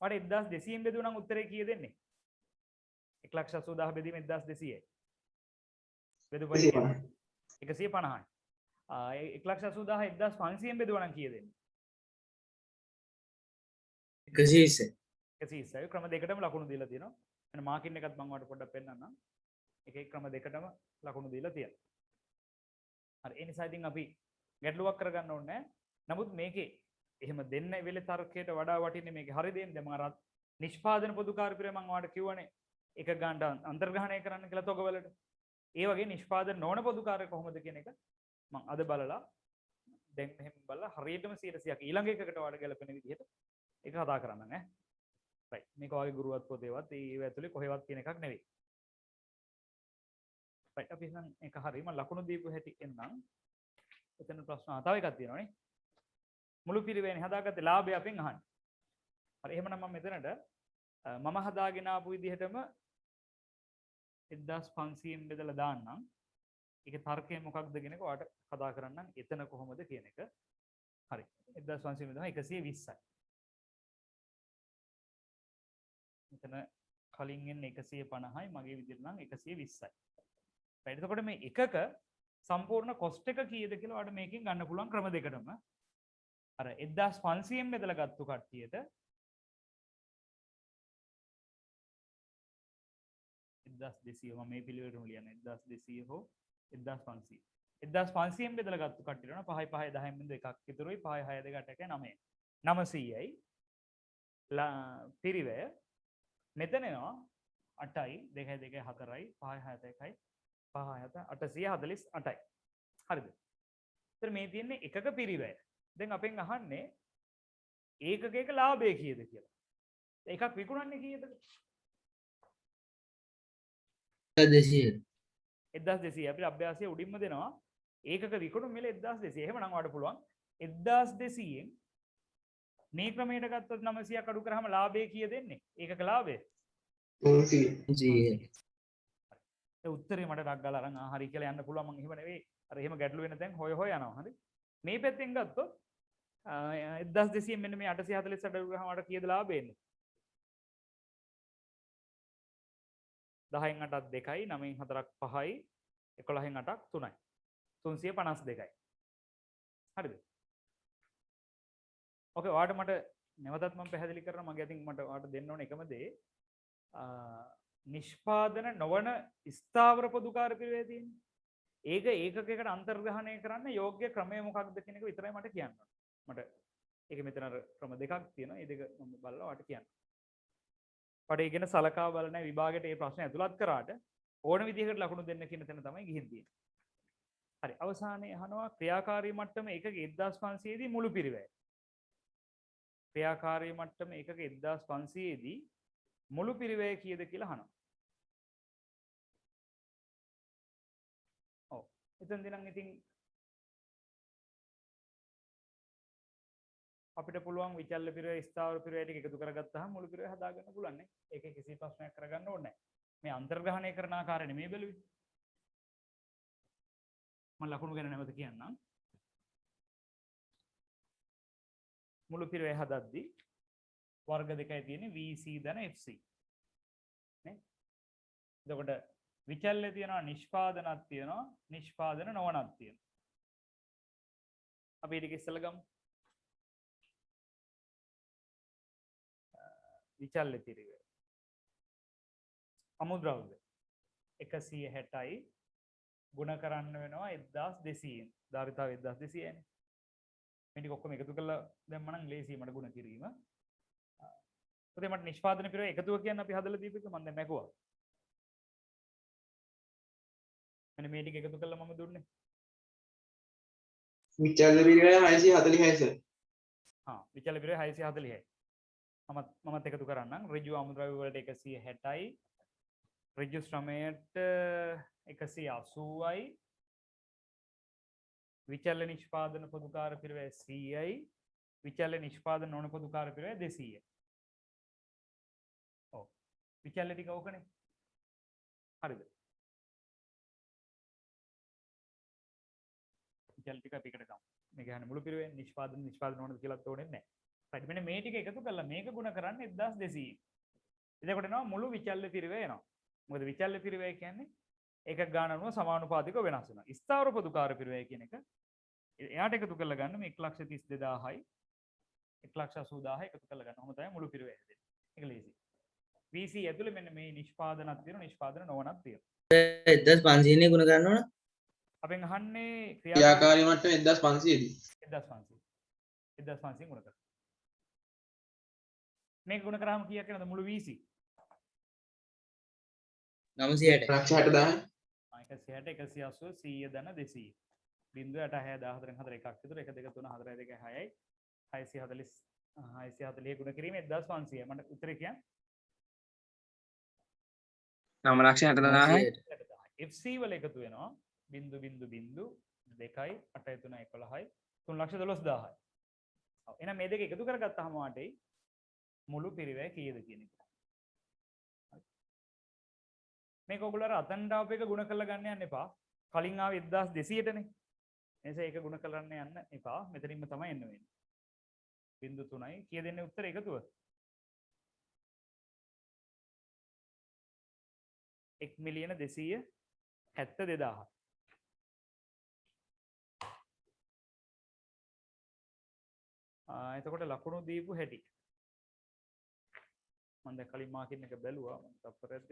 මට 1200න් බෙදුවා නම් උත්තරේ කීයද දෙන්නේ? 1,80,000 බෙදීම 1200යි. බෙදුවා 150යි. 1,80,000 1500න් බෙදුවා නම් කීයද දෙන්නේ? 120. 120යි. ක්‍රම දෙකටම ලකුණු දීලා තියෙනවා. එන්න මාකින් එකත් මම ඔයාලට පොඩ්ඩක් පෙන්නන්නම්. එකේ ක්‍රම දෙකටම ලකුණු දීලා තියෙනවා. හරි ඒ නිසා ඉතින් අපි ගැටලුවක් කරගන්න ඕනේ නැහැ. නමුත් මේකේ එහෙම දෙන්න වෙලේ තර්කයට වඩා වටින්නේ මේකේ හරි දෙන්නේ. දැන් මම අර නිෂ්පාදන පොදුකාර පිරේ මම ඔයාලට කිව්වනේ එක ගානට අන්තර්ග්‍රහණය කරන්න කියලා තොගවලට. ඒ වගේ නිෂ්පාදන නොවන පොදුකාරය කොහොමද කියන එක මම අද බලලා දැන් මෙහෙම බලලා හරියටම 100%ක් ඊළඟ එකකට වඩා ගැලපෙන විදිහට ඒක කතා කරන්න නේ. රයිට්. මේක වගේ ගුරුවත් පොතේවත් ඒව ඇතුලේ කොහෙවත් කියන එකක් නෙවෙයි. රයිට්. අපි එහෙනම් ඒක හරිය මම ලකුණු දීපු හැටි එන්නම්. එතන ප්‍රශ්න තව එකක් තියෙනවානේ. මුළු පිරිවෙනේ හදාගත්තේ ලාභය අපෙන් අහන්නේ. හරි එහෙමනම් මම මෙතනට මම හදාගෙන ආපු විදිහටම 1500න් බෙදලා දාන්නම්. ඒකේ තර්කය මොකක්ද කියන එක ඔයාලට කතා කරන්නම්. එතන කොහොමද කියන එක. හරි. 1500 බෙදලා 120යි. මෙතන කලින් එන්නේ 150යි මගේ විදිහට නම් 120යි. right එතකොට මේ එකක සම්පූර්ණ කොස්ට් එක කීයද කියලා ඔයාලට මේකෙන් ගන්න පුළුවන් ක්‍රම දෙකටම. අර 1500න් බෙදලා ගත්තු කට්ටියට 1200 මම මේ පිළිවෙලටම ලියන්නේ 1200 හෝ 1500. 1500න් බෙදලා ගත්තු කට්ටියට නම් 5 5 10න් බින්දුව එකක් ඉතුරුයි 5 6 2 8 1 9. 900යි පිරිවැය මෙතන එනවා 8යි 2 2 4යි 5 6 1යි 5 7 848යි. හරිද? ඒතර මේ තියෙන්නේ එකක පිරිවැය. දැන් අපෙන් අහන්නේ ඒකකයක ලාභය කීයද කියලා. එකක් විකුණන්නේ කීයද? 1200. 1200 අපිට අභ්‍යාසය උඩින්ම දෙනවා. ඒකක විකුණුම් මිල 1200. එහෙමනම් ඔයාලට පුළුවන් 1200න් මේ ක්‍රමයට ගත්තොත් 900ක් අඩු කරාම ලාභය කීයද එන්නේ? ඒකක ලාභය 300. ඒ උත්තරේ මට ඩක් ගාලා අරන් හරි කියලා යන්න පුළුවන්. මම එහෙම නෙවෙයි. අර එහෙම ගැටලු වෙන තැන් හොය හොය යනවා. හරි. මේ පැත්තෙන් ගත්තොත් 1200න් මෙන්න මේ 848 අඩු කරාම මට කීයද ලාභය එන්නේ? 10න් 8ක් 2යි 9න් 4ක් 5යි 11න් 8ක් 3යි 352යි. හරිද? ඕකේ ඔයාලට මට නැවතත් මම පැහැදිලි කරනවා මගේ අතින් මට ඔයාලට දෙන්න ඕන එකම දේ නිෂ්පාදන නොවන ස්ථාවර පොදුකාර පිරිවේ තියෙන්නේ. ඒක ඒකකයකට අන්තර්ග්‍රහණය කරන්න යෝග්‍ය ක්‍රමය මොකක්ද කියන එක විතරයි මට කියන්න ඕන. මට ඒක මෙතන අර ක්‍රම දෙකක් තියෙනවා. ඒ දෙක මම බලලා ඔයාලට කියන්න. ඔයාලට ඒ ගැන සලකා බලන විභාගයට මේ ප්‍රශ්න ඇතුළත් කරාට ඕන විදිහකට ලකුණු දෙන්න කියන තැන තමයි ගිහින් තියෙන්නේ. හරි අවසානයේ අහනවා ක්‍රියාකාරී මට්ටම එකක 1500 දී මුළු පිරිවැය. ක්‍රියාකාරී මට්ටම එකක 1500 දී මුළු පිරිවැය කීයද කියලා අහනවා. ඔව්. එතෙන්දී නම් ඉතින් අපිට පුළුවන් විචල්්‍ය පිරිවැය ස්ථාවර පිරිවැය ටික එකතු කරගත්තාම මුළු පිරිවැය හදාගන්න පුළුවන් නේ. ඒකේ කිසි ප්‍රශ්නයක් කරගන්න ඕනේ නැහැ. මේ අන්තර්ග්‍රහණය කරන ආකාරය නෙමෙයි බැලුවේ. මම ලකුණු ගැන නැවත කියන්නම්. මුළු පිරිවැය හදද්දී වර්ග දෙකයි තියෙන්නේ VC දන FC නේ. එතකොට විචල්්‍ය තියෙනවා නිෂ්පාදනක් තියෙනවා නිෂ්පාදන නොවනක් තියෙනවා. අපි ඊට ඉස්සෙල්ලා ගමු. විචල්්‍ය පිරිවැය අමුද්‍රව්‍ය 160යි ගුණ කරන්න වෙනවා 1200න්. ධාරිතාව 1200යි නේ. මේ ටික ඔක්කොම එකතු කරලා දැම්ම නම් ලේසියි මට ගුණ කිරීම. ඒකේ මට නිෂ්පාදන පිරිවැය එකතුව කියන්නේ අපි හදලා දීපු එක මම දැන් මැකුවා. මෙන්න මේ ටික එකතු කරලා මම දුන්නේ. විචල්්‍ය පිරිවැය 646 සර්. විචල්්‍ය පිරිවැය 646යි. මමත් එකතු කරන්නම්. ඍජු අමුද්‍රව්‍ය වලට 160යි. ඍජු ශ්‍රමයට 180යි. විචල්්‍ය නිෂ්පාදන පොදුකාර පිරිවැය 100යි. විචල්්‍ය නිෂ්පාදන නොවන පොදුකාර පිරිවැය 200යි. ඔව්. විචල්්‍ය ටික ඕකනේ. හරිද? විචල්්‍ය ටික අපි එකට ගමු. මේ කියන්නේ මුළු පිරිවැය නිෂ්පාදන නොවනද කියලාත් ඕනේ නැහැ. right මෙන්න මේ ටික එකතු කරලා මේක ගුණ කරන්නේ 1200. එතකොට එනවා මුළු විචල්්‍ය පිරිවැය එනවා. මොකද විචල්්‍ය පිරිවැය කියන්නේ එකක් ගාන අනුව සමානුපාතිකව වෙනස් වෙනවා. ස්ථාවර පොදුකාර පිරිවැය කියන එක එයාට එකතු කරලා ගන්න මේ 132000යි 180000 එකතු කරලා ගන්න. ඔහොම තමයි මුළු පිරිවැය හැදෙන්නේ. ඒක ලේසි. VC ඇතුලේ මෙන්න මේ නිෂ්පාදනක් තියෙනවා නිෂ්පාදන නොවනක් තියෙනවා. 1500 නේ ගුණ කරන්න ඕන. අපෙන් අහන්නේ ක්‍රියාකාරී මට්ටම 1500 දී 1500 1500 ගුණ කරලා. මේක ගුණ කරාම කීයක් වෙනවද මුළු VC? 960 ලක්ෂ 60000 160 180 100 දන 200 0.664 එකක් විතර 1 2 3 4 2 6යි 640 640 ගුණ කිරීම 1500 මට උත්තරේ කියන්නේ 9,60,000යි. FC වල එකතු වෙනවා 0.0.2 8 3 11යි 3,12,000යි. ඔව් එහෙනම් මේ දෙක එකතු කරගත්තාම වාටේ මුළු පිරිවැය කීයද කියන එක. මේක ඔයගොල්ලෝ අර අතෙන්ට ආපු එක ගුණ කරලා ගන්න යන්න එපා. කලින් ආවේ 1200ටනේ. එනිසා ඒක ගුණ කරන්න යන්න එපා. මෙතනින්ම තමයි එන්න වෙන්නේ. 0.3යි කීය දෙන්නේ උත්තර එකතුව? 1,272,000. එතකොට ලකුණු දීපු හැටි මම දැන් කලින් මාකින් එක බැලුවා මම තප්පරයක්ද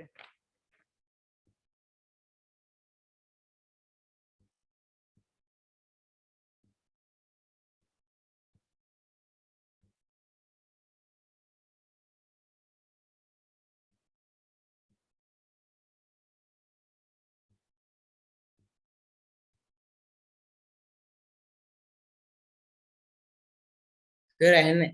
කර ඇහෙන්නේ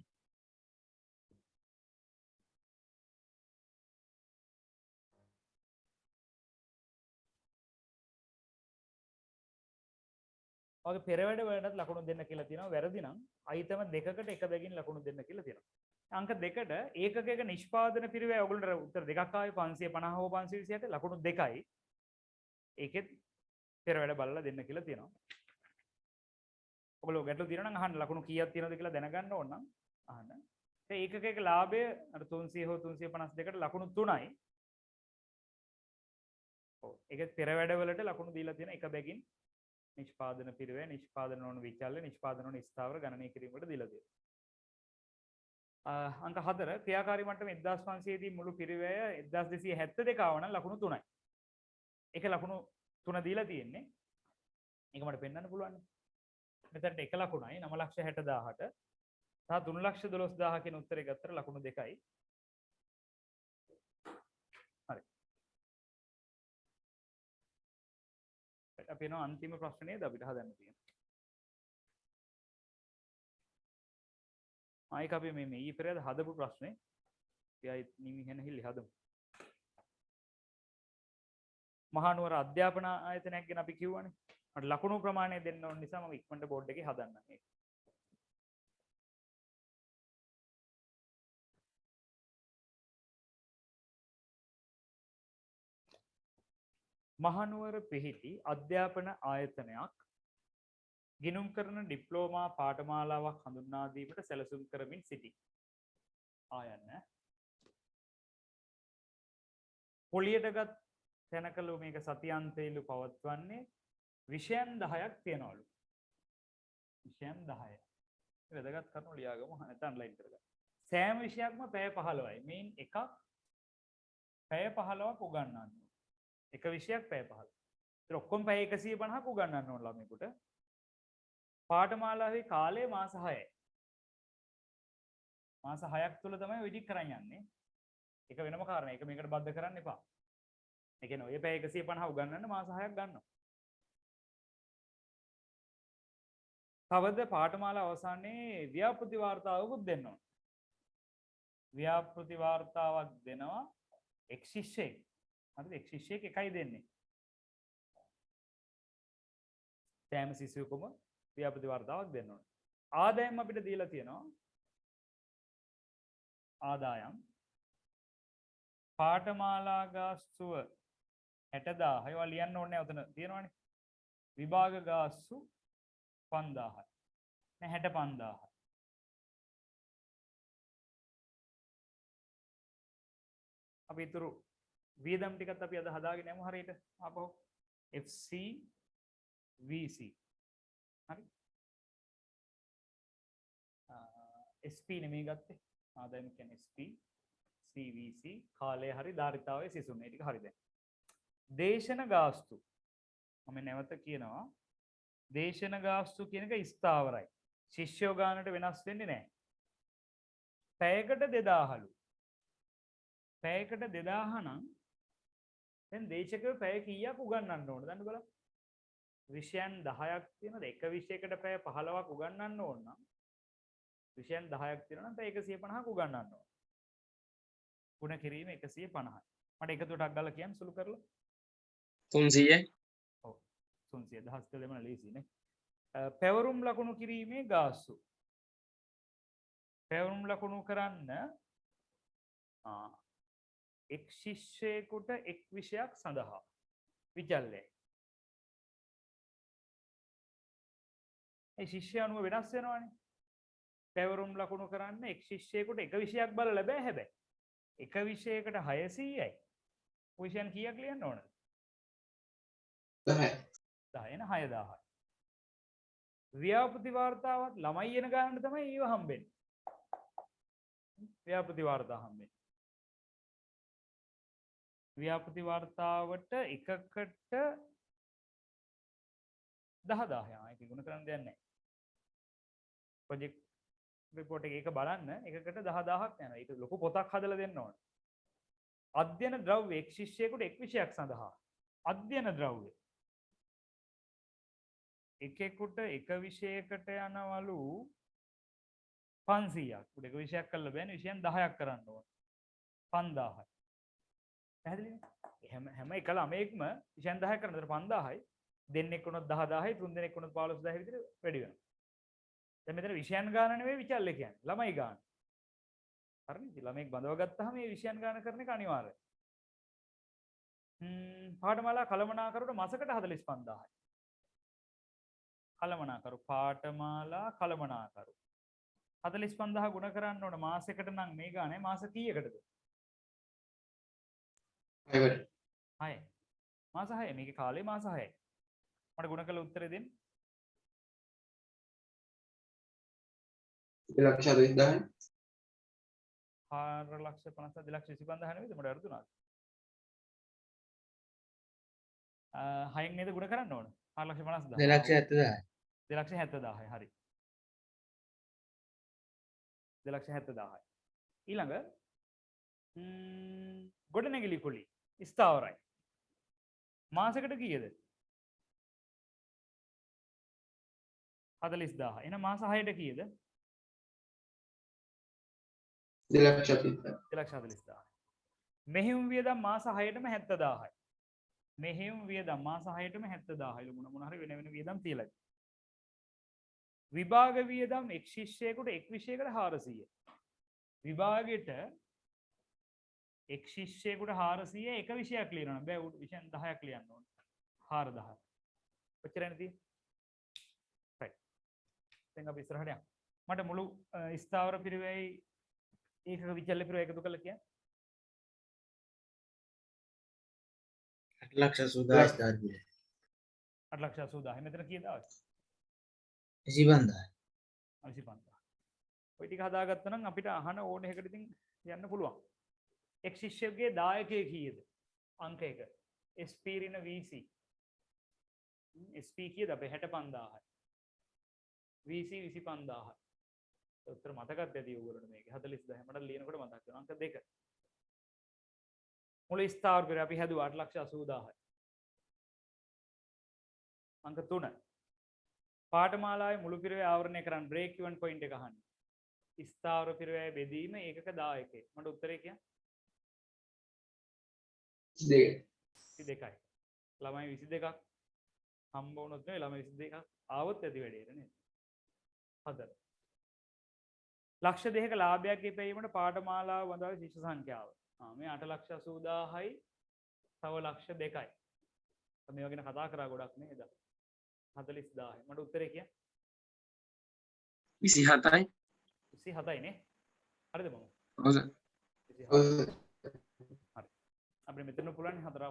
ඔගේ පෙරවැඩ වලටත් ලකුණු දෙන්න කියලා තියෙනවා වැරදි නම් අයිතම දෙකකට එක බැගින් ලකුණු දෙන්න කියලා තියෙනවා. අංක දෙකට ඒකකයක නිෂ්පාදන පිරිවැය ඔයගොල්ලන්ට උත්තර දෙකක් ආවේ 550 හෝ 527 ලකුණු දෙකයි. ඒකෙත් පෙරවැඩ බලලා දෙන්න කියලා තියෙනවා. ඔයගොල්ලෝ ගැටලු තියෙනවා නම් අහන්න ලකුණු කීයක් තියෙනවද කියලා දැනගන්න ඕන නම් අහන්න. ඒ ඒකකයක ලාභය අර 300 හෝ 352කට ලකුණු 3යි. ඔව් ඒකෙත් පෙරවැඩ වලට ලකුණු දීලා තියෙන එක බැගින් නිෂ්පාදන පිරිවැය නිෂ්පාදන නොවන විචල්්‍ය නිෂ්පාදන නොවන ස්ථාවර ගණනය කිරීමට දීලා තියෙනවා. අංක 4 ක්‍රියාකාරී මට්ටම 1500 දී මුළු පිරිවැය 1272 ආව නම් ලකුණු 3යි. ඒක ලකුණු 3 දීලා තියෙන්නේ. ඒක මට පෙන්වන්න පුළුවන්. මෙතනට එක ලකුණයි 9,60,000ට සහ 3,12,000 කියන උත්තරේ ගත්තට ලකුණු 2යි. හරි. අපි යනවා අන්තිම ප්‍රශ්නේද අපිට හදන්න තියෙනවා. ආයික අපි මේ ඊ පෙරේද හදපු ප්‍රශ්නේ අපි නිමිහෙන හිලි හදමු. මහනුවර අධ්‍යාපන ආයතනයක් ගැන අපි කිව්වනේ. මට ලකුණු ප්‍රමාණය දෙන්න ඕන නිසා මම ඉක්මනට බෝඩ් එකේ හදන්නම් ඒක. මහනුවර පිහිටි අධ්‍යාපන ආයතනයක් ගිණුම් කරන ඩිප්ලෝමා පාඨමාලාවක් හඳුන්වා දීමට සැලසුම් කරමින් සිටී. ආයන්න පොලියටගත් තැනකලු මේක සතියන්තයලු පවත්වන්නේ විෂයන් 10ක් තියනවලු. විෂයන් 10. වැදගත් කරුණු ලියාගමු නැත්නම් අන්ලයින් කරගන්න. සෑම විෂයක්ම පැය 15යි. මේන් එකක් පැය 15ක් උගන්වන්න. එක විෂයක් පැය 15. ඒත් ඔක්කොම පැය 150ක් උගන්වන්න ඕන ළමයෙකුට. පාඨමාලාවේ කාලය මාස 6යි. මාස 6ක් තුල තමයි ඔය ටික කරන් යන්නේ. ඒක වෙනම කාරණා. ඒක මේකට බද්ධ කරන්න එපා. ඒ කියන්නේ ඔය පැය 150 උගන්වන්න මාස 6ක් ගන්නවා. තවද පාඨමාලා අවසානයේ ව්‍යාපෘති වාර්තාවකුත් දෙන්න ඕන. ව්‍යාපෘති වාර්තාවක් දෙනවා එක් ශිෂ්‍යයෙක්. හරිද? එක් ශිෂ්‍යයෙක් එකයි දෙන්නේ. සෑම ශිෂ්‍යයෙකුම ව්‍යාපෘති වාර්තාවක් දෙන්න ඕන. ආදායම් අපිට දීලා තියෙනවා. ආදායම් පාඨමාලා ගාස්තුව 60000. ඒවා ලියන්න ඕනේ නැහැ. උතන තියෙනවනේ. විභාග ගාස්තු 5000යි. නෑ 65000යි. අපි ඊතුරු වියදම් ටිකත් අපි අද හදාගෙන යමු හරියට. ආපහු FC VC. හරි. SP නෙමෙයි ගත්තේ. ආදායම කියන්නේ SP CVC කාලය හරි ධාරිතාවයේ සිසුන්. මේ ටික හරි දැන්. දේශන ගාස්තු මම නැවත කියනවා දේශන ගාස්තු කියන එක ස්ථාවරයි. ශිෂ්‍යෝ ගානට වෙනස් වෙන්නේ නැහැ. පැයකට 2000ලු. පැයකට 2000 නම් දැන් දේශකව පැය කීයක් උගන්වන්න ඕනද? දන්න බලන්න. විෂයන් 10ක් තියෙනවද? එක විෂයකට පැය 15ක් උගන්වන්න ඕන නම් විෂයන් 10ක් තියෙනවා නම් පැය 150ක් උගන්වන්න ඕන. ගුණ කිරීම 150යි. මට එකතුටක් ගාලා කියන්න සුළු කරලා. 300යි. ඔව්. 300 දහස් කළේම ලේසියිනේ. පැවරුම් ලකුණු කිරීමේ ගාස්තු. පැවරුම් ලකුණු කරන්න එක් ශිෂ්‍යයෙකුට එක් විෂයක් සඳහා විචල්ලය. ඒ ශිෂ්‍ය අනුව වෙනස් වෙනවානේ. පැවරුම් ලකුණු කරන්න එක් ශිෂ්‍යයෙකුට එක විෂයක් බලලා බෑ හැබැයි. එක විෂයකට 600යි. විෂයන් කීයක් ලියන්න ඕනද? 10යි. 10 න 6000යි. ව්‍යාපෘති වාර්තාවත් ළමයි එන ගානට තමයි ඊව හම්බෙන්නේ. ව්‍යාපෘති වාර්තා හම්බෙන්නේ. ව්‍යාපෘති වාර්තාවට එකකට 10000යි. ඒක ගුණ කරන්න දෙයක් නැහැ. ප්‍රොජෙක්ට් රිපෝට් එක බලන්න එකකට 10000ක් යනවා. ඒක ලොකු පොතක් හදලා දෙන්න ඕන. අධ්‍යයන ද්‍රව්‍ය එක් ශිෂ්‍යයෙකුට එක් විෂයක් සඳහා. අධ්‍යයන ද්‍රව්‍ය එකෙකුට එක විෂයකට යනවලු 500ක්. උඩ එක විෂයක් කරලා බෑනේ. විෂයන් 10ක් කරන්න ඕන. 5000යි. පැහැදිලිද? හැම එක ළමයෙක්ම විෂයන් 10ක් කරනකොට 5000යි. දෙන්නෙක් වුණොත් 10000යි, තුන් දෙනෙක් වුණොත් 15000යි විතර වැඩි වෙනවා. දැන් මෙතන විෂයන් ගාන නෙවෙයි විචල්්‍ය කියන්නේ. ළමයි ගාන. හරිද? ළමයෙක් බඳව ගත්තාම මේ විෂයන් ගාන කරන එක අනිවාර්යයි. පාඨමාලා කළමනාකරුට මාසකට 45000යි. කළමනාකරු පාඨමාලා කළමනාකරු 45000 ගුණ කරන්න ඕන මාසයකට නම් මේ ගානේ මාස කීයකටද? 6කට. 6. මාස 6. මේකේ කාලේ මාස 6යි. මට ගුණ කළ උත්තරේ දෙන්න. 2,40,000. 4,50,000 2,25,000 නෙවෙයිද? මට වැරදුනාද? 6න් නේද ගුණ කරන්න ඕන? 4,50,000. 2,70,000. 2,70,000යි. හරි. 2,70,000යි. ඊළඟ ගොඩනැගිලි කුලි ස්ථාවරයි. මාසෙකට කීයද? 40,000. එහෙනම් මාස 6ට කීයද? 2,40,000. මෙහෙයුම් වියදම් මාස 6ටම 70,000යි. මෙහෙයුම් වියදම් මාස 6ටම 70,000යි. මොන හරි වෙන වියදම් තියලා. විභාග වියදම් එක් ශිෂ්‍යයෙකුට එක් විෂයකට 400යි. විභාගෙට එක් ශිෂ්‍යයෙකුට 400 එක විෂයක් ලියනවා. බෑ උඩ විෂයන් 10ක් ලියන්න ඕන. 4000. ඔච්චරනේ තියෙන්නේ. right. දැන් අපි ඉස්සරහට යමු. මට මුළු ස්ථාවර පිරිවැයි ඒකක විචල්්‍ය පිරිවැය එකතු කරලා කියන්න. 8,80,000. 8,80,000. මෙතන කීයද ආවේ? 25,000. 25,000. ඔය ටික හදාගත්තා නම් අපිට අහන ඕන එකකට ඉතින් යන්න පුළුවන්. එක් ශිෂ්‍යයෙකුගේ දායකය කීයද? අංක 1. SP ඍණ VC. SP කීයද? අපේ 65,000යි. VC 25,000යි. උත්තර මතකත් ඇති ඕගොල්ලන්ට මේක 40,000 මට ලියනකොට මතක් වෙනවා. අංක 2. මුළු ස්ථාවර පෙර අපි හැදුවා 8,80,000යි. අංක 3. පාඨමාලාවේ මුළු පිරිවැය ආවරණය කරන්න බ්‍රේක් ඉවන් පොයින්ට් එක අහන්න. ස්ථාවර පිරිවැය බෙදීම ඒකක දායකයෙක්. මට උත්තරේ කියන්න. 22යි. ළමයි 22ක් හම්බ වුණොත් නෙවෙයි ළමයි 22ක් ආවොත් ඇති වැඩේට නේද? 4. ලක්ෂ 2ක ලාභයක් ගෙපීමට පාඨමාලාව වඳාවේ ශිෂ්‍ය සංඛ්‍යාව. මේ 8,80,000යි තව ලක්ෂ 2යි. මේ වගේ කතා කරා ගොඩක් නේද? 40,000යි. මට උත්තරේ කියන්න. 27යි. 27යි නේ. හරිද මම? ඔව් සර්. 27. හරි. අපිට මෙතන පුළුවන් 4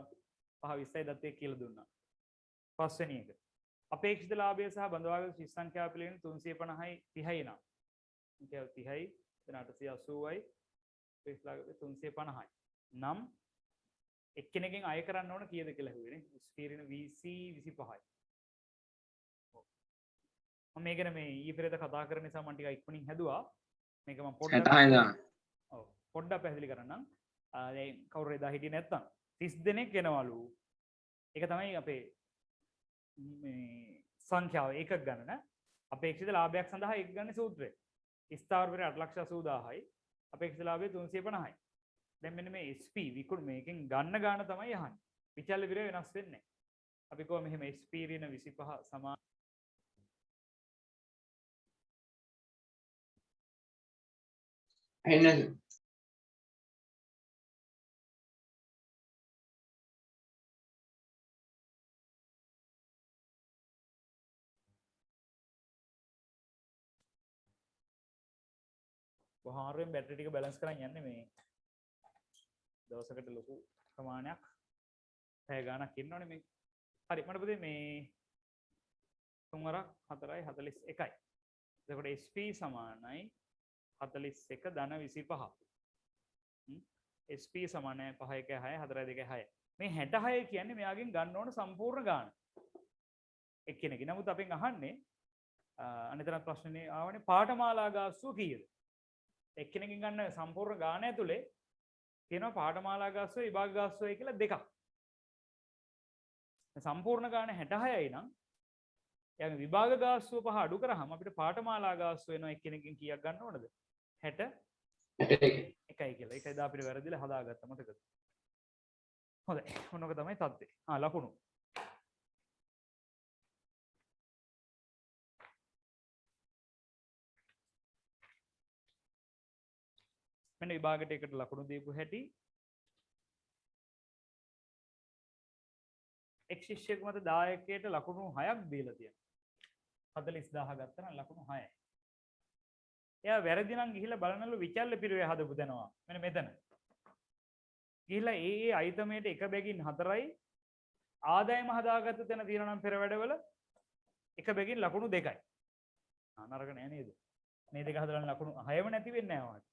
5 20යි දත් එක කියලා දුන්නා. පස්වෙනි එක. අපේක්ෂිත ලාභය සහ බඳවාගත් ශිෂ්‍ය සංඛ්‍යාව පිළිගෙන 350යි 30යි නා. සංඛ්‍යාව 30යි එතන 880යි අපේක්ෂිත ලාභය 350යි. නම් එක්කෙනකින් අය කරන්න ඕන කීයද කියලා හෙව්වේ නේ. ස්පීරින VC 25යි. මම මේක මේ ඊයේ පෙරේද කතා කරන නිසා මම ටිකක් ඉක්මනින් හැදුවා. මේක මම පොඩ්ඩක් 60 ඉඳන්. ඔව් පොඩ්ඩක් පැහැදිලි කරන්නම්. දැන් කවුරු එදා හිටියේ නැත්තම් 30 දෙනෙක් එනවලු. ඒක තමයි අපේ මේ සංඛ්‍යාව ඒකක ගණන. අපේක්ෂිත ලාභයක් සඳහා ඒක ගන්න සූත්‍රය. ස්ථාවර පෙර 8,80,000යි. අපේක්ෂිත ලාභය 350යි. දැන් මෙන්න මේ SP විකුණු මේකෙන් ගන්න ගාන තමයි අහන්නේ. විචල්්‍ය විරය වෙනස් වෙන්නේ නැහැ. අපි කොහොම මෙහෙම SP ඍණ 25 සමාන ඇහෙන්නේ නැද්ද? වහාරයෙන් බැටරි ටික බැලන්ස් කරන් යන්නේ මේ දවසකට ලොකු ප්‍රමාණයක් පැය ගාණක් ඉන්නවනේ මේ. හරි මට පුතේ මේ 3 4යි 41යි. එතකොට SP සමානයි 41 ධන 25. SP සමානයි 5 1 6 4 2 6. මේ 66 කියන්නේ මෙයාගෙන් ගන්න ඕන සම්පූර්ණ ගාණ. එක්කෙනෙක්. නමුත් අපෙන් අහන්නේ අනිතරත් ප්‍රශ්නේ ආවනේ පාඨමාලා ගාස්තුව කීයද? එක්කෙනකින් ගන්න සම්පූර්ණ ගාණ ඇතුලේ තියෙනවා පාඨමාලා ගාස්තුව විභාග ගාස්තුවයි කියලා දෙකක්. සම්පූර්ණ ගාණ 66යි නම් එයාගේ විභාග ගාස්තුව 5 අඩු කරාම අපිට පාඨමාලා ගාස්තුව වෙනවා එක්කෙනකින් කීයක් ගන්න ඕනද? 61යි කියලා. ඒක එදා අපිට වැරදිලා හදාගත්තා මතකද? හොඳයි. මොනක තමයි තත්ත්වය. ලකුණු. මෙන්න විභාගයට එකට ලකුණු දීපු හැටි එක් ශිෂ්‍යයෙකු මත දායකයට ලකුණු 6ක් දීලා තියෙනවා 40000 ගත්තා නම් ලකුණු 6යි. එයා වැරදි නම් ගිහිල්ලා බලනලු විචල්්‍ය පිරුවේ හදපු දෙනවා. මෙන්න මෙතන. ගිහිල්ලා ඒ අයිතමේට එක බැගින් 4යි ආදායම හදාගත්ත තැන තියෙනවා නම් පෙර වැඩවල එක බැගින් ලකුණු 2යි. නරක නෑ නේද? මේ දෙක හදලා ලකුණු 6ම නැති වෙන්නේ නෑ වාට.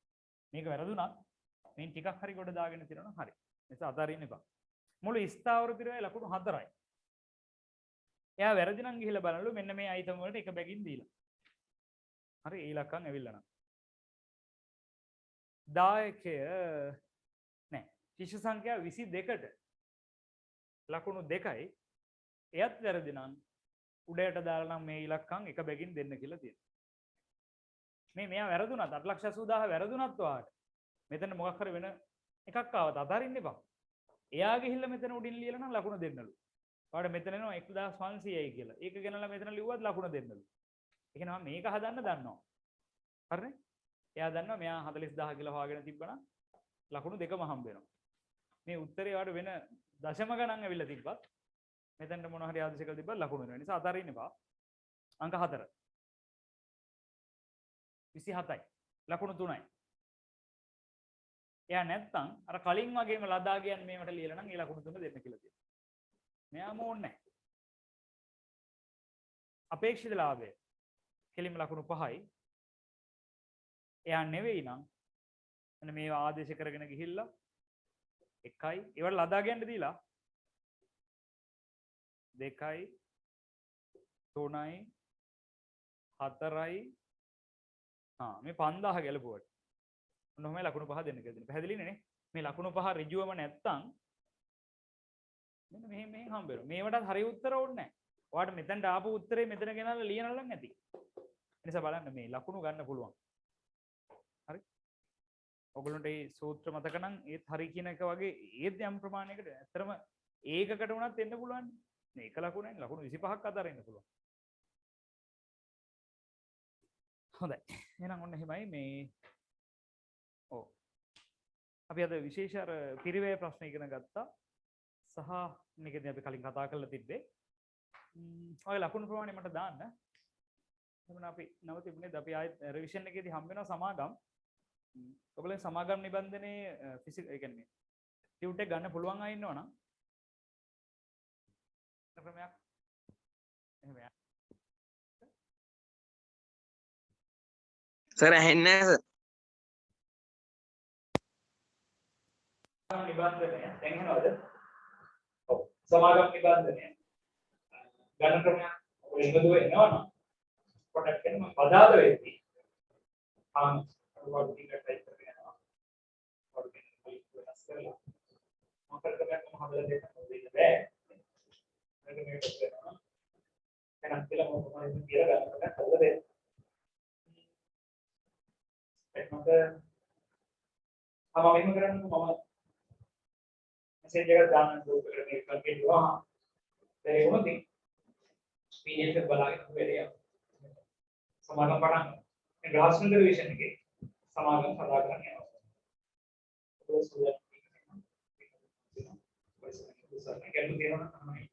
මේක වැරදුනත් මේ ටිකක් හරි ගොඩ දාගෙන තියනවා හරි. නිසා අතාරින්න එපා. මුළු ස්ථාවර පිරුවේ ලකුණු 4යි. එයා වැරදි නම් ගිහිල්ලා බලනලු මෙන්න මේ අයිතම වලට එක බැගින් දීලා. හරි ඒ ඉලක්කම් ඇවිල්ලා නම්. දායකය නෑ. ශිෂ්‍ය සංඛ්‍යාව 22ට ලකුණු 2යි. එයත් වැරදි නම් උඩයට දාලා නම් මේ ඉලක්කම් එක බැගින් දෙන්න කියලා තියෙනවා. මේ මෙයා වැරදුනත් 8,80,000 වැරදුනත් වාට මෙතන මොකක් හරි වෙන එකක් ආවත් අතාරින්න එපා. එයා ගිහිල්ලා මෙතන උඩින් ලියලා නම් ලකුණ දෙන්නලු. වාට මෙතන එනවා 1500යි කියලා. ඒක ගෙනලා මෙතන ලිව්වත් ලකුණ දෙන්නලු. ඒ කියනවා මේක හදන්න දන්නවා. හරිනේ? එයා දන්නවා මෙයා 40000 කියලා හොයාගෙන තිබ්බනම් ලකුණු දෙකම හම්බ වෙනවා. මේ උත්තරේ වාට වෙන දශම ගණන් ඇවිල්ලා තිබ්බත් මෙතනට මොන හරි ආදේශයක තිබ්බත් ලකුණු වෙනවා. ඒ නිසා අතාරින්න එපා. අංක 4 27යි ලකුණු 3යි. එයා නැත්තම් අර කලින් වගේම ලදා කියන්නේ මේවට ලියලා නම් ඒ ලකුණු 3 දෙන්න කියලා තියෙනවා. මෙයාම ඕනේ නැහැ. අපේක්ෂිත ලාභය කෙලින්ම ලකුණු 5යි. එයා නෙවෙයි නම් එන්න මේවා ආදේශ කරගෙන ගිහිල්ලා 1යි ඒවට ලදා ගන්න දීලා 2යි 3යි 4යි මේ 5000 ගැලපුවට ඔන්න ඔහමයි ලකුණු 5 දෙන්න කියලා දෙන්න. පැහැදිලිනේ නේ? මේ ලකුණු 5 ඍජුවම නැත්තම් මෙන්න මෙහෙම හම්බ වෙනවා. මේවටත් හරි උත්තර ඕනේ නැහැ. ඔයාලට මෙතනට ආපු උත්තරේ මෙතන ගෙනල්ලා ලියනවලක් නැති. ඒ නිසා බලන්න මේ ලකුණු ගන්න පුළුවන්. හරි? ඔයගොල්ලන්ට මේ සූත්‍ර මතක නම් ඒත් හරි කියන එක වගේ ඒත් යම් ප්‍රමාණයකට ඇත්තරම ඒකකට උනත් එන්න පුළුවන්. මේක ලකුණයි ලකුණු 25ක් අතරින්න පුළුවන්. හොඳයි. එහෙනම් ඔන්න එහෙමයි මේ ඔව්. අපි අද විශේෂ අර පිරිවැය ප්‍රශ්න ඉගෙන ගත්තා. සහ මේකදී අපි කලින් කතා කරලා තිබ්බේ. ඔය ලකුණු ප්‍රමාණය මට දාන්න. එතන අපි නවතින්නේ අපි ආයෙත් රිවිෂන් එකේදී හම්බ වෙනවා සමාගම්. ඔයගොල්ලෝ සමාගම් නිබන්ධනයේ ෆිසිකල් ඒ කියන්නේ ටියුට් එක ගන්න පුළුවන් අය ඉන්නවනම් ක්‍රමයක් එහෙම සර් ඇහෙන්නේ නැහැ සර්. නිබන්ධනය දැන් එනවද? ඔව්. සමාගම් නිබන්ධනය ගණන ක්‍රමයක් ඔය එකදුව එනවනම් පොඩක් එන්න මම පදාද වෙද්දී වඩු ටික ටයිප් කරගෙන යනවා. වඩු ටික වෙනස් කරලා මොකද කරන්නේ මම හදලා දෙන්න ඕනේ බෑ. මේක මේක කරනවා. එහෙනම් කියලා මොකක්ද කියලා ගන්නකොට හදලා දෙන්න. එතකොට මම මෙහෙම කරන්නේ මම මෙසේජ් එකක් දාන්න ගෲප් එකට මේක කරගෙනවා. ඒ වුණොත් PDF එක බලාගෙන වෙලේ සමාගම් පටන් ගන්න. ග්‍රාස්මන්ද රිවිෂන් එකේ සමාගම් සදා ගන්න යනවා. ඒක සුදුසු. ඔය සුදුසු ගැටලු තියෙනවා තමයි.